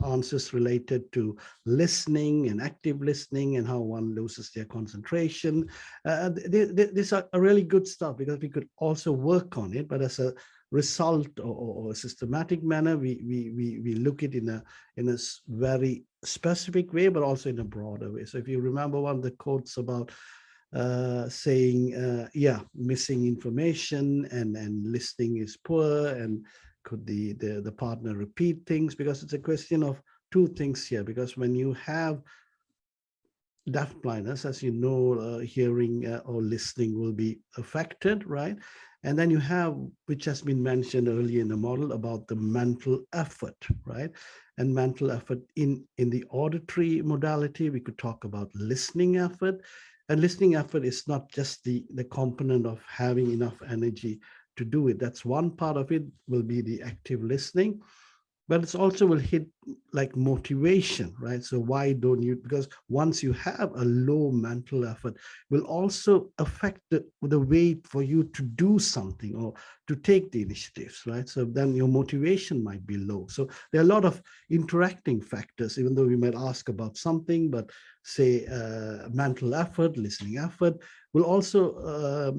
answers related to listening and active listening and how one loses their concentration. These are really good stuff, because we could also work on it, but as a result or a systematic manner, we look at it in a very specific way, but also in a broader way. So if you remember one of the quotes about saying, missing information and listening is poor, and could the partner repeat things, because it's a question of two things here. Because when you have deafblindness, as you know, hearing or listening will be affected, right? And then you have, which has been mentioned earlier in the model, about the mental effort, right? And mental effort in the auditory modality, we could talk about listening effort. And listening effort is not just the component of having enough energy to do it. That's one part of it, will be the active listening, but it's also will hit like motivation, right? So why don't you, because once you have a low mental effort, will also affect the way for you to do something or to take the initiatives, right? So then your motivation might be low. So there are a lot of interacting factors, even though we might ask about something, but say mental effort, listening effort will also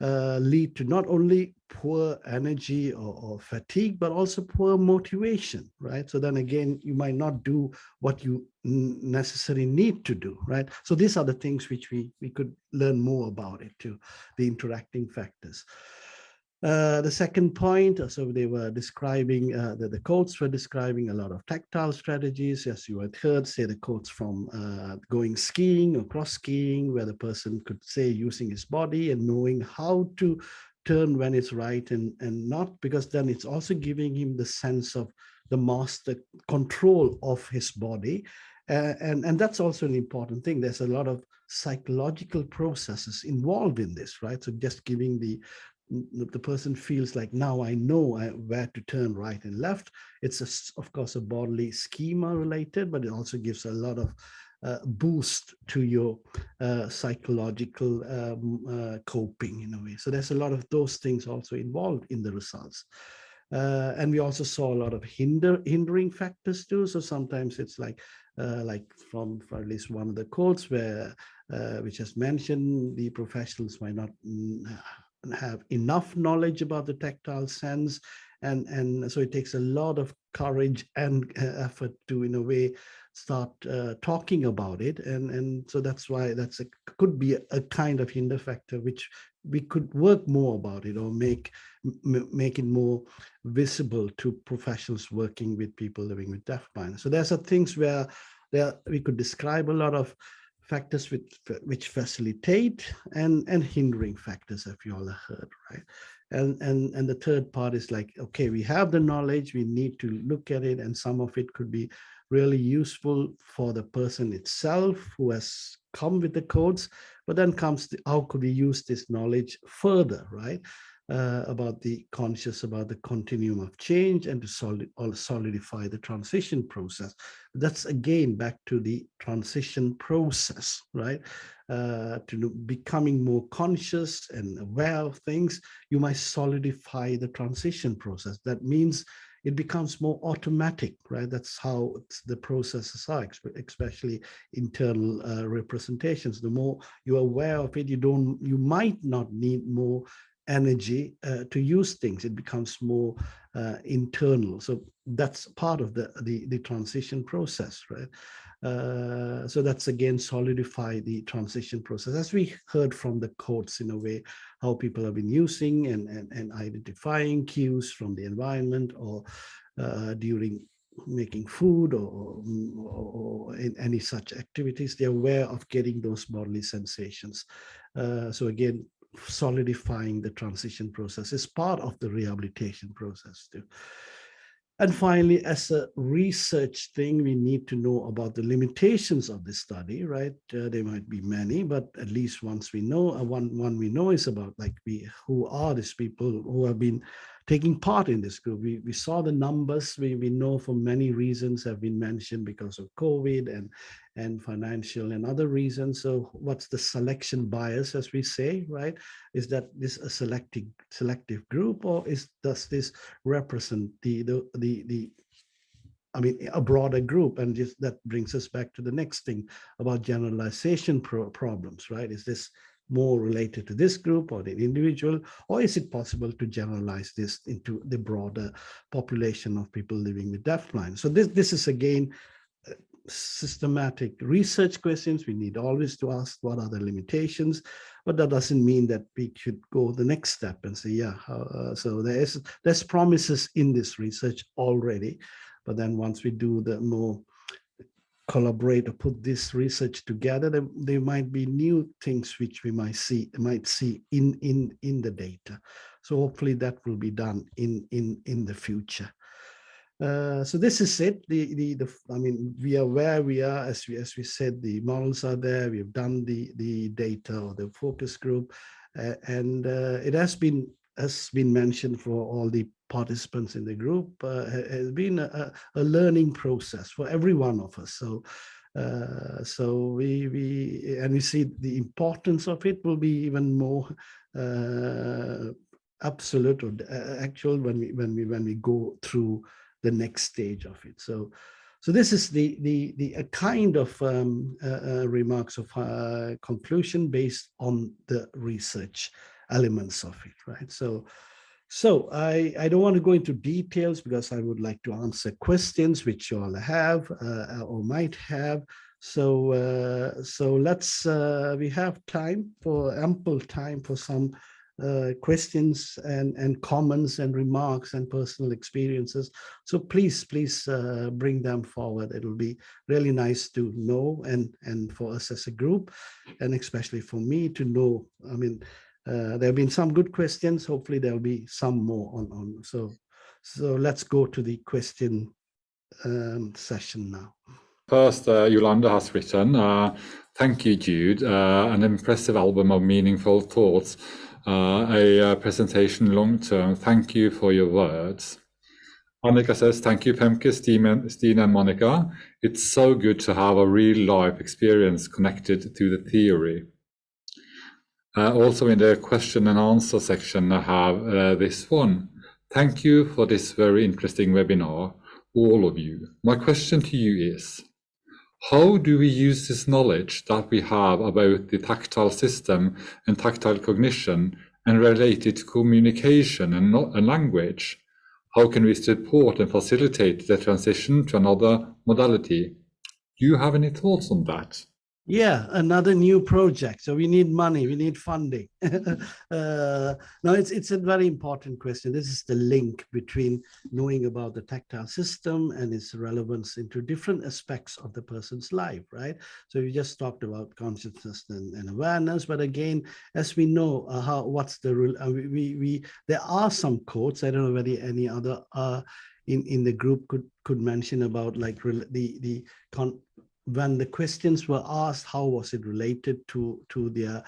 lead to not only poor energy or fatigue, but also poor motivation, right? So then again, you might not do what you necessarily need to do, right? So these are the things which we could learn more about it too, the interacting factors. The second point, so they were describing, the quotes were describing a lot of tactile strategies, as you had heard, say the quotes from going skiing or cross skiing, where the person could say using his body and knowing how to turn when it's right and not, because then it's also giving him the sense of the master control of his body. And that's also an important thing. There's a lot of psychological processes involved in this, right? So just giving the person feels like, now I know where to turn right and left. It's of course a bodily schema related, but it also gives a lot of boost to your psychological coping in a way. So there's a lot of those things also involved in the results. And we also saw a lot of hindering factors too. So sometimes it's like from at least one of the quotes where which has mentioned the professionals might not have enough knowledge about the tactile sense, and so it takes a lot of courage and effort to, in a way, start talking about it, and so that's why could be a kind of hinder factor which we could work more about it, or make it more visible to professionals working with people living with deafblindness. So there's some things where we could describe a lot of factors which facilitate and hindering factors, if you all have heard, right? And the third part is like, okay, we have the knowledge, we need to look at it, and some of it could be really useful for the person itself who has come with the codes, but then comes how could we use this knowledge further, right? About the conscious, about the continuum of change, and to solidify the transition process. That's again back to the transition process, right? To becoming more conscious and aware of things, you might solidify the transition process. That means it becomes more automatic, right? That's how the processes are, especially internal representations. The more you're aware of it, you might not need more energy to use things. It becomes more internal. So that's part of the transition process, right? So that's again solidify the transition process, as we heard from the quotes, in a way, how people have been using and identifying cues from the environment, or during making food, or in any such activities. They're aware of getting those bodily sensations. So again, solidifying the transition process is part of the rehabilitation process too. And finally, as a research thing, we need to know about the limitations of the study, right? There might be many, but at least once we know, one we know is about, like, who are these people who have been taking part in this group. We saw the numbers. We know for many reasons have been mentioned, because of COVID and financial and other reasons. So what's the selection bias, as we say, right? Is that this a selective group, or does this represent a broader group? And just that brings us back to the next thing about generalization problems, right? Is this more related to this group or the individual, or is it possible to generalize this into the broader population of people living with deafblindness? So this is again systematic research questions. We need always to ask what are the limitations, but that doesn't mean that we should go the next step and say, so there's promises in this research already, but then once we do the more collaborate or put this research together, there might be new things which we might see in the data. So hopefully that will be done in the future. So this is it. We are where we are. As we said, the models are there. We have done the data, or the focus group, and it has been mentioned for all the participants in the group. Has been a learning process for every one of us. So we see the importance of it will be even more absolute or actual when we go through the next stage of it. So this is the kind of remarks of conclusion based on the research elements of it, right? So I don't want to go into details, because I would like to answer questions which you all have or might have. So let's we have ample time for some questions and comments and remarks and personal experiences. So please bring them forward. It'll be really nice to know, and for us as a group, and especially for me to know. There have been some good questions. Hopefully there'll be some more on. So let's go to the question session now. First, Yolanda has written, thank you, Jude, an impressive album of meaningful thoughts, a presentation long-term. Thank you for your words. Annika says, thank you, Femke, Stina, and Monica. It's so good to have a real-life experience connected to the theory. Also in the question and answer section, I have this one. Thank you for this very interesting webinar, all of you. My question to you is, how do we use this knowledge that we have about the tactile system and tactile cognition and relate it to communication and language? How can we support and facilitate the transition to another modality? Do you have any thoughts on that? Yeah, another new project. So we need money, we need funding. No, it's a very important question. This is the link between knowing about the tactile system and its relevance into different aspects of the person's life, right? So we just talked about consciousness and awareness, but again, as we know, there are some quotes. I don't know whether any other in the group could mention about, like, when the questions were asked, how was it related to their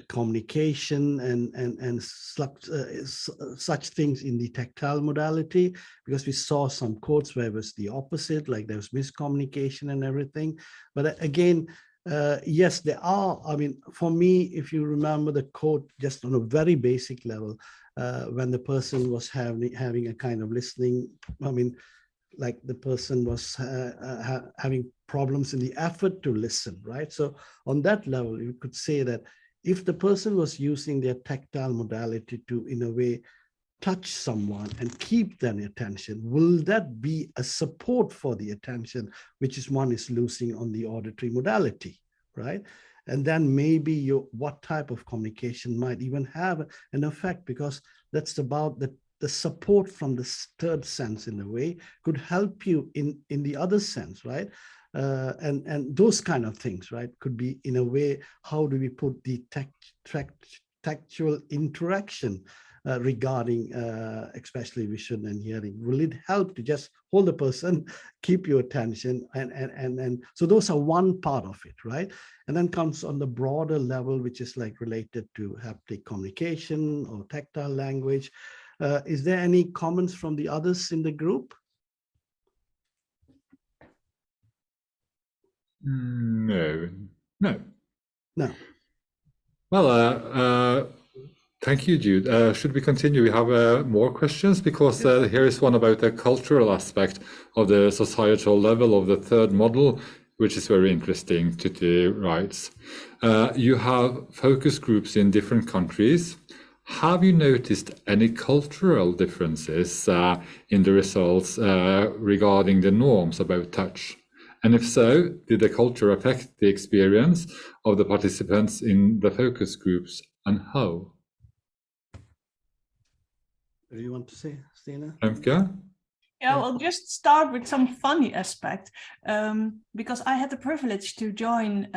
communication and such things in the tactile modality? Because we saw some quotes where it was the opposite, like there was miscommunication and everything. But again, yes, there are. For me, if you remember the quote, just on a very basic level, when the person was having a kind of listening, like the person was having problems in the effort to listen, right? So on that level, you could say that if the person was using their tactile modality to, in a way, touch someone and keep their attention, will that be a support for the attention, which is one is losing on the auditory modality, right? And then maybe what type of communication might even have an effect, because that's about the support from the third sense in a way could help you in the other sense, right? And those kind of things, right, could be in a way, how do we put the tactual interaction regarding especially vision and hearing? Will it help to just hold the person, keep your attention, and so those are one part of it, right? And then comes on the broader level, which is like related to haptic communication or tactile language. Is there any comments from the others in the group? No. Well, thank you, Jude. Should we continue? We have more questions, because here is one about the cultural aspect of the societal level of the third model, which is very interesting. Tutti writes, you have focus groups in different countries. Have you noticed any cultural differences in the results regarding the norms about touch? And if so, did the culture affect the experience of the participants in the focus groups, and how? What do you want to say, Stina? Emke? Yeah, I'll just start with some funny aspect, because I had the privilege to join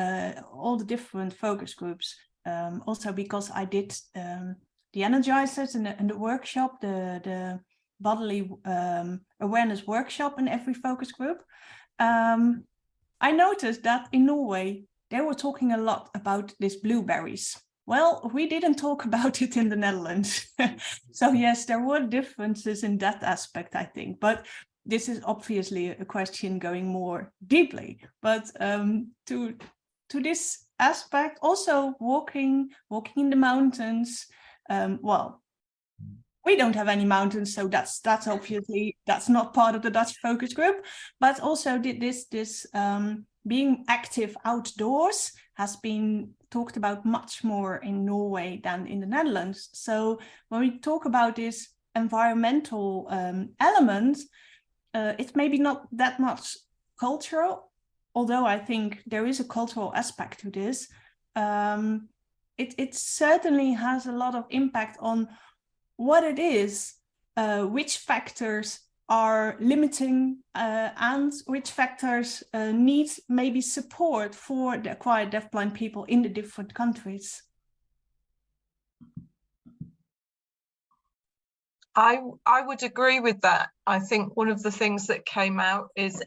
all the different focus groups, also because I did the energizers and the workshop, the bodily awareness workshop in every focus group. I noticed that in Norway, they were talking a lot about these blueberries. Well, we didn't talk about it in the Netherlands. So yes, there were differences in that aspect, I think. But this is obviously a question going more deeply. But to this aspect, also walking in the mountains, well, we don't have any mountains, so that's obviously, that's not part of the Dutch focus group. But also this being active outdoors has been talked about much more in Norway than in the Netherlands. So when we talk about this environmental element, it's maybe not that much cultural, although I think there is a cultural aspect to this. It certainly has a lot of impact on what it is, which factors are limiting and which factors need maybe support for the acquired deafblind people in the different countries. I would agree with that. I think one of the things that came out is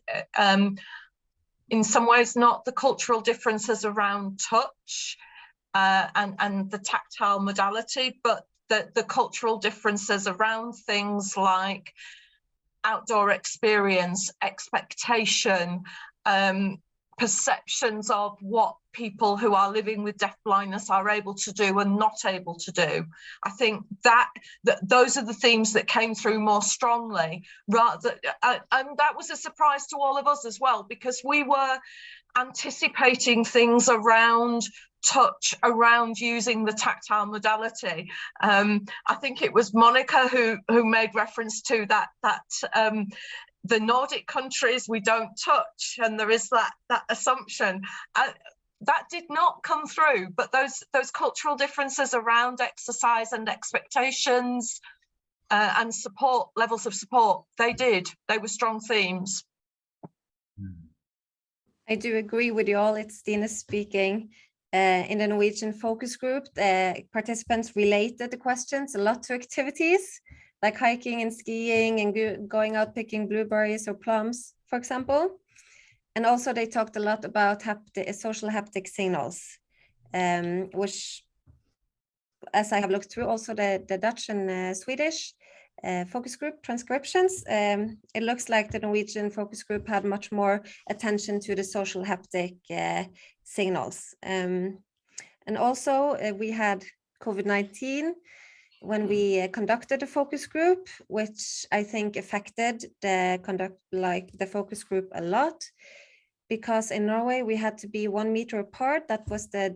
in some ways not the cultural differences around touch and the tactile modality, but the cultural differences around things like outdoor experience, expectation, perceptions of what people who are living with deafblindness are able to do and not able to do. I think that those are the themes that came through more strongly, rather, and that was a surprise to all of us as well, because we were anticipating things around touch, around using the tactile modality. I think it was Monica who made reference to that the Nordic countries we don't touch, and there is that assumption. That did not come through, but those cultural differences around exercise and expectations and support, levels of support, they were strong themes. I do agree with you all. It's Stina speaking. In the Norwegian focus group, the participants related the questions a lot to activities like hiking and skiing and going out picking blueberries or plums, for example. And also they talked a lot about social haptic signals, which, as I have looked through also the Dutch and Swedish focus group transcriptions, it looks like the Norwegian focus group had much more attention to the social haptic signals. And also we had COVID-19 when we conducted the focus group, which I think affected the focus group a lot, because in Norway we had to be 1 meter apart. That was the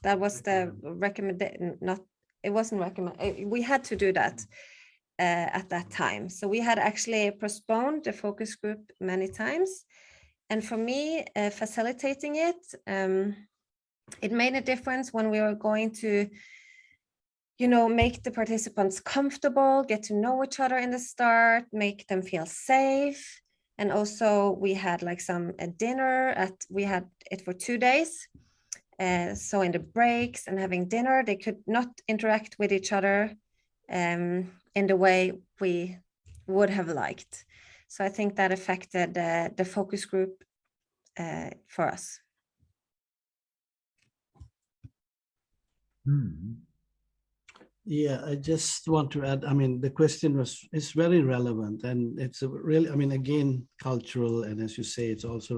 That was the recommendation. Not, it wasn't recommend. We had to do that at that time. So we had actually postponed the focus group many times. And for me, facilitating it, it made a difference when we were going to, you know, make the participants comfortable, get to know each other in the start, make them feel safe. And also we had like some dinner we had it for 2 days. So in the breaks and having dinner, they could not interact with each other in the way we would have liked. So I think that affected the focus group for us. Yeah, I just want to add, I mean, the question is very relevant, and it's a really, I mean, again, cultural, and as you say, it's also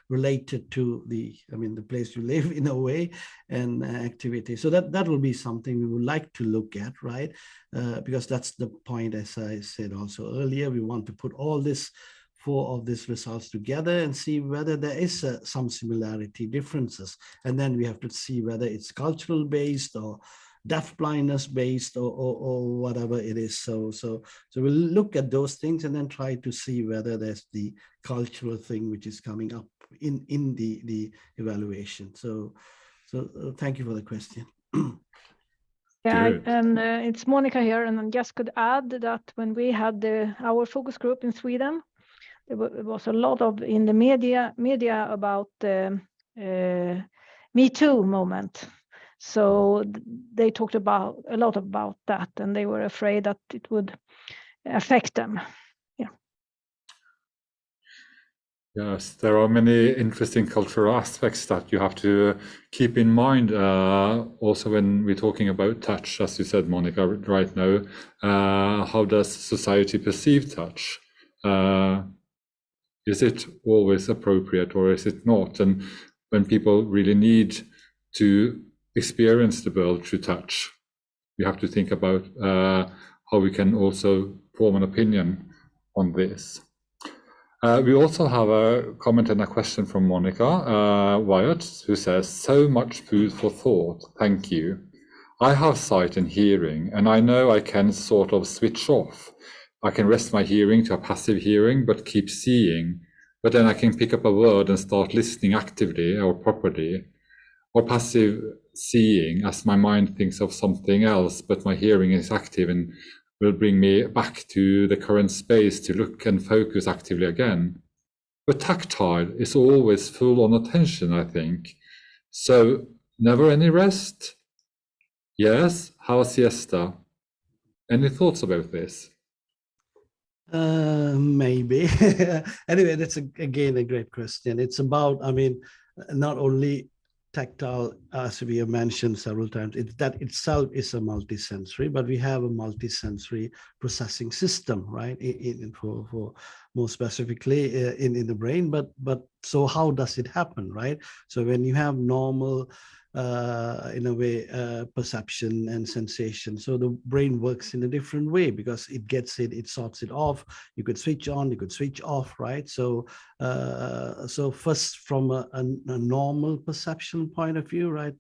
related to the place you live in a way, and activity. So that will be something we would like to look at, right? Because that's the point, as I said also earlier, we want to put all this 4 of these results together and see whether there is some similarity, differences, and then we have to see whether it's cultural based or deafblindness based or whatever it is. So we'll look at those things and then try to see whether there's the cultural thing which is coming up in the evaluation. So thank you for the question. Yeah, and it's Monica here, and I just could add that when we had our focus group in Sweden, there was a lot of in the media about the Me Too moment. So they talked a lot about that, and they were afraid that it would affect them. Yeah. Yes, there are many interesting cultural aspects that you have to keep in mind. Also, when we're talking about touch, as you said, Monica, right now, how does society perceive touch? Is it always appropriate or is it not? And when people really need to experience the world through touch, we have to think about how we can also form an opinion on this. We also have a comment and a question from Monica Wyatt, who says, "So much food for thought, thank you. I have sight and hearing, and I know I can sort of switch off. I can rest my hearing to a passive hearing, but keep seeing. But then I can pick up a word and start listening actively or properly, or passive seeing as my mind thinks of something else, but my hearing is active and will bring me back to the current space to look and focus actively again. But tactile is always full on attention, I think. So never any rest? Yes, how a siesta? Any thoughts about this?" Maybe. Anyway, that's again a great question. It's about, I mean, not only tactile, as we have mentioned several times, that itself is a multisensory, but we have a multisensory processing system, right? For more specifically in the brain. But so how does it happen, right? So when you have normal, in a way, perception and sensation, so the brain works in a different way because it gets it sorts it off. You could switch on, you could switch off, right? So first, from a normal perception point of view, right,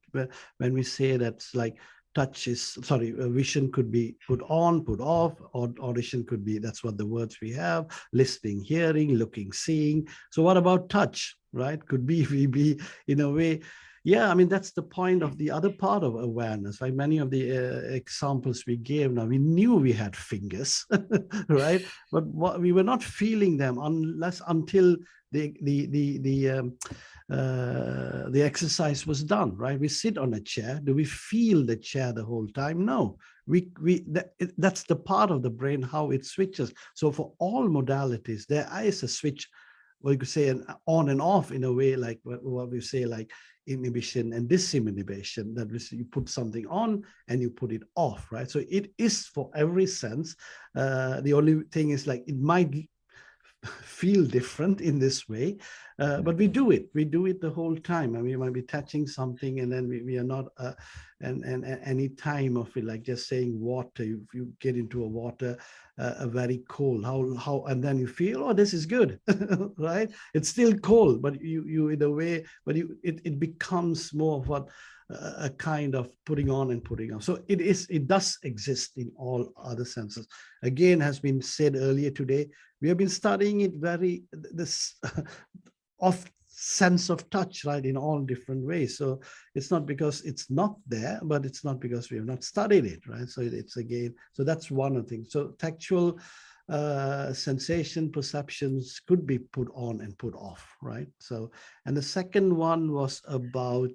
when we say that's like touch is, vision could be put on, put off, or audition could be, that's what the words we have, listening, hearing, looking, seeing. So what about touch, right? Could be, we be in a way. Yeah, I mean, that's the point of the other part of awareness. Like many of the examples we gave now, we knew we had fingers, right? But we were not feeling them until the exercise was done, right? We sit on a chair. Do we feel the chair the whole time? No. That's the part of the brain, how it switches. So for all modalities, there is a switch, or you could say an on and off in a way, like what we say, like inhibition and disinhibition, that you put something on and you put it off, right? So it is for every sense. The only thing is, like, it might feel different in this way, but we do it the whole time. I mean, we might be touching something and then we are not, and any time of it, like just saying water, if you get into a water, a very cold, how and then you feel, oh, this is good, right? It's still cold, but you in a way, but it becomes more of what a kind of putting on and putting off. So it does exist in all other senses. Again, has been said earlier today, we have been studying it this of sense of touch, right, in all different ways. So it's not because it's not there, but it's not because we have not studied it, right? So it's again, so that's one of the things. So tactual sensation perceptions could be put on and put off, right? So, and the second one was about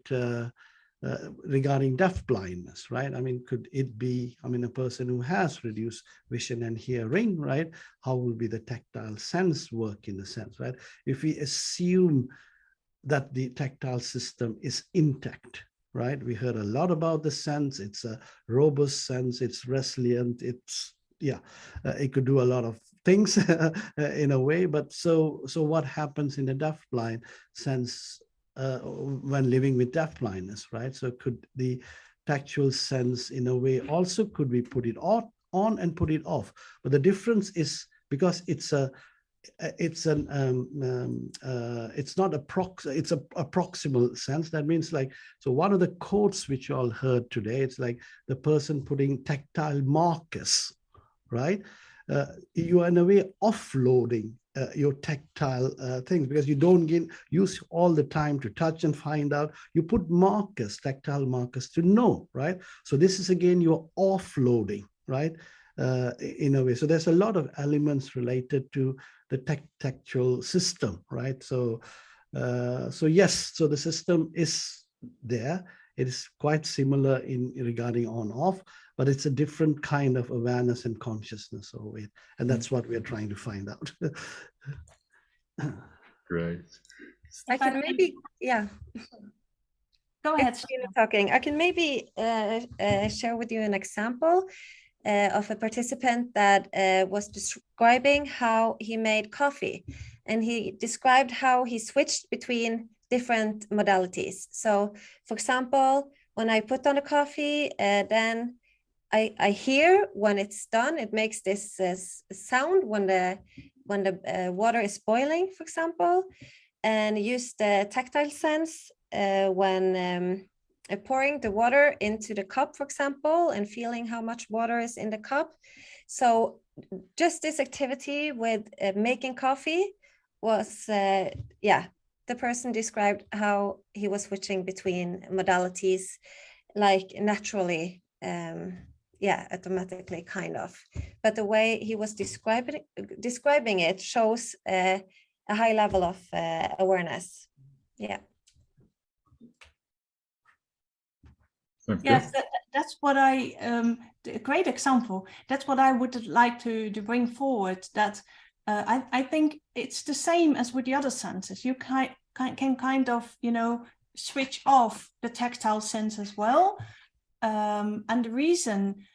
regarding deafblindness, right? I mean, could it be, I mean, a person who has reduced vision and hearing, right? How will be the tactile sense work in the sense, right? If we assume that the tactile system is intact, right? We heard a lot about the sense. It's a robust sense. It's resilient. It's, yeah, it could do a lot of things in a way. But so what happens in the deafblind sense when living with deafblindness, right? So could the tactual sense in a way also could we put it on and put it off? But the difference is because it's not it's a proximal sense. That means like, so one of the quotes which you all heard today, it's like the person putting tactile markers, right? You are in a way offloading your tactile things because you don't use all the time to touch and find out. You put markers, tactile markers to know, right? So this is again, you're offloading, right? In a way. So there's a lot of elements related to the tactile system, right? So, so yes, so the system is there. It is quite similar in regarding on-off, but it's a different kind of awareness and consciousness of it, and that's what we're trying to find out. Great. I can maybe, yeah. Go ahead. Talking. I can maybe share with you an example of a participant that was describing how he made coffee, and he described how he switched between different modalities. So, for example, when I put on a coffee, then I hear when it's done. It makes this sound when the water is boiling, for example, and use the tactile sense when pouring the water into the cup, for example, and feeling how much water is in the cup. So just this activity with making coffee was, yeah, the person described how he was switching between modalities, like naturally, yeah, automatically, kind of. But the way he was describing it shows a high level of awareness. Yeah. Yes, that's what a great example. That's what I would like to bring forward. That I think it's the same as with the other senses. You can kind of, you know, switch off the tactile sense as well. And the reason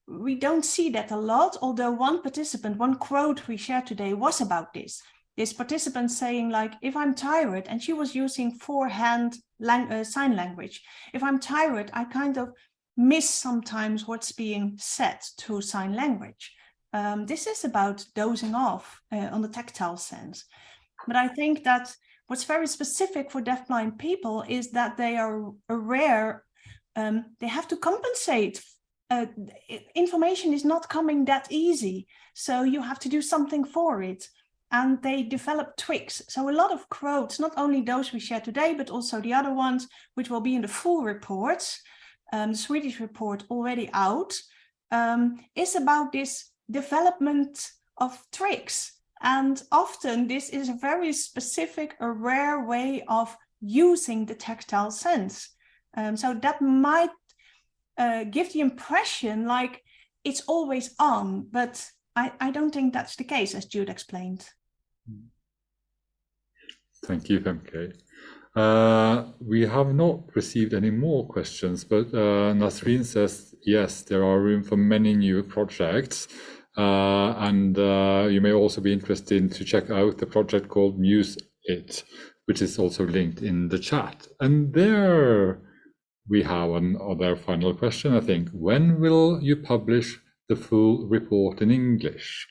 we don't see that a lot, although one quote we shared today was about this. This participant saying like, if I'm tired, and she was using forehand sign language. If I'm tired, I kind of miss sometimes what's being said through sign language. This is about dozing off on the tactile sense. But I think that what's very specific for deafblind people is that they are aware, they have to compensate. Information is not coming that easy, so you have to do something for it. And they develop tricks. So a lot of quotes, not only those we shared today, but also the other ones, which will be in the full reports, the Swedish report already out, is about this development of tricks. And often this is a very specific, a rare way of using the tactile sense. So that might give the impression like it's always on, but I don't think that's the case, as Jude explained. Thank you, Femke. We have not received any more questions, but Nasreen says, yes, there are room for many new projects. And you may also be interested to check out the project called Muse It, which is also linked in the chat. And there we have another final question, I think. When will you publish the full report in English?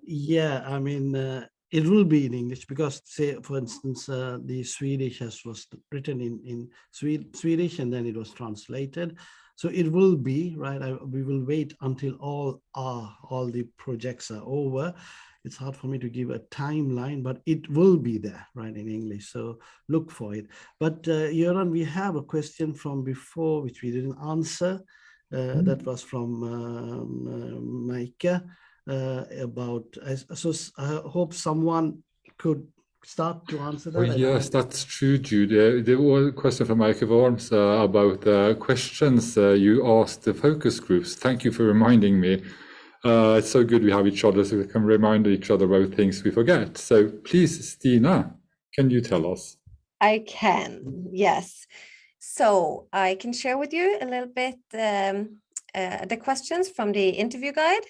Yeah, I mean, it will be in English because, say, for instance, the Swedish was written in Swedish and then it was translated. So it will be, right, we will wait until all the projects are over. It's hard for me to give a timeline, but it will be there, right, in English. So look for it. But Göran, we have a question from before, which we didn't answer. That was from Micah about, so I hope someone could start to answer that. Well, yes, that's true, Jude. There was a question from Micah Worms about the questions you asked the focus groups. Thank you for reminding me. It's so good we have each other so we can remind each other about things we forget. So please, Stina, can you tell us? I can, yes. So I can share with you a little bit the questions from the interview guide.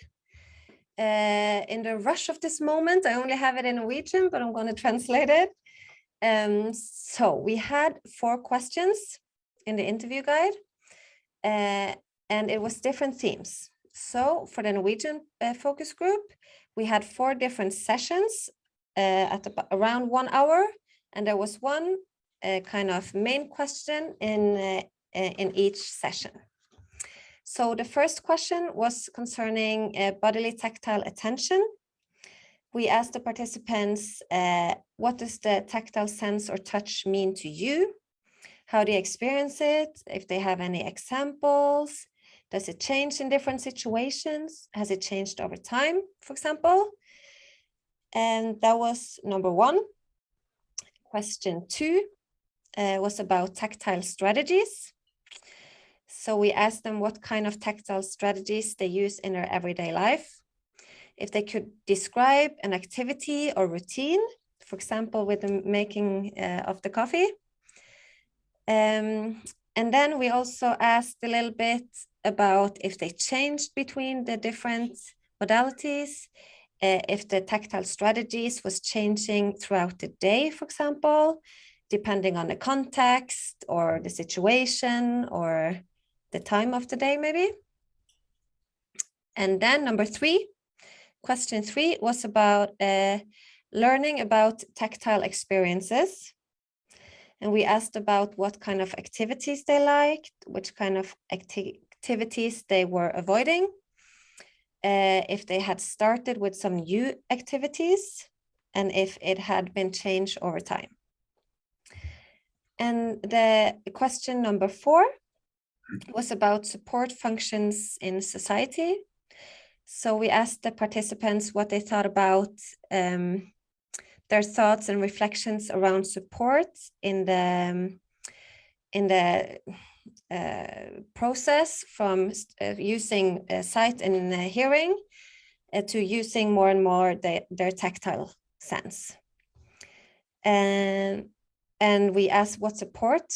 In the rush of this moment, I only have it in Norwegian, but I'm going to translate it. So we had 4 questions in the interview guide, and it was different themes. So for the Norwegian focus group, we had 4 different sessions at around 1 hour, and there was one kind of main question in each session. So the first question was concerning bodily tactile attention. We asked the participants, what does the tactile sense or touch mean to you? How do you experience it? If they have any examples, does it change in different situations? Has it changed over time, for example? And that was number 1. Question 2 was about tactile strategies. So we asked them what kind of tactile strategies they use in their everyday life. If they could describe an activity or routine, for example, with the making of the coffee. And then we also asked a little bit about if they changed between the different modalities, if the tactile strategies was changing throughout the day, for example, depending on the context or the situation or the time of the day, maybe. And then number 3, question 3 was about learning about tactile experiences. And we asked about what kind of activities they liked, which kind of activities they were avoiding, if they had started with some new activities, and if it had been changed over time. And the question number 4 was about support functions in society. So we asked the participants what they thought about their thoughts and reflections around support in the process from using sight and hearing to using more and more their tactile sense. And we asked what support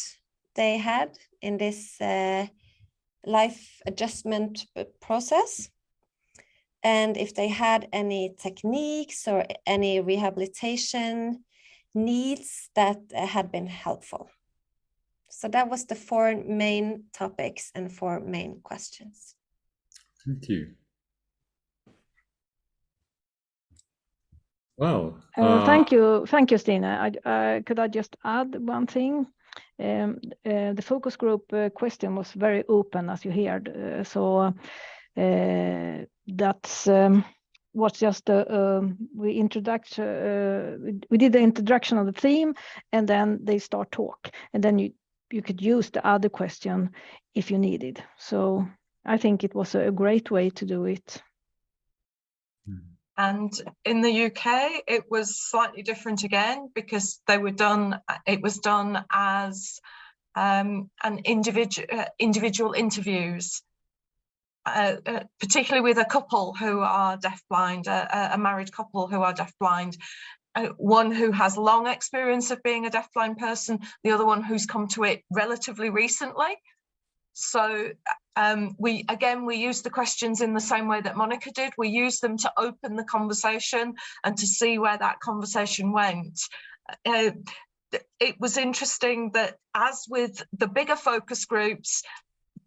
they had in this life adjustment process, and if they had any techniques or any rehabilitation needs that had been helpful. So that was the 4 main topics and 4 main questions. Thank you. Well, thank you, Stina. Could I just add one thing? The focus group question was very open, as you heard. So that's was just we did the introduction of the theme, and then they start talk, and then you could use the other question if you needed. So I think it was a great way to do it. And in the UK, it was slightly different again, because they were done. It was done as an individual interviews, particularly with a couple who are deafblind, a married couple who are deafblind. One who has long experience of being a deafblind person, the other one who's come to it relatively recently. So we use the questions in the same way that Monica did. We use them to open the conversation and to see where that conversation went. It was interesting that, as with the bigger focus groups,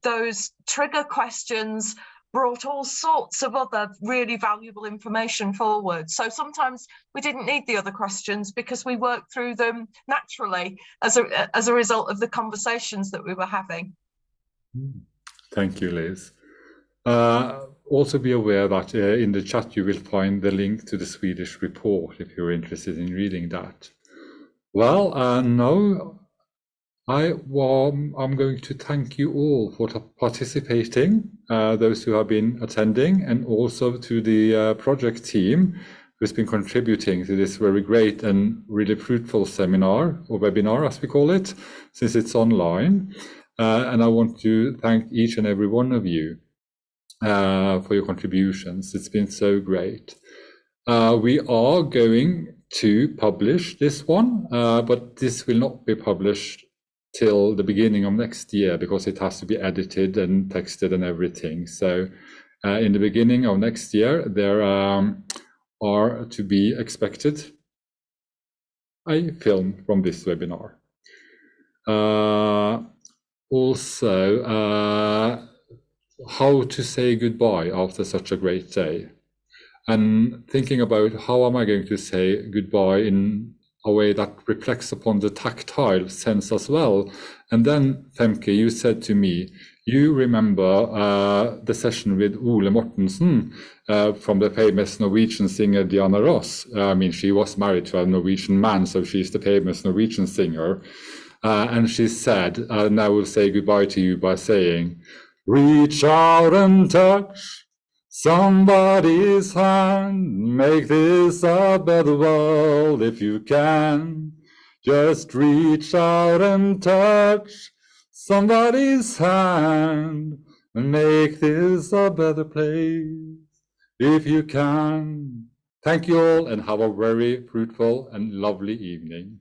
those trigger questions brought all sorts of other really valuable information forward. So sometimes we didn't need the other questions because we worked through them naturally as a result of the conversations that we were having. Thank you, Liz. Also be aware that in the chat you will find the link to the Swedish report if you're interested in reading that. Well, now I'm going to thank you all for participating, those who have been attending, and also to the project team who's been contributing to this very great and really fruitful seminar, or webinar as we call it, since it's online. And I want to thank each and every one of you for your contributions. It's been so great. We are going to publish this one, but this will not be published till the beginning of next year because it has to be edited and texted and everything. So in the beginning of next year, there are to be expected a film from this webinar. Also, how to say goodbye after such a great day, and thinking about how am I going to say goodbye in a way that reflects upon the tactile sense as well. And then, Femke, you said to me, you remember the session with Ole Mortensen from the famous Norwegian singer Diana Ross. I mean, she was married to a Norwegian man, so she's the famous Norwegian singer. And she said, and I will say goodbye to you by saying, reach out and touch somebody's hand, make this a better world if you can. Just reach out and touch somebody's hand and make this a better place if you can. Thank you all and have a very fruitful and lovely evening.